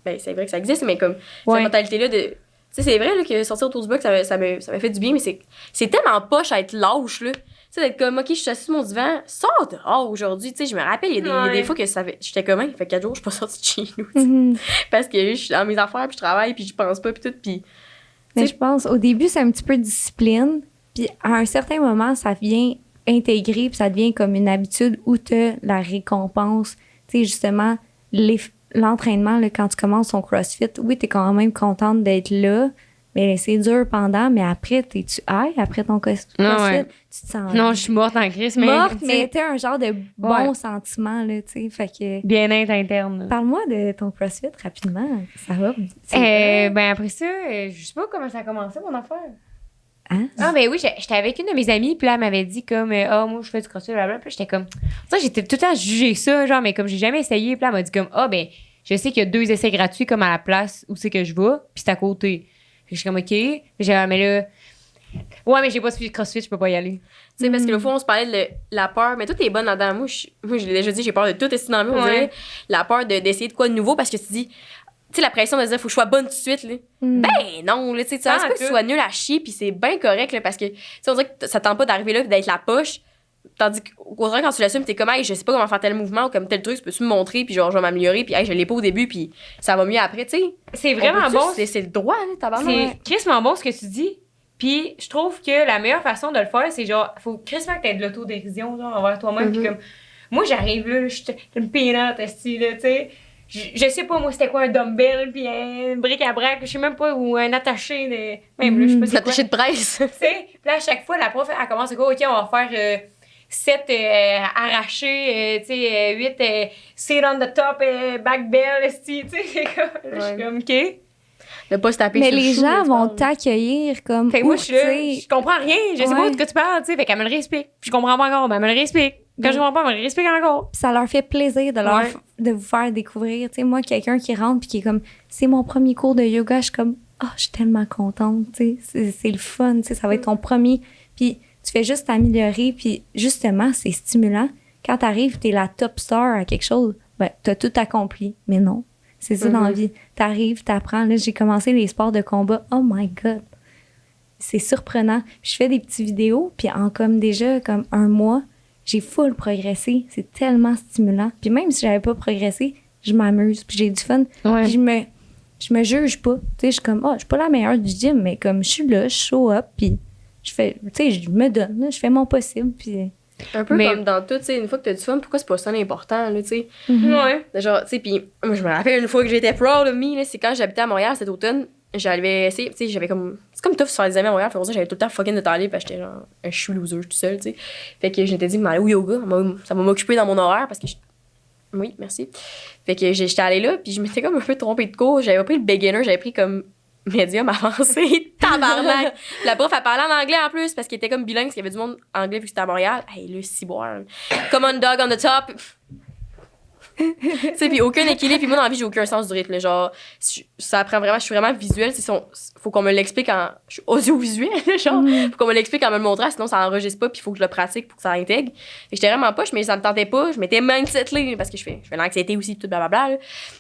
C'est vrai que ça existe, mais comme cette mentalité-là de. Tu sais, c'est vrai là, que sortir autour du bloc, ça m'a fait du bien, mais c'est tellement poche à être lâche, là. Tu sais, d'être comme, OK, je suis assise sur mon divan, sors dehors aujourd'hui. Tu sais, je me rappelle, il y a des fois que j'étais comme, il fait 4 jours, je suis pas sortie de chez nous. Parce que je suis dans mes affaires, puis je travaille, puis je pense pas, puis tout. Puis. Mais je pense, au début, c'est un petit peu de discipline. Puis à un certain moment, ça vient intégrer, puis ça devient comme une habitude où tu as la récompense. Tu sais, justement, l'entraînement, là, quand tu commences ton CrossFit, oui, tu es quand même contente d'être là, mais c'est dur pendant, mais après, tu high après ton CrossFit, tu te sens... Non, je suis morte en crise, mais... Morte, mais t'as un genre de bon sentiment, là, tu sais, fait que... Bien-être interne. Parle-moi de ton CrossFit, rapidement, ça va? Ben après ça, je sais pas comment ça a commencé, mon affaire. Hein? Ah, ben oui, j'étais avec une de mes amies, puis là, elle m'avait dit comme, moi, je fais du CrossFit, blablabla. Puis j'étais comme, ça, j'étais tout le temps jugé ça, genre, mais comme j'ai jamais essayé, puis là, elle m'a dit comme, ben, je sais qu'il y a 2 essais gratuits, comme à la place où c'est que je vais, puis c'est à côté. Puis je suis comme, OK. Puis j'ai mais là, ouais, mais j'ai pas suivi de CrossFit, je peux pas y aller. Tu sais, parce que l'autre fois, on se parlait de la peur, mais toi, t'es bonne là-dedans. Moi, je l'ai déjà dit, j'ai peur de tout essayer dans la vie, on dirait. La peur d'essayer de quoi de nouveau, parce que tu dis, tu sais, la pression de dire, faut que je sois bonne tout de suite, là. Ben non, là, tu sais, tu penses pas que tu sois nul à chier, puis c'est bien correct, là, parce que, tu sais, on dirait que ça tente pas d'arriver là et d'être la poche. Tandis qu'au contraire, quand tu l'assumes, t'es comme, hey, je sais pas comment faire tel mouvement ou comme tel truc, peux-tu me montrer, puis genre, je vais m'améliorer, puis hey, je l'ai pas au début, puis ça va mieux après, tu sais. C'est vraiment bon. C'est le droit, là, tabarnak. C'est crissement bon ce que tu dis. Puis je trouve que la meilleure façon de le faire, c'est genre, faut crissement que t'aies de l'autodérision, genre, envers toi-même, puis comme, moi, j'arrive là, je suis une peanut, esti, là, tu sais. Je sais pas, moi, c'était quoi un dumbbell, puis un bric-à-brac, je sais même pas, ou un attaché de... Même là, je sais pas c'est quoi. Attaché de presse. Tu sais, puis là, à chaque fois, la prof, elle commence à dire, OK, on va faire 7 arrachés, tu sais, 8 sit on the top, back bell, tu sais, je suis comme, OK. De pas se taper mais sur les le chou, gens vont t'accueillir comme... Fait que moi, je comprends rien, je sais pas de quoi tu parles, tu sais, fait qu'elle me le réexplique. Puis je comprends pas encore, mais elle me le réexplique. Quand je comprends pas, elle me le réexplique encore. Puis ça leur fait plaisir de vous faire découvrir. Tu sais, moi, quelqu'un qui rentre puis qui est comme, c'est mon premier cours de yoga, je suis comme, je suis tellement contente, tu sais, c'est le fun, tu sais, ça va être ton premier. Puis tu fais juste t'améliorer, puis justement, c'est stimulant. Quand t'arrives, t'es la top star à quelque chose, ben, t'as tout accompli. Mais non, c'est ça dans la vie. T'arrives, t'apprends. Là, j'ai commencé les sports de combat. Oh my God! C'est surprenant. Je fais des petites vidéos, puis en comme déjà comme un mois, j'ai full progressé. C'est tellement stimulant. Puis même si j'avais pas progressé, je m'amuse, puis j'ai du fun. Ouais. Puis je me juge pas. Tu sais, je suis comme, je suis pas la meilleure du gym, mais comme je suis là, je show up, puis je fais, tu sais, je me donne, là, je fais mon possible, puis... Un peu comme dans tout, tu sais, une fois que t'as du fun, pourquoi c'est pas ça l'important, là, tu sais? Ouais. Genre, tu sais, puis moi, je me rappelle une fois que j'étais proud of me, là, c'est quand j'habitais à Montréal cet automne, j'avais essayé, tu sais, j'avais comme... C'est comme tough de se faire des amis à Montréal, fait que j'avais tout le temps fucking de temps libre, parce que j'étais genre un chou loser tout seul, tu sais. Fait que je m'étais dit, m'aller au yoga, ça va m'occuper dans mon horaire, parce que oui, merci. Fait que j'étais allée là, puis je m'étais comme un peu trompée de cours, j'avais pas pris le beginner, j'avais pris comme médium avancé, tabarnak. La prof, elle parlait en anglais en plus, parce qu'il était comme bilingue, parce qu'il y avait du monde anglais vu que c'était à Montréal. Hey, le ciboire. Come on, dog, on the top. Tu sais, puis aucun équilibre. Puis moi, dans la vie, j'ai aucun sens du rythme. Genre, ça apprend vraiment, je suis vraiment visuelle. Faut qu'on me l'explique je suis audiovisuelle, genre. Faut qu'on me l'explique en me le montrant, sinon ça enregistre pas, puis il faut que je le pratique pour que ça intègre. Fait que j'étais vraiment poche, mais ça me tentait pas. Je m'étais mindsetée, parce que je fais l'anxiété aussi, tout blablabla. Là.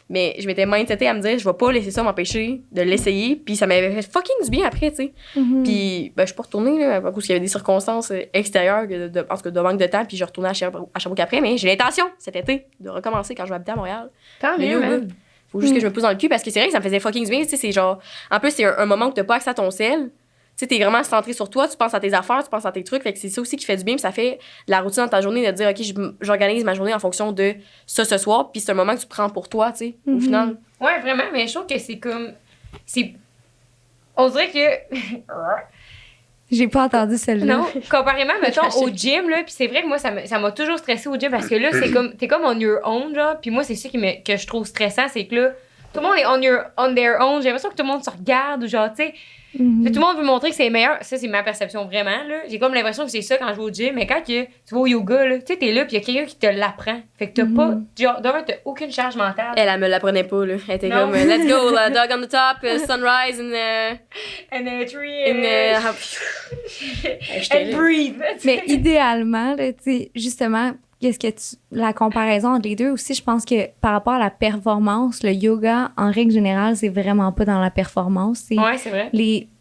Mais je m'étais mindsetée à me dire, je vais pas laisser ça m'empêcher de l'essayer. Puis ça m'avait fait fucking du bien après, tu sais. Puis ben, je suis pas retournée, là, parce qu'il y avait des circonstances extérieures, en tout cas de manque de temps, puis je retournais à Sherbrooke après. Mais j'ai l'intention cet été de recommencer quand je vais habiter à Montréal. Tant mieux, man. Faut juste que je me pousse dans le cul parce que c'est vrai que ça me faisait fucking bien. Tu sais, c'est genre. En plus, c'est un moment où t'as pas accès à ton sel. Tu sais, t'es vraiment centré sur toi, tu penses à tes affaires, tu penses à tes trucs. Fait que c'est ça aussi qui fait du bien. Puis ça fait de la routine dans ta journée de dire, OK, j'organise ma journée en fonction de ça ce soir. Puis c'est un moment que tu prends pour toi, tu sais, au final. Ouais, vraiment. Mais je trouve que c'est comme. On dirait que. J'ai pas entendu celle-là. Non, comparément, mettons, au gym, là, puis c'est vrai que moi, ça m'a toujours stressé au gym parce que là, c'est comme, t'es comme on your own, genre, puis moi, c'est ça que je trouve stressant, c'est que là, tout le monde est on their own, j'ai l'impression que tout le monde se regarde, ou genre, tu sais, tout le monde veut montrer que c'est meilleur, ça, c'est ma perception vraiment, là, j'ai comme l'impression que c'est ça quand je vais au gym, mais quand tu vas au yoga, là, tu sais, t'es là, puis il y a quelqu'un qui te l'apprend, fait que t'as pas, genre, d'abord, t'as aucune charge mentale. Elle me l'apprenait pas, là. Elle était comme, let's go, dog on the top, sunrise and a tree, and breathe. Mais idéalement, là, tu sais, justement, la comparaison entre les deux aussi, je pense que par rapport à la performance, le yoga, en règle générale, c'est vraiment pas dans la performance. Ouais, c'est vrai.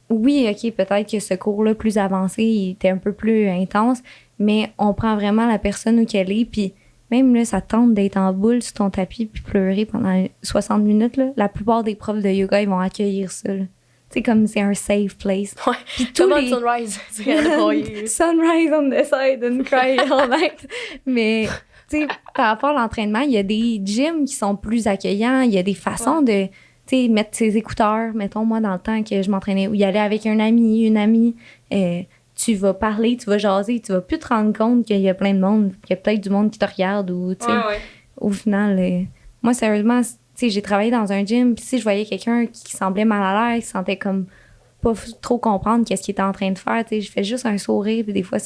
Oui, OK, peut-être que ce cours-là plus avancé, il était un peu plus intense, mais on prend vraiment la personne où qu'elle est, puis même là, ça tente d'être en boule sur ton tapis puis pleurer pendant 60 minutes, là. La plupart des profs de yoga, ils vont accueillir ça, là. Tu sais, comme c'est un safe place. Ouais. Puis tous Comme les... Sunrise. Tu regardes le foyer. Sunrise on the side and cry all night. Mais, tu sais, par rapport à l'entraînement, il y a des gyms qui sont plus accueillants. Il y a des façons de, tu sais, mettre ses écouteurs. Mettons, moi, dans le temps que je m'entraînais, ou y aller avec un ami, une amie, tu vas parler, tu vas jaser, tu vas plus te rendre compte qu'il y a plein de monde, qu'il y a peut-être du monde qui te regarde ou, tu sais, au final, moi, sérieusement, tu sais, j'ai travaillé dans un gym, puis si je voyais quelqu'un qui semblait mal à l'aise, qui sentait comme pas trop comprendre qu'est-ce qu'il était en train de faire, tu sais, je fais juste un sourire, puis des fois,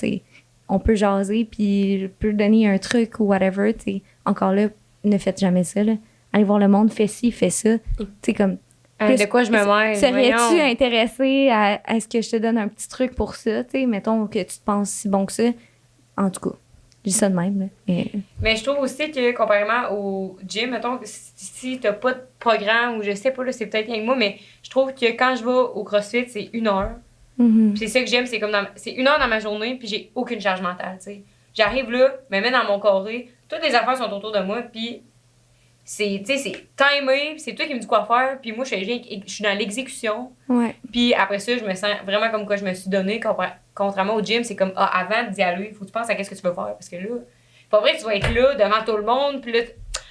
on peut jaser, puis je peux donner un truc ou whatever, tu sais. Encore là, ne faites jamais ça, là. Allez voir le monde, fais ci, fais ça. Tu sais, comme... de quoi je me mêle? Serais-tu intéressé à ce que je te donne un petit truc pour ça, tu sais, mettons que tu te penses si bon que ça? En tout cas, je dis ça de même, là. Mais je trouve aussi que, comparément au gym, mettons, si t'as pas de programme, ou je sais pas, là, c'est peut-être rien que moi, mais je trouve que quand je vais au CrossFit, c'est 1 heure. Mm-hmm. Puis c'est ça que j'aime, c'est comme c'est 1 heure dans ma journée, puis j'ai aucune charge mentale, tu sais. J'arrive là, me mets dans mon carré, toutes les affaires sont autour de moi, puis c'est timé, puis c'est toi qui me dis quoi faire, puis moi, je suis dans l'exécution. Ouais. Puis après ça, je me sens vraiment comme quoi je me suis donné, contrairement au gym, c'est comme, avant d'y aller, il faut que tu penses à qu'est-ce que tu veux faire, parce que là, c'est pas vrai que tu vas être là, devant tout le monde, puis là,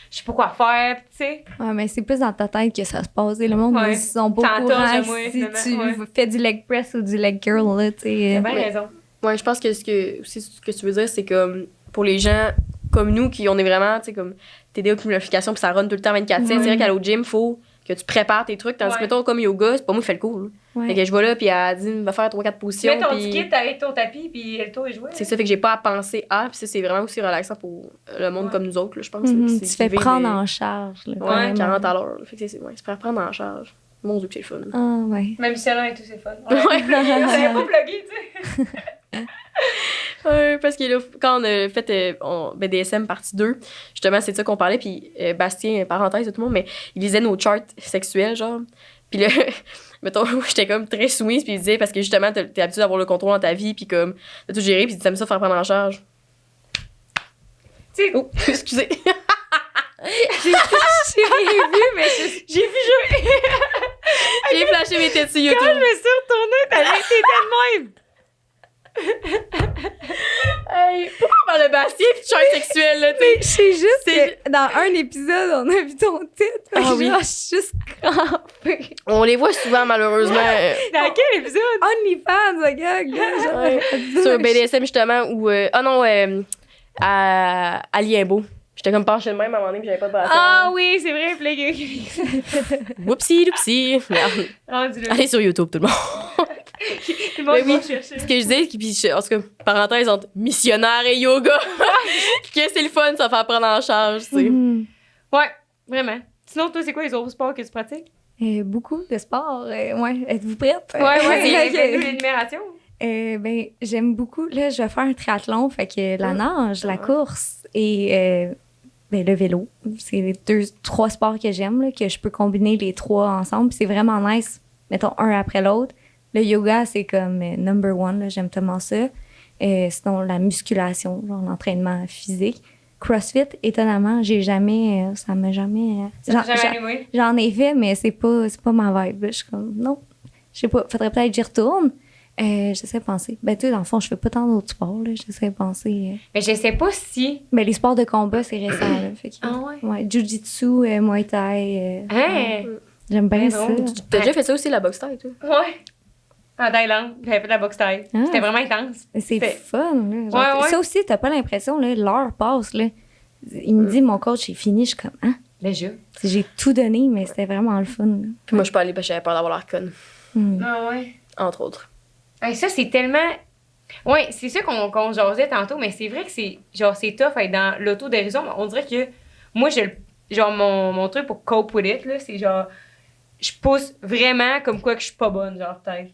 je sais pas quoi faire, tu sais. Ouais, mais c'est plus dans ta tête que ça se passe. Et le monde, ils sont pas au courant si tu fais du leg press ou du leg curl, là, tu sais. T'as bien raison. Ouais, je pense que ce que tu veux dire, c'est comme pour les gens comme nous, qui on est vraiment, tu sais, comme t'aider aux planifications, puis ça run tout le temps 24/7. C'est vrai qu'à l'autre gym, faut que tu prépares tes trucs. Tandis que, mettons, comme yoga, c'est pas moi qui fais le cours. Là. Fait que je vais là, puis elle dit, va faire 3-4 positions. Tu mets ton ticket, t'arrêtes ton tapis, puis le tour est joué. C'est ça, fait que j'ai pas à penser à, puis ça, c'est vraiment aussi relaxant pour le monde comme nous autres, là, je pense. Tu fais prendre en charge. Là, ouais, 40 à l'heure. Fait que c'est faire prendre en charge. Mon Dieu, que c'est le fun. Ah, ouais. Même si et tout, c'est fun. Ouais, j'avais pas vlogué, tu sais. Ouais, parce que là, quand on a fait BDSM partie 2, justement, c'est de ça qu'on parlait. Puis Bastien, parenthèse de tout le monde, mais il lisait nos charts sexuels, genre. Puis là, mettons, j'étais comme très soumise, puis il disait, parce que justement, t'es habitué d'avoir le contrôle dans ta vie, puis comme, de tout gérer, puis t'aimes ça faire prendre en charge. Tu sais. Oh, excusez. J'ai rien vu, mais j'ai vu jouer. J'ai flashé mes têtes sur YouTube. Quand je me suis retournée, t'étais de même. Hey, pourquoi on parle de Bastien pis de chart sexuel, là, tu sais? C'est juste que dans un épisode, on a vu ton titre. Ah oui. Je suis juste crampée. On les voit souvent, malheureusement. Dans quel épisode? OnlyFans, regarde. Ouais. Sur BDSM, justement, ou... à Liembeau. J'étais comme penchée de même à un moment donné, puis j'avais pas de brassière. Ah oui, c'est vrai, plague. Whoopsie, loupsie. Allez sur YouTube, tout le monde. Tout le monde va chercher. Ce que je dis, puis en tout cas, parenthèse entre missionnaire et yoga, que c'est le fun, ça fait prendre en charge, tu sais. Ouais, vraiment. Sinon, toi, c'est quoi les autres sports que tu pratiques? Beaucoup de sports. Ouais. Êtes-vous prête? Ouais, c'est l'énumération. Ben, j'aime beaucoup. Là, je vais faire un triathlon, fait que la nage, la course et le vélo. C'est les 3 sports que j'aime, là, que je peux combiner les 3 ensemble. Puis c'est vraiment nice, mettons, un après l'autre. Le yoga, c'est comme number 1, là, j'aime tellement ça. Sinon, la musculation, genre l'entraînement physique. CrossFit, étonnamment, ça m'a jamais... J'en ai fait, mais c'est pas ma vibe. Je suis comme, non, je sais pas, faudrait peut-être que j'y retourne. J'essaie de penser. Ben, tu sais, dans le fond, je fais pas tant d'autres sports, là. J'essaie de penser. Mais je sais pas si. Mais les sports de combat, c'est récent, là. Fait que, ouais? Ouais. Jiu-jitsu, Muay Thai. J'aime bien ça. T'as déjà fait ça aussi, la boxe thaï, toi? Ouais. En Thaïlande, j'avais fait de la boxe thaï. C'était vraiment intense. C'est fun, là. Genre, ouais. Ça aussi, t'as pas l'impression, là, l'heure passe, là. Il me dit, mon coach, c'est fini. Je suis comme, hein? Déjà. J'ai tout donné, mais c'était vraiment le fun. Là. Puis moi, je suis pas allée parce que j'avais peur d'avoir l'air conne. Ah ouais. Entre autres. Hey, ça, c'est tellement... Ouais, c'est ça qu'on jasait tantôt, mais c'est vrai que c'est tough être dans l'autodérision. On dirait que moi, mon truc pour cope with it, là, c'est genre, je pousse vraiment comme quoi que je suis pas bonne, genre, peut-être.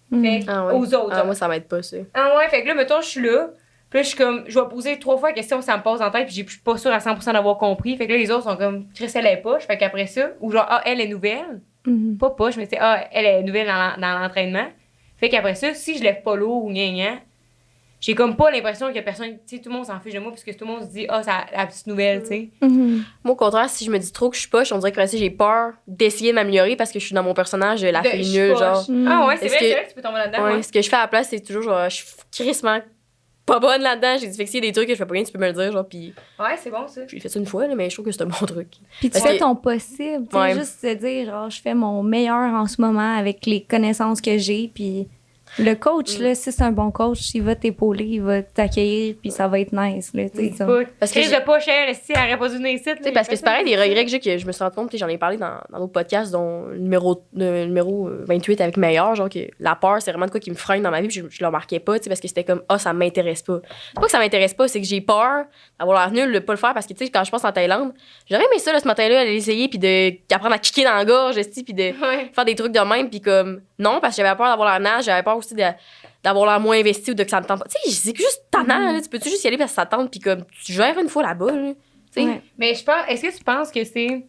Fait aux autres. Moi, ça m'aide pas, ça. Ah ouais, fait que là, mettons, je suis là, puis là, je suis comme, je vais poser 3 fois la question, ça me passe en tête, puis je suis pas sûre à 100% d'avoir compris. Fait que là, les autres sont comme, Chris, elle est poche. Fait qu'après ça, ou genre, elle est nouvelle. Pas poche, mais c'est, elle est nouvelle dans l'entraînement. Fait qu'après ça, si je lève pas l'eau ou gna, j'ai comme pas l'impression que personne, tu sais, tout le monde s'en fiche de moi parce que tout le monde se dit, c'est la petite nouvelle, tu sais. Moi, au contraire, si je me dis trop que je suis poche, on dirait que j'ai peur d'essayer de m'améliorer parce que je suis dans mon personnage de la fille nulle, genre. Ah ouais, c'est Est-ce vrai, que- c'est vrai que tu peux tomber là-dedans. Ouais, Ouais. ce que je fais à la place, c'est toujours genre, je suis crissement pas bonne là-dedans. J'ai dit, fait que s'il y a des trucs que je fais pas bien, tu peux me le dire, genre, pis Ouais, c'est bon, ça. j'ai fait ça une fois, là, mais je trouve que c'est un bon truc. Puis tu Parce fais que- ton possible, tu sais, Ouais. juste te dire, genre, je fais mon meilleur en ce moment avec les connaissances que j'ai, puis le coach, là, si c'est un bon coach, il va t'épauler, il va t'accueillir, puis ça va être nice, là, tu sais. C'est ça. pas. Parce que Chris j'ai- de pas cher, si elle aurait pas dû venir ici. Tu sais, parce que c'est pareil, des regrets que j'ai que je me suis rendu compte, puis j'en ai parlé dans d'autres podcasts, dont le numéro 28 avec Meilleur, genre que la peur, c'est vraiment de quoi qui me freine dans ma vie, puis je le remarquais pas, tu sais, parce que c'était comme, ça m'intéresse pas. C'est pas que ça m'intéresse pas, c'est que j'ai peur d'avoir l'air nul, de pas le faire, parce que, tu sais, quand je pense en Thaïlande, j'aurais aimé ça, là, ce matin-là, aller essayer, puis d'apprendre à kicker dans la gorge, puis de Ouais. faire des trucs de même, puis comme, non, parce que j'avais peur d'avoir l'air nage, j'avais peur aussi d'avoir l'air moins investi ou de que ça me tente pas. Tu sais, c'est juste tannant, là, tu peux-tu juste y aller parce que ça te tente, puis comme, tu gères une fois là-bas, là, tu sais. Ouais. Mais est-ce que tu penses que c'est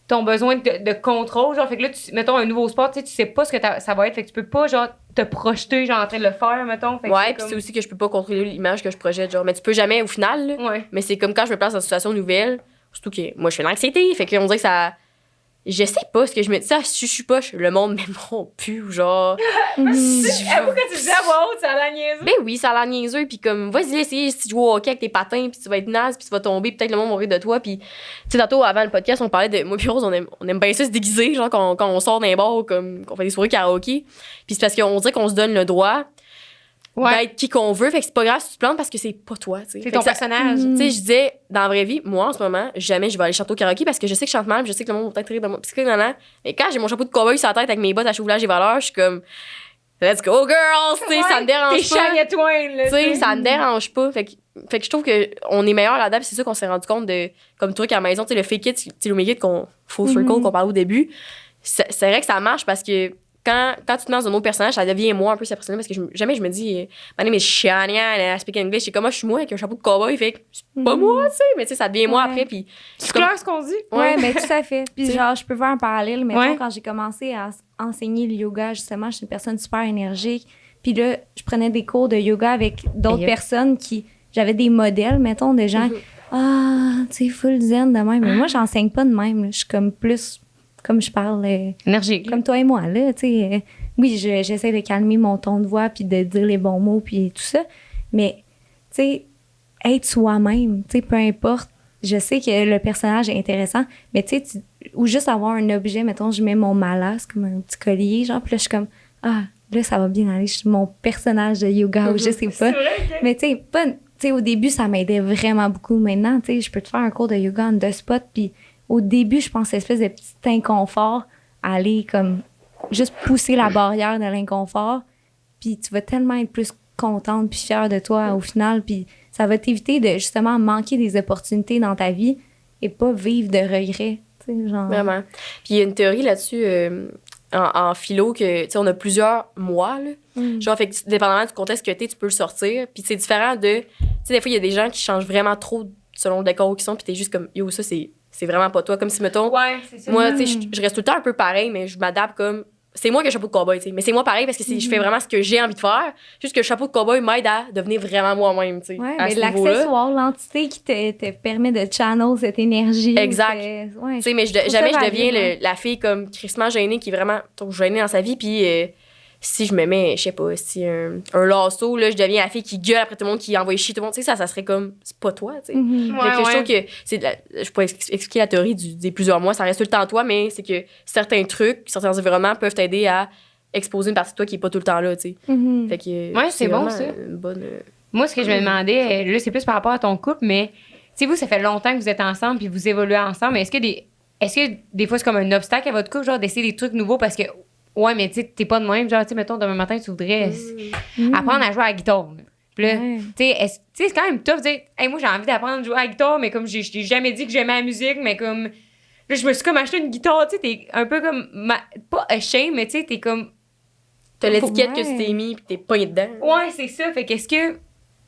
ton besoin de contrôle, genre, fait que là, mettons un nouveau sport, tu sais pas ce que ça va être, fait que tu peux pas, genre, te projeter, genre, en train de le faire, mettons. Fait que Ouais, c'est puis comme- c'est aussi que je peux pas contrôler l'image que je projette, genre. Mais tu peux jamais au final, là. Ouais. Mais c'est comme quand je me place dans une situation nouvelle, surtout que moi, je fais de l'anxiété, fait qu'on dirait que ça. Je sais pas ce que je me dis. Ça, si je suis poche, le monde m'aimeront plus, ou genre. Mhm. Avoue que tu disais à voix haute, ça a la niaise. Ben oui, ça a l'air niaiseux, puis comme, vas-y, essayer si tu joues au hockey avec tes patins, puis tu vas être naze, puis tu vas tomber, peut-être le monde va rire de toi, puis. Tu sais, tantôt, avant le podcast, on parlait de. Moi, puis Rose, on aime bien ça se déguiser, genre, quand on sort d'un bar, comme, qu'on fait des soirées karaoké. Puis c'est parce qu'on dirait qu'on se donne le droit d'être qui qu'on veut, fait que c'est pas grave si tu te plantes parce que c'est pas toi, tu sais. C'est Fait ton que ça- personnage. Mhm. Tu sais, je disais, dans la vraie vie, moi, en ce moment, jamais je vais aller chanter au karaoké parce que je sais que je chante mal, puis je sais que le monde va peut-être rire de moi. Puis c'est que, non, non. Mais quand j'ai mon chapeau de cowboy sur la tête avec mes bottes à chauvelage et valeurs, je suis comme, let's go, girls! Tu sais, ça me dérange T'es pas. Shania Twain, là. Tu sais, ça me dérange pas. Fait que je trouve qu'on est meilleur là-dedans, puis c'est ça qu'on s'est rendu compte de, comme truc à la maison, tu sais, le fake it, tu sais, le make it full circle qu'on parlait au début. C'est vrai que ça marche parce que quand tu te mets dans un autre personnage, ça devient moi un peu cette personne parce que jamais je me dis, my name is Shania and I speak English. C'est comme moi, je suis moi avec un chapeau de cowboy, fait que c'est pas moi, tu sais, mais tu sais, ça devient moi Ouais. après, puis C'est clair ce qu'on dit? Ouais, mais tout à fait. Puis T'sais. genre, je peux faire un parallèle. Mettons, Ouais. quand j'ai commencé à enseigner le yoga, justement, je suis une personne super énergique. Puis là, je prenais des cours de yoga avec d'autres Yep. personnes qui... J'avais des modèles, mettons, de gens... Tu sais, full zen de même. Mais moi, j'enseigne pas de même. Là. Je suis comme plus... Comme je parle... Énergique. comme toi et moi, là, tu sais. Oui, j'essaie de calmer mon ton de voix puis de dire les bons mots puis tout ça. Mais, tu sais, être soi-même, tu sais, peu importe. Je sais que le personnage est intéressant, mais tu sais, ou juste avoir un objet, mettons, je mets mon malas comme un petit collier, genre, puis là, je suis comme, là, ça va bien aller, je suis mon personnage de yoga ou je sais pas. Mais tu sais, au début, ça m'aidait vraiment beaucoup. Maintenant, tu sais, je peux te faire un cours de yoga on the spot, puis au début, je pense espèce de petit inconfort à aller comme juste pousser la barrière de l'inconfort, puis tu vas tellement être plus contente puis fière de toi au final, puis ça va t'éviter de justement manquer des opportunités dans ta vie et pas vivre de regrets, tu sais, genre. vraiment. Puis il y a une théorie là-dessus en philo que, tu sais, on a plusieurs mois, là. Genre, fait que dépendamment du contexte que t'es, tu peux le sortir. Puis c'est différent de... Tu sais, des fois, il y a des gens qui changent vraiment trop selon le décor où ils sont, puis t'es juste comme, yo, ça, c'est vraiment pas toi. Comme si, mettons, Ouais, c'est ça. moi, tu sais, je reste tout le temps un peu pareil, mais je m'adapte comme... C'est moi qui ai le chapeau de cowboy, tu sais. Mais c'est moi pareil parce que je fais vraiment ce que j'ai envie de faire. Juste que le chapeau de cowboy m'aide à devenir vraiment moi-même, tu sais. Ouais, à mais ce niveau-là. l'accessoire, l'entité qui te permet de channel cette énergie. Exact. Ouais, Tu sais, mais trouve ça jamais je valide, deviens ouais. la fille comme crissement gênée qui est vraiment trop gênée dans sa vie. Puis si je me mets, je sais pas, si un lasso, là, je deviens la fille qui gueule après tout le monde, qui envoie chier tout le monde. Tu sais, ça serait comme, c'est pas toi, tu sais. Mhm. Fait que je trouve que je pourrais expliquer la théorie des plusieurs mois, ça reste tout le temps toi, mais c'est que certains trucs, certains environnements peuvent t'aider à exposer une partie de toi qui est pas tout le temps là, tu sais. Mhm. Fait que Ouais, c'est bon, vraiment ça. une bonne. Moi, ce que je me demandais, là, c'est plus par rapport à ton couple, mais, tu sais, vous, ça fait longtemps que vous êtes ensemble puis vous évoluez ensemble, mais est-ce que des fois, c'est comme un obstacle à votre couple, genre, d'essayer des trucs nouveaux parce que, ouais, mais tu sais, t'es pas de même, genre, tu sais, mettons, demain matin, tu voudrais apprendre à jouer à la guitare, là. Puis là, Ouais. tu sais, c'est quand même tough de dire, hey, moi, j'ai envie d'apprendre à jouer à la guitare, mais comme je t'ai jamais dit que j'aimais la musique, mais comme, là, je me suis comme acheté une guitare, tu sais, t'es un peu comme, pas ashamed, mais tu sais, t'es comme, T'as l'étiquette que Ouais. tu t'es mis, puis t'es pogné dedans. ouais, c'est ça. Fait qu'est-ce que, tu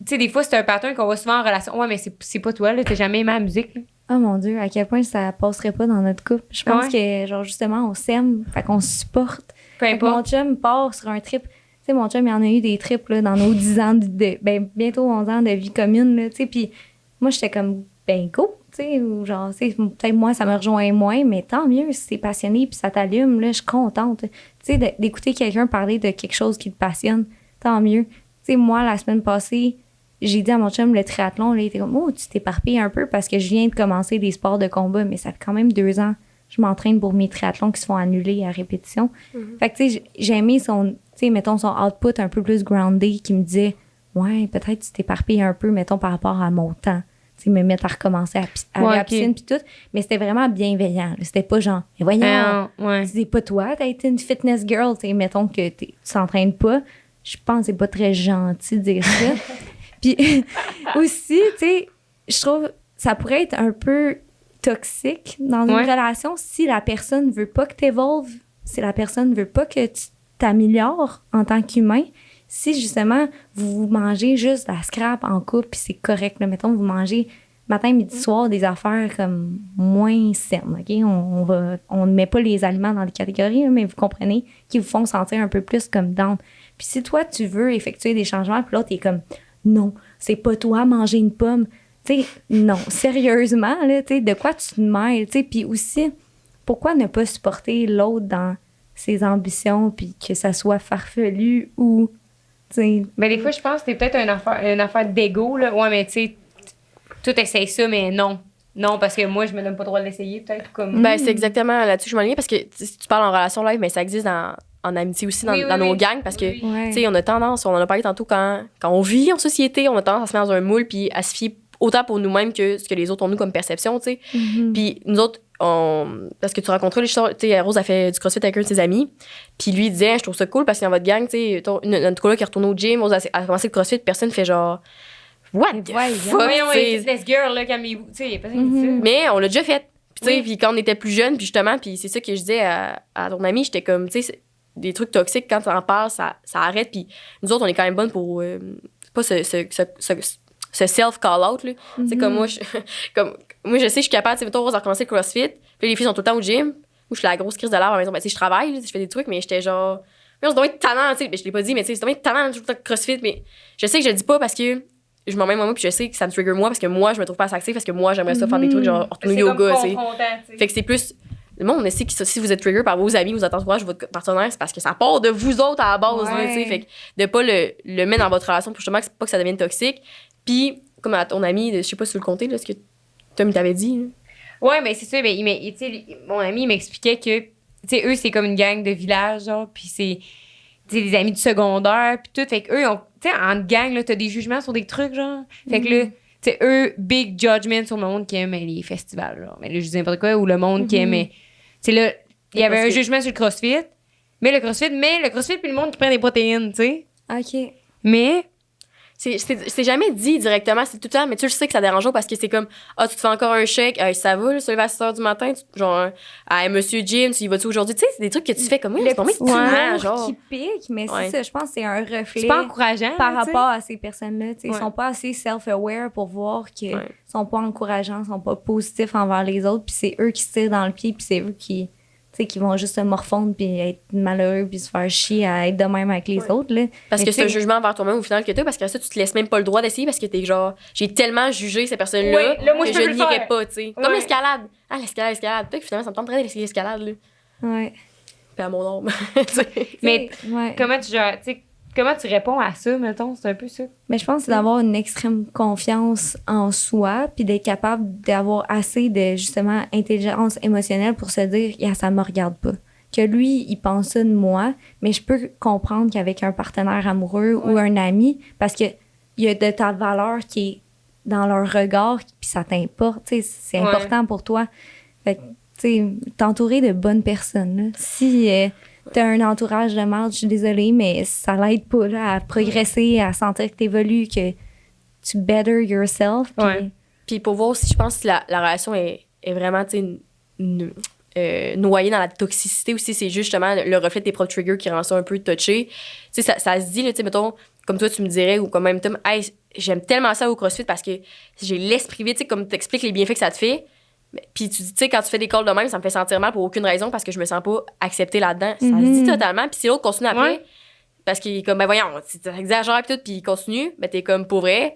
sais, des fois, c'est un pattern qu'on voit souvent en relation. Ouais, mais c'est pas toi, là, t'as jamais aimé la musique, là. Oh mon Dieu, à quel point ça passerait pas dans notre couple. Je pense Ouais. que, genre, justement, on s'aime, fait qu'on se supporte. Peu Fait que mon importe. chum part sur un trip. Tu sais, mon chum, il en a eu des trips, là, dans nos 10 ans ben, bientôt 11 ans de vie commune, là, tu sais. Puis moi, j'étais comme, ben, go, tu sais, ou genre, tu sais, peut-être moi, ça me rejoint moins, mais tant mieux si t'es passionné puis ça t'allume, là, je suis contente. Tu sais, d'écouter quelqu'un parler de quelque chose qui te passionne, tant mieux. Tu sais, moi, la semaine passée, j'ai dit à mon chum, le triathlon, là, il était comme, oh, tu t'éparpilles un peu parce que je viens de commencer des sports de combat, mais ça fait quand même 2 ans. Je m'entraîne pour mes triathlons qui se font annuler à répétition. Fait que, tu sais, j'ai aimé son, tu sais, mettons, son output un peu plus groundé qui me disait, ouais, peut-être tu t'éparpilles un peu, mettons, par rapport à mon temps. Tu sais, me mettre à recommencer à aller à la piscine puis tout. Mais c'était vraiment bienveillant. Là. C'était pas genre, mais voyons, c'est pas toi, t'as été une fitness girl, tu sais, mettons que tu s'entraînes pas. Je pense que c'est pas très gentil de dire ça. Puis aussi, tu sais, je trouve ça pourrait être un peu toxique dans une relation si la personne veut pas que tu évolues, si la personne veut pas que tu t'améliores en tant qu'humain, si justement vous mangez juste la scrap en couple puis c'est correct, là, mettons vous mangez matin, midi, soir des affaires comme moins saines, OK? On ne met pas les aliments dans les catégories, là, mais vous comprenez, qui vous font sentir un peu plus comme down. Puis si toi tu veux effectuer des changements puis l'autre est comme non, c'est pas toi manger une pomme. Tu sais, non, sérieusement, là, tu sais, de quoi tu te mêles, tu sais, puis aussi, pourquoi ne pas supporter l'autre dans ses ambitions, puis que ça soit farfelu ou, tu sais... Mais des fois, je pense que c'est peut-être une affaire d'ego, là. Ouais, mais tu sais, tout essaye ça, mais non. Non, parce que moi, je me donne pas le droit de l'essayer, peut-être, comme... Ben, c'est exactement là-dessus que je m'aligne, parce que si tu parles en relation live, mais ça existe en amitié aussi dans nos gangs, parce que, tu sais, on a tendance, on en a parlé tantôt, quand on vit en société, on a tendance à se mettre dans un moule, puis à se fier autant pour nous-mêmes que ce que les autres ont nous comme perception, tu sais. Puis nous autres, parce que tu rencontrais l'histoire, tu sais, Rose a fait du crossfit avec un de ses amis, puis lui il disait, je trouve ça cool parce que dans votre gang, tu sais, notre coloc qui est retourné au gym, Rose a commencé le crossfit, personne fait genre, what the fuck? Voyons, fitness girl, là, calmez-vous, tu sais, il y a personne qui dit ça. Mais on l'a déjà fait. Puis tu sais, puis quand on était plus jeunes, puis justement, puis c'est ça que je disais à ton ami, j'étais comme, tu sais, des trucs toxiques, quand tu en parles, ça arrête, puis nous autres, on est quand même bonnes pour, pas ce self-call-out, là. Tu sais, comme moi, je sais, je suis capable, tu sais, mettons, Rose a recommencé le CrossFit, puis les filles sont tout le temps au gym. Moi, je suis la grosse crise de l'air à la maison. Ben, tu sais, je travaille, là, je fais des trucs, mais j'étais genre, mais on se doit être talent, tu sais. Ben, je l'ai pas dit, mais tu sais, c'est doit être talent, tout le temps CrossFit, mais je sais que je le dis pas parce que je m'en mets moi, puis je sais que ça me trigger moi, parce que moi, je me trouve pas assez active, parce que moi, j'aimerais ça faire des trucs, genre, retourner au yoga, tu sais. Fait que c'est plus. Le monde, on sait que si vous êtes trigger par vos amis, vos entourages, votre partenaire, c'est parce que ça part de vous autres à la base, là, tu sais. Fait que de pas le mettre dans votre relation pour justement pas que ça devienne toxique. Puis, comme à ton ami, je sais pas si tu le comptais, là, ce que Tom t'avait dit. Là. Ouais, mais c'est ça. Ben, mon ami, il m'expliquait que, tu sais, eux, c'est comme une gang de village, genre, puis c'est, tu sais, des amis du secondaire, puis tout. Fait qu'eux, tu sais, en gang, là, t'as des jugements sur des trucs, genre. Fait que là, tu sais, eux, big judgment sur le monde qui aime les festivals, genre. Mais là, je dis n'importe quoi, ou le monde qui aimait. Tu sais, là, il y avait un jugement sur le CrossFit, mais le CrossFit, puis le monde qui prend des protéines, tu sais. OK. Mais. C'est jamais dit directement, c'est tout le temps, mais tu le sais que ça dérange pas parce que c'est comme, tu te fais encore un shake, ça va, là, se lever à 6 h du matin, genre, Monsieur Jim, tu y vas-tu aujourd'hui? Tu sais, c'est des trucs que tu fais comme, oui, c'est pas stimulant, genre. Qui pique, mais c'est ça, je pense que c'est un reflet. C'est pas encourageant. Par rapport à ces personnes-là, tu sais, ils sont pas assez self-aware pour voir qu'ils sont pas encourageants, sont pas positifs envers les autres, puis c'est eux qui se tirent dans le pied, puis c'est eux qui vont juste se morfondre puis être malheureux puis se faire chier à être de même avec les autres. Là. Parce que c'est un jugement envers toi-même au final que t'as, parce que ça, tu te laisses même pas le droit d'essayer parce que t'es genre, j'ai tellement jugé ces personnes-là moi, que je n'irais pas, tu sais. Comme l'escalade. Ah, l'escalade. Peut-être que finalement, ça me tente très d'essayer l'escalade, là. Ouais. Puis à mon nom. Mais comment tu réponds à ça, mettons? C'est un peu ça. Mais je pense que c'est d'avoir une extrême confiance en soi puis d'être capable d'avoir assez de, justement, intelligence émotionnelle pour se dire « ça me regarde pas ». Que lui, il pense ça de moi, mais je peux comprendre qu'avec un partenaire amoureux ou un ami, parce que il y a de ta valeur qui est dans leur regard puis ça t'importe, tu sais, c'est important pour toi. Fait que, tu sais, t'entourer de bonnes personnes, là. Si... t'as un entourage de merde, je suis désolée, mais ça l'aide pas là, à progresser, à sentir que t'évolues, que tu better yourself. Puis pour voir aussi, je pense que la relation est vraiment, noyée dans la toxicité aussi. C'est justement le reflet de tes propres triggers qui rend ça un peu touché. Tu sais, ça se dit, là, tu sais, mettons, comme toi, tu me dirais, ou comme même Tom, hey, j'aime tellement ça au CrossFit parce que j'ai l'esprit vite, tu sais, comme t'expliques les bienfaits que ça te fait. Puis tu dis, tu sais, quand tu fais des calls de même, ça me fait sentir mal pour aucune raison parce que je me sens pas acceptée là-dedans. Ça se dit totalement. Puis si l'autre continue après, parce qu'il est comme, ben voyons, tu exagères pis tout, puis il continue, ben t'es comme, pour vrai,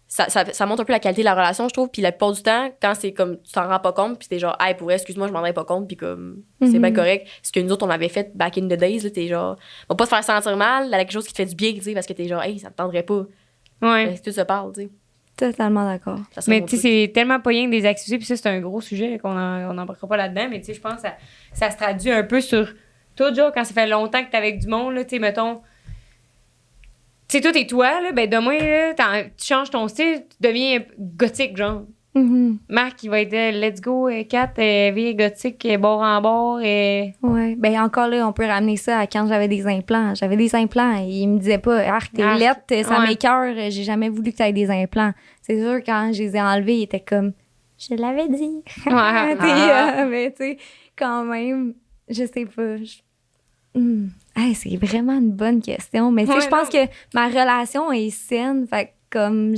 ça montre un peu la qualité de la relation, je trouve, puis la plupart du temps, quand c'est comme, tu t'en rends pas compte, puis t'es genre, hey, pour vrai, excuse-moi, je m'en rendais pas compte, puis comme, c'est bien correct. Ce que nous autres, on avait fait back in the days, là, t'es genre, on va pas te faire sentir mal, avec quelque chose qui te fait du bien, tu sais, parce que t'es genre, hey, ça me tendrait pas. Ouais. Tout se parle, tu sais. Totalement d'accord. Mais tu sais, c'est tellement pas rien que des accusés, puis ça, c'est un gros sujet qu'on n'embarquera pas là-dedans, mais tu sais, je pense que ça se traduit un peu sur tout, genre, quand ça fait longtemps que t'es avec du monde, là, tu sais, mettons. Tu sais, toi, t'es toi, là, ben demain, là, tu changes ton style, tu deviens gothique, genre. Marc, il va être let's go, Kat, vie gothique, bord en bord. Ouais. Ben encore là, on peut ramener ça à quand j'avais des implants. J'avais des implants et il me disait pas, Arc, t'es laite, ça m'écoeure, j'ai jamais voulu que t'aies des implants. C'est sûr, quand je les ai enlevés, il était comme, je l'avais dit. Mais tu sais, quand même, je sais pas. Hey, c'est vraiment une bonne question. Mais tu sais, je pense que ma relation est saine. Fait que comme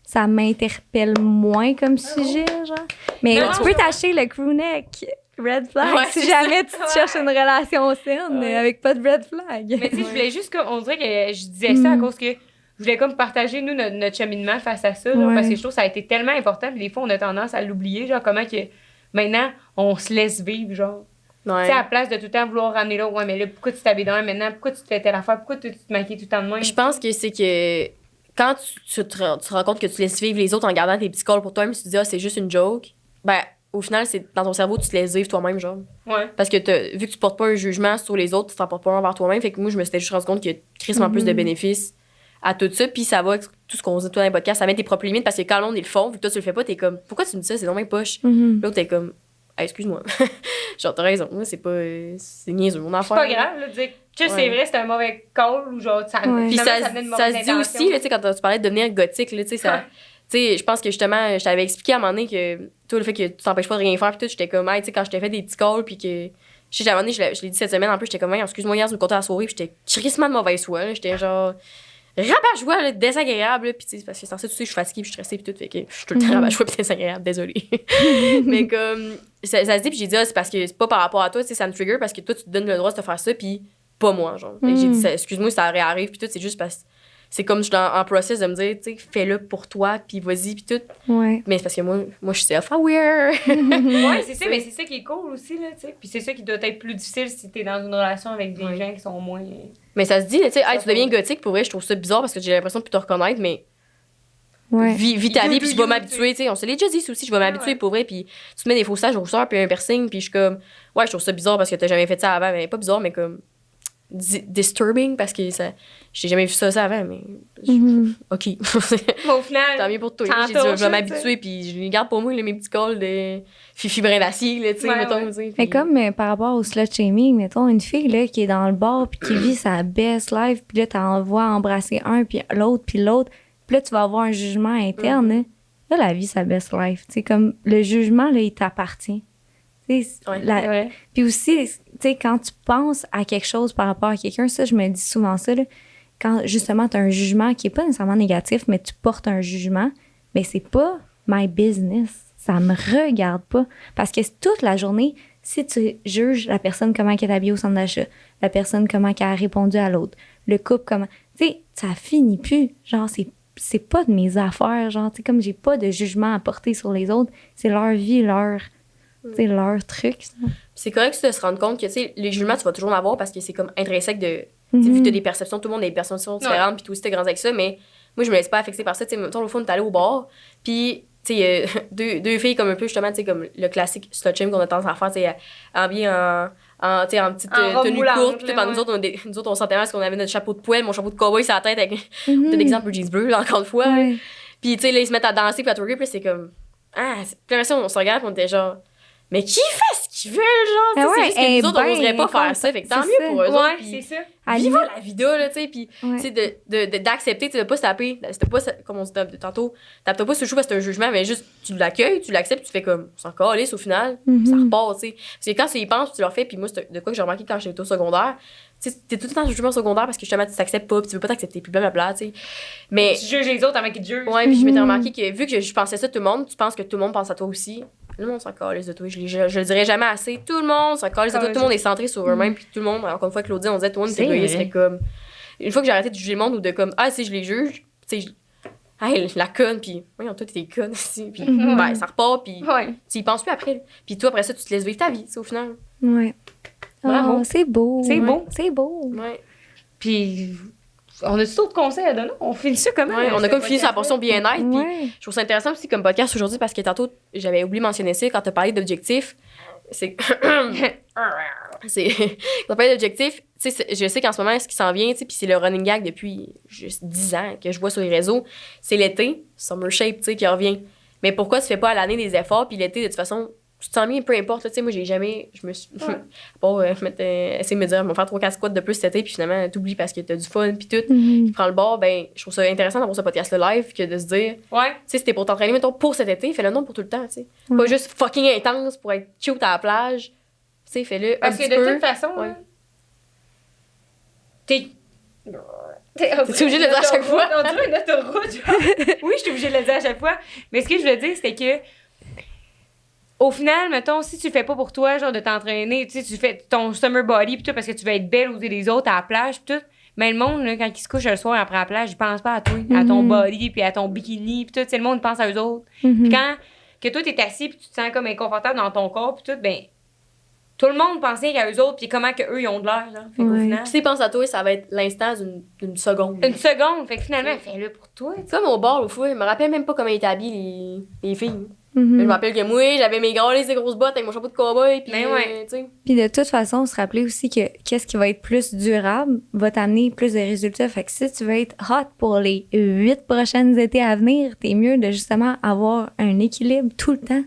ça m'interpelle moins comme sujet, genre. Mais tu peux t'acheter le crewneck red flag si jamais tu cherches une relation saine avec pas de red flag. Mais tu sais, je voulais juste on dirait que je disais ça à cause que je voulais comme partager, nous, notre cheminement face à ça, là, parce que je trouve que ça a été tellement important. Puis des fois, on a tendance à l'oublier, genre comment que maintenant, on se laisse vivre, genre. Ouais. Tu sais, à la place de tout le temps vouloir ramener là, ouais, mais là, pourquoi tu t'habilles de même maintenant? Pourquoi tu te fais telle affaire? Pourquoi tu te maquilles tout le temps de même? Je pense que c'est que quand tu te rends compte que tu laisses vivre les autres en gardant tes petits calls pour toi-même, tu te dis, ah, c'est juste une joke, ben, au final, c'est dans ton cerveau, tu te laisses vivre toi-même, genre. Ouais. Parce que vu que tu portes pas un jugement sur les autres, tu t'en portes pas un envers toi-même. Fait que moi, je me suis juste rendu compte qu'il y a crissement plus de bénéfices à tout ça. Puis ça va, tout ce qu'on dit toi dans les podcasts, ça met tes propres limites parce que quand le monde, ils le font, vu que toi, tu le fais pas, t'es comme, pourquoi tu me dis ça? C'est dans mes poches. L'autre, t'es comme, hey, excuse-moi. Genre, t'as raison. Moi, c'est pas. C'est niaiseux, mon affaire. C'est pas grave, là, de dire que c'est vrai, c'est un mauvais call ou genre, ça, Puis ça se dit aussi, là, tu sais, quand tu parlais de devenir gothique, là, tu sais, ça. Tu sais, je pense que justement, je t'avais expliqué à un moment donné que, toi, le fait que tu t'empêches pas de rien faire, puis tout, j'étais comme, hey, tu sais, quand je t'ai fait des petits calls, puis que. Je sais, à un moment donné, je l'ai dit cette semaine, en plus, j'étais comme, excuse-moi, hier, tu me comptais la soirée, puis j'étais crissement de mauvaise foi, là. J'étais genre. Rabat-joie, là, désagréable, puis tu sais, parce que c'est censé, tu sais, je suis fatiguée, puis je suis stressée, puis tout, fait que je suis tout le temps rabat-joie, puis désagréable, désolée. Mais comme, ça se dit, puis j'ai dit, c'est parce que c'est pas par rapport à toi, tu sais, ça me trigger, parce que toi, tu te donnes le droit de te faire ça, puis pas moi, genre. Fait que j'ai dit, excuse-moi, ça réarrive, puis tout, c'est juste parce que c'est comme je suis en process de me dire, tu sais, fais-le pour toi, puis vas-y, puis tout. Ouais. Mais c'est parce que moi je suis self-aware. Ouais, c'est ça, mais c'est ça qui est cool aussi, là, tu sais. Puis c'est ça qui doit être plus difficile si t'es dans une relation avec des gens qui sont moins. Mais ça se dit, tu sais, hey, tu deviens gothique, pour vrai, je trouve ça bizarre parce que j'ai l'impression de plus te reconnaître, mais. Ouais. Vis ta vie, puis je vais m'habituer, tu sais. On se l'est déjà dit, ça aussi, je vais m'habituer, pour vrai, puis tu te mets des faussages rousseurs, puis un piercing, puis je suis comme, ouais, je trouve ça bizarre parce que t'as jamais fait ça avant, mais pas bizarre, mais comme. Disturbing parce que ça j'ai jamais vu ça avant mais OK. Mais au final tant mieux pour toi, j'ai dit je vais m'habituer puis je les garde pour moi mes petits calls de fifi brin d'acier là, tu sais, mettons, tu sais. Mais comme par rapport au slut shaming, mettons une fille là qui est dans le bar puis qui vit sa best life puis là t'envoies embrasser un puis l'autre puis là tu vas avoir un jugement interne là la vie sa best life, tu sais, comme le jugement là il t'appartient. Puis aussi, tu sais, quand tu penses à quelque chose par rapport à quelqu'un, ça, je me dis souvent ça, là, quand justement tu as un jugement qui est pas nécessairement négatif, mais tu portes un jugement, mais c'est pas my business. Ça me regarde pas. Parce que toute la journée, si tu juges la personne comment elle est habillée au centre d'achat, la personne comment elle a répondu à l'autre, le couple comment... Tu sais, ça finit plus. Genre, c'est pas de mes affaires. Genre, tu sais, comme j'ai pas de jugement à porter sur les autres, c'est leur vie, leur truc. Ça. C'est correct de se rendre compte que, tu sais, les jugements, tu vas toujours en avoir parce que c'est comme intrinsèque de... Tu sais, vu que t'as des perceptions, tout le monde a des perceptions différentes, puis tout aussi, t'es grand avec ça, mais moi, je me laisse pas affecter par ça. Tu sais, mettons, l'autre fois, on est allé au bar, puis, tu sais, deux filles comme un peu, justement, tu sais, comme le classique slut shame qu'on a tendance à faire, tu sais, habillées en petite tenue courte, puis nous autres, on sentait mal parce qu'on avait notre chapeau de poêle, mon chapeau de cowboy sur la tête avec, t'as l'exemple, jeans bleu, encore une fois. Puis, tu sais, là, ils se mettent à danser, puis à twerker, puis c'est comme, puis après, on se regarde, puis on était genre... Mais qui fait ce qu'ils veulent, genre? C'est juste que nous autres, on n'oserait pas faire ça. Fait que tant mieux pour eux autres. C'est ça. Vivons la vie là, tu sais. Puis, tu sais, d'accepter, tu sais, de pas se taper. C'était pas, comme on se dit tantôt, tape-toi pas sur le chou parce que c'est un jugement, mais juste, tu l'accueilles, tu l'acceptes, tu fais comme, c'est encore lisse au final, ça repart, tu sais. Parce que quand tu y penses, tu leur fais, puis moi, c'est de quoi que j'ai remarqué quand j'étais au secondaire, tu sais, t'es tout le temps en jugement secondaire parce que justement, tu t'acceptes pas, puis tu veux pas t'accepter, puis blablabla, tu sais. Mais. Tu juges les autres avant qu'ils te jugent. Ouais, puis je m'étais remarqué que vu que je pensais ça de tout le monde, tu penses que tout le monde pense à toi aussi. Le monde s'en calisse de toi. Je le dirais jamais assez. Tout le monde s'en calisse de toi. Tout le monde est centré sur eux-mêmes. Puis tout le monde, encore une fois, Claudie, on disait, tout le monde était égoïste. Serait comme. une fois que j'ai arrêté de juger le monde ou de comme, si je les juge, tu sais, hey, la conne, puis voyons, toi, t'es conne aussi. Puis, ben, ça repart, puis tu y penses plus après. Là. Puis toi, après ça, tu te laisses vivre ta vie, au final. Ouais. Bravo. Oh, c'est beau. C'est beau. C'est beau. Ouais. Puis, on a-tu d'autres conseils à donner? On finit ça comment? Ouais, on a comme fini sur la portion bien-être. Puis Ouais. je trouve ça intéressant aussi comme podcast aujourd'hui parce que tantôt, j'avais oublié de mentionner ça quand tu as parlé d'objectifs. C'est. Quand on parle d'objectifs, tu sais, je sais qu'en ce moment, ce qui s'en vient, tu sais, puis c'est le running gag depuis juste 10 ans que je vois sur les réseaux, c'est l'été, Summer Shape, tu sais, qui revient. Mais pourquoi tu fais pas à l'année des efforts, puis l'été, de toute façon, tu te sens bien, peu importe, tu sais, moi, je me suis. Essayer de me dire, on va faire 3-4 squats de plus cet été, puis finalement, t'oublies parce que t'as du fun, puis tout. Tu prends le bord, ben, je trouve ça intéressant d'avoir ce podcast-là live, que de se dire, tu sais, c'était pour t'entraîner, mettons, pour cet été, fais-le non pour tout le temps, tu sais. Pas juste fucking intense pour être cute à la plage. Tu sais, fais-le un Parce petit que de peu. toute façon, Ouais. là, t'es obligée de le dire à chaque fois? On dirait une autoroute. Genre. Oui, je suis obligée de le dire à chaque fois. Mais ce que je veux dire, c'est que au final, mettons, si tu le fais pas pour toi, genre de t'entraîner, tu sais, tu fais ton summer body pis tout parce que tu veux être belle aux yeux des autres à la plage pis tout. Mais le monde, là, quand il se couche le soir après la plage, il pense pas à toi, à ton body puis à ton bikini pis tout. Tu sais, le monde pense à eux autres. Puis quand que toi t'es assis pis tu te sens comme inconfortable dans ton corps pis tout, ben tout le monde pensait qu'à eux autres puis comment que eux ils ont de l'air, genre. Fait qu'au final, Puis s'ils pensent à toi, ça va être l'instant d'une seconde. une seconde. Fait que finalement, fais-le pour toi. Tu sais. Comme au bar, au fou, je me rappelle même pas comment ils étaient habillés, les filles. Je me rappelle que moi, j'avais mes grosses bottes avec mon chapeau de cowboy. Puis, Ben ouais. tu sais. Puis de toute façon, se rappeler aussi que qu'est-ce qui va être plus durable va t'amener plus de résultats. Fait que si tu veux être hot pour les 8 prochaines étés à venir, t'es mieux de justement avoir un équilibre tout le temps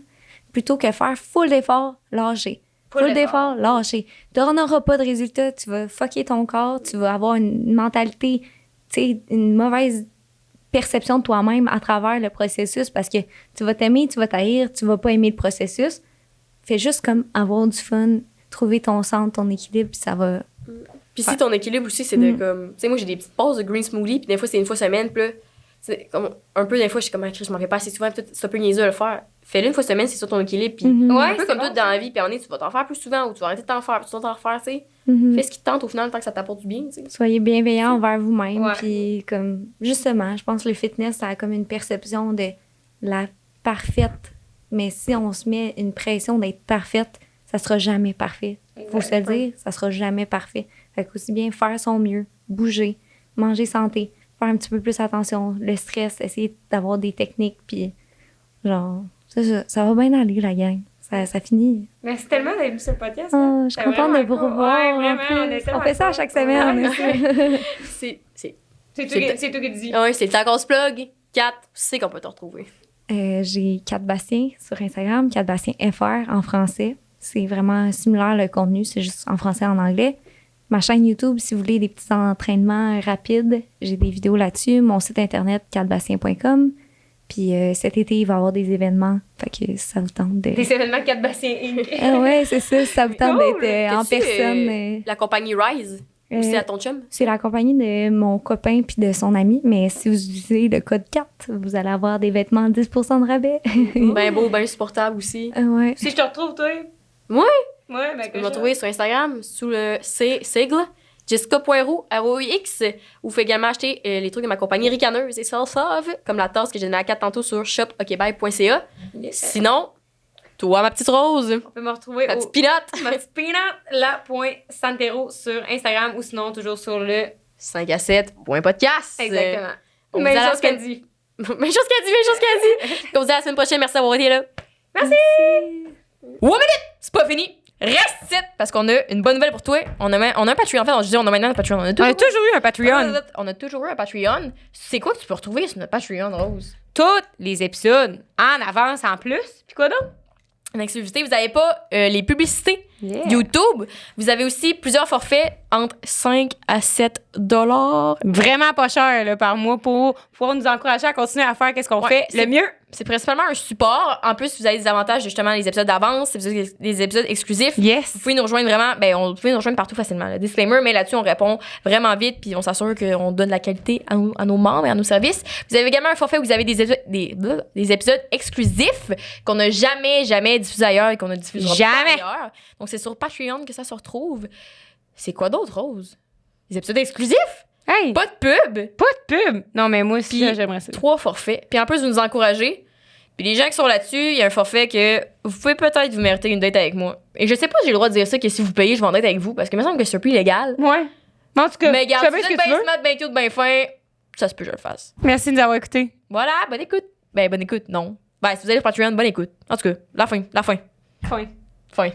plutôt que faire full d'efforts, lâcher. Full d'efforts, lâcher. Tu n'auras pas de résultats, tu vas fucker ton corps, tu vas avoir une mentalité, tu sais, une mauvaise perception de toi-même à travers le processus parce que tu vas t'aimer, tu vas t'haïr, tu vas pas aimer le processus. Fais juste comme avoir du fun, trouver ton centre, ton équilibre, puis ça va. Puis si ton équilibre aussi, c'est de comme. Tu sais, moi, j'ai des petites pauses de green smoothie, puis des fois, c'est une fois semaine, puis là, c'est comme un peu, des fois, je suis comme, je m'en fais pas assez souvent, puis c'est un peu niaiseux à le faire. Fais-le une fois semaine, c'est sur ton équilibre, puis un peu comme tout dans la vie, puis tu vas t'en faire plus souvent, ou tu vas arrêter de t'en faire, puis tu vas t'en refaire, tu sais. Fais ce qui te tente au final, tant que ça t'apporte du bien, tu sais. Soyez bienveillant envers vous-même. Ouais. Puis, comme, justement, je pense que le fitness, ça a comme une perception de la parfaite. Mais si on se met une pression d'être parfaite, ça sera jamais parfait. Faut se le dire, ça sera jamais parfait. Fait qu'aussi bien faire son mieux, bouger, manger santé, faire un petit peu plus attention, le stress, essayer d'avoir des techniques, puis genre, ça va bien aller, la gang. Ça finit. Merci tellement d'être venu sur le podcast. Oh, je suis contente de vous revoir. Ouais, en vraiment, plus. essaie On fait ça à chaque semaine. C'est C'est toi qui dis. ouais, c'est le temps qu'on se plug. 4, c'est qu'on peut te retrouver. J'ai 4 Bastien sur Instagram, 4 Bastien FR en français. C'est vraiment similaire le contenu, c'est juste en français et en anglais. Ma chaîne YouTube, si vous voulez des petits entraînements rapides, j'ai des vidéos là-dessus. Mon site internet, 4bastien.com. Puis cet été, il va y avoir des événements. Fait que ça vous tente de... Des événements 4 bassins Inc. Ah ouais, c'est ça. Ça vous tente Cool. d'être en T'as-tu, personne. la compagnie Rise, c'est à ton chum? C'est la compagnie de mon copain puis de son ami. Mais si vous utilisez le code 4, vous allez avoir des vêtements 10% de rabais. Ben beau, ben supportable aussi. Ouais. Si je te retrouve, toi. Ouais. Ouais, ben Tu peux me retrouver sur Instagram sous le sigle Jessica.roux, ROUX, ou vous pouvez également acheter les trucs de ma compagnie ricaneuse et self-love, comme la tasse que j'ai donnée à 4 tantôt sur shopokbye.ca. Sinon, toi, ma petite rose, On peut me retrouver ma au petite peanut, ma petite peanut, la.santero sur Instagram ou sinon toujours sur le... 5 à 7.podcast. Exactement. On Même vous dit à la chose qu'elle semaine- dit. Même chose qu'elle dit. Comme on vous dit à la semaine prochaine, merci d'avoir été là. Merci! 1 minute! C'est pas fini! Reste ici! Parce qu'on a une bonne nouvelle pour toi. On a un Patreon. En fait, je dis, on a maintenant un Patreon. On a toujours eu un Patreon. On a toujours eu un Patreon. C'est quoi que tu peux retrouver sur notre Patreon, Rose? Tous les épisodes en avance en plus. Puis quoi d'autre? En exclusivité, vous n'avez pas les publicités YouTube. Vous avez aussi plusieurs forfaits entre 5 à 7 $. Vraiment pas cher là, par mois pour pouvoir nous encourager à continuer à faire qu'est-ce qu'on fait le mieux. C'est principalement un support. En plus, vous avez des avantages, justement, les épisodes d'avance, des épisodes exclusifs. Yes. Vous pouvez nous rejoindre vraiment, vous pouvez nous rejoindre partout facilement. Le disclaimer, mais là-dessus, on répond vraiment vite, puis on s'assure qu'on donne la qualité à nos membres et à nos services. Vous avez également un forfait où vous avez des épisodes exclusifs qu'on n'a jamais diffusés ailleurs et qu'on ne diffusera pas ailleurs. Donc, c'est sur Patreon que ça se retrouve. C'est quoi d'autre, Rose? Des épisodes exclusifs? Hey! Pas de pub. Pas de pub! Non, mais moi aussi, Puis, là, j'aimerais ça. 3 forfaits. Puis en plus, vous nous encouragez. Puis les gens qui sont là-dessus, il y a un forfait que vous pouvez peut-être vous mériter une date avec moi. Et je sais pas si j'ai le droit de dire ça, que si vous payez, je vais en date avec vous, parce que il me semble que c'est un peu illégal. Ouais. Mais en tout cas, Mais tu regarde, fais si bien vous ce êtes que tu bien veux. smart, bien cute, bien fin, ça se peut que je le fasse. Merci de nous avoir écoutés. Voilà, bonne écoute. Ben, bonne écoute, non. Ben, si vous allez sur Patreon, bonne écoute. En tout cas, la fin. Fin. Fin.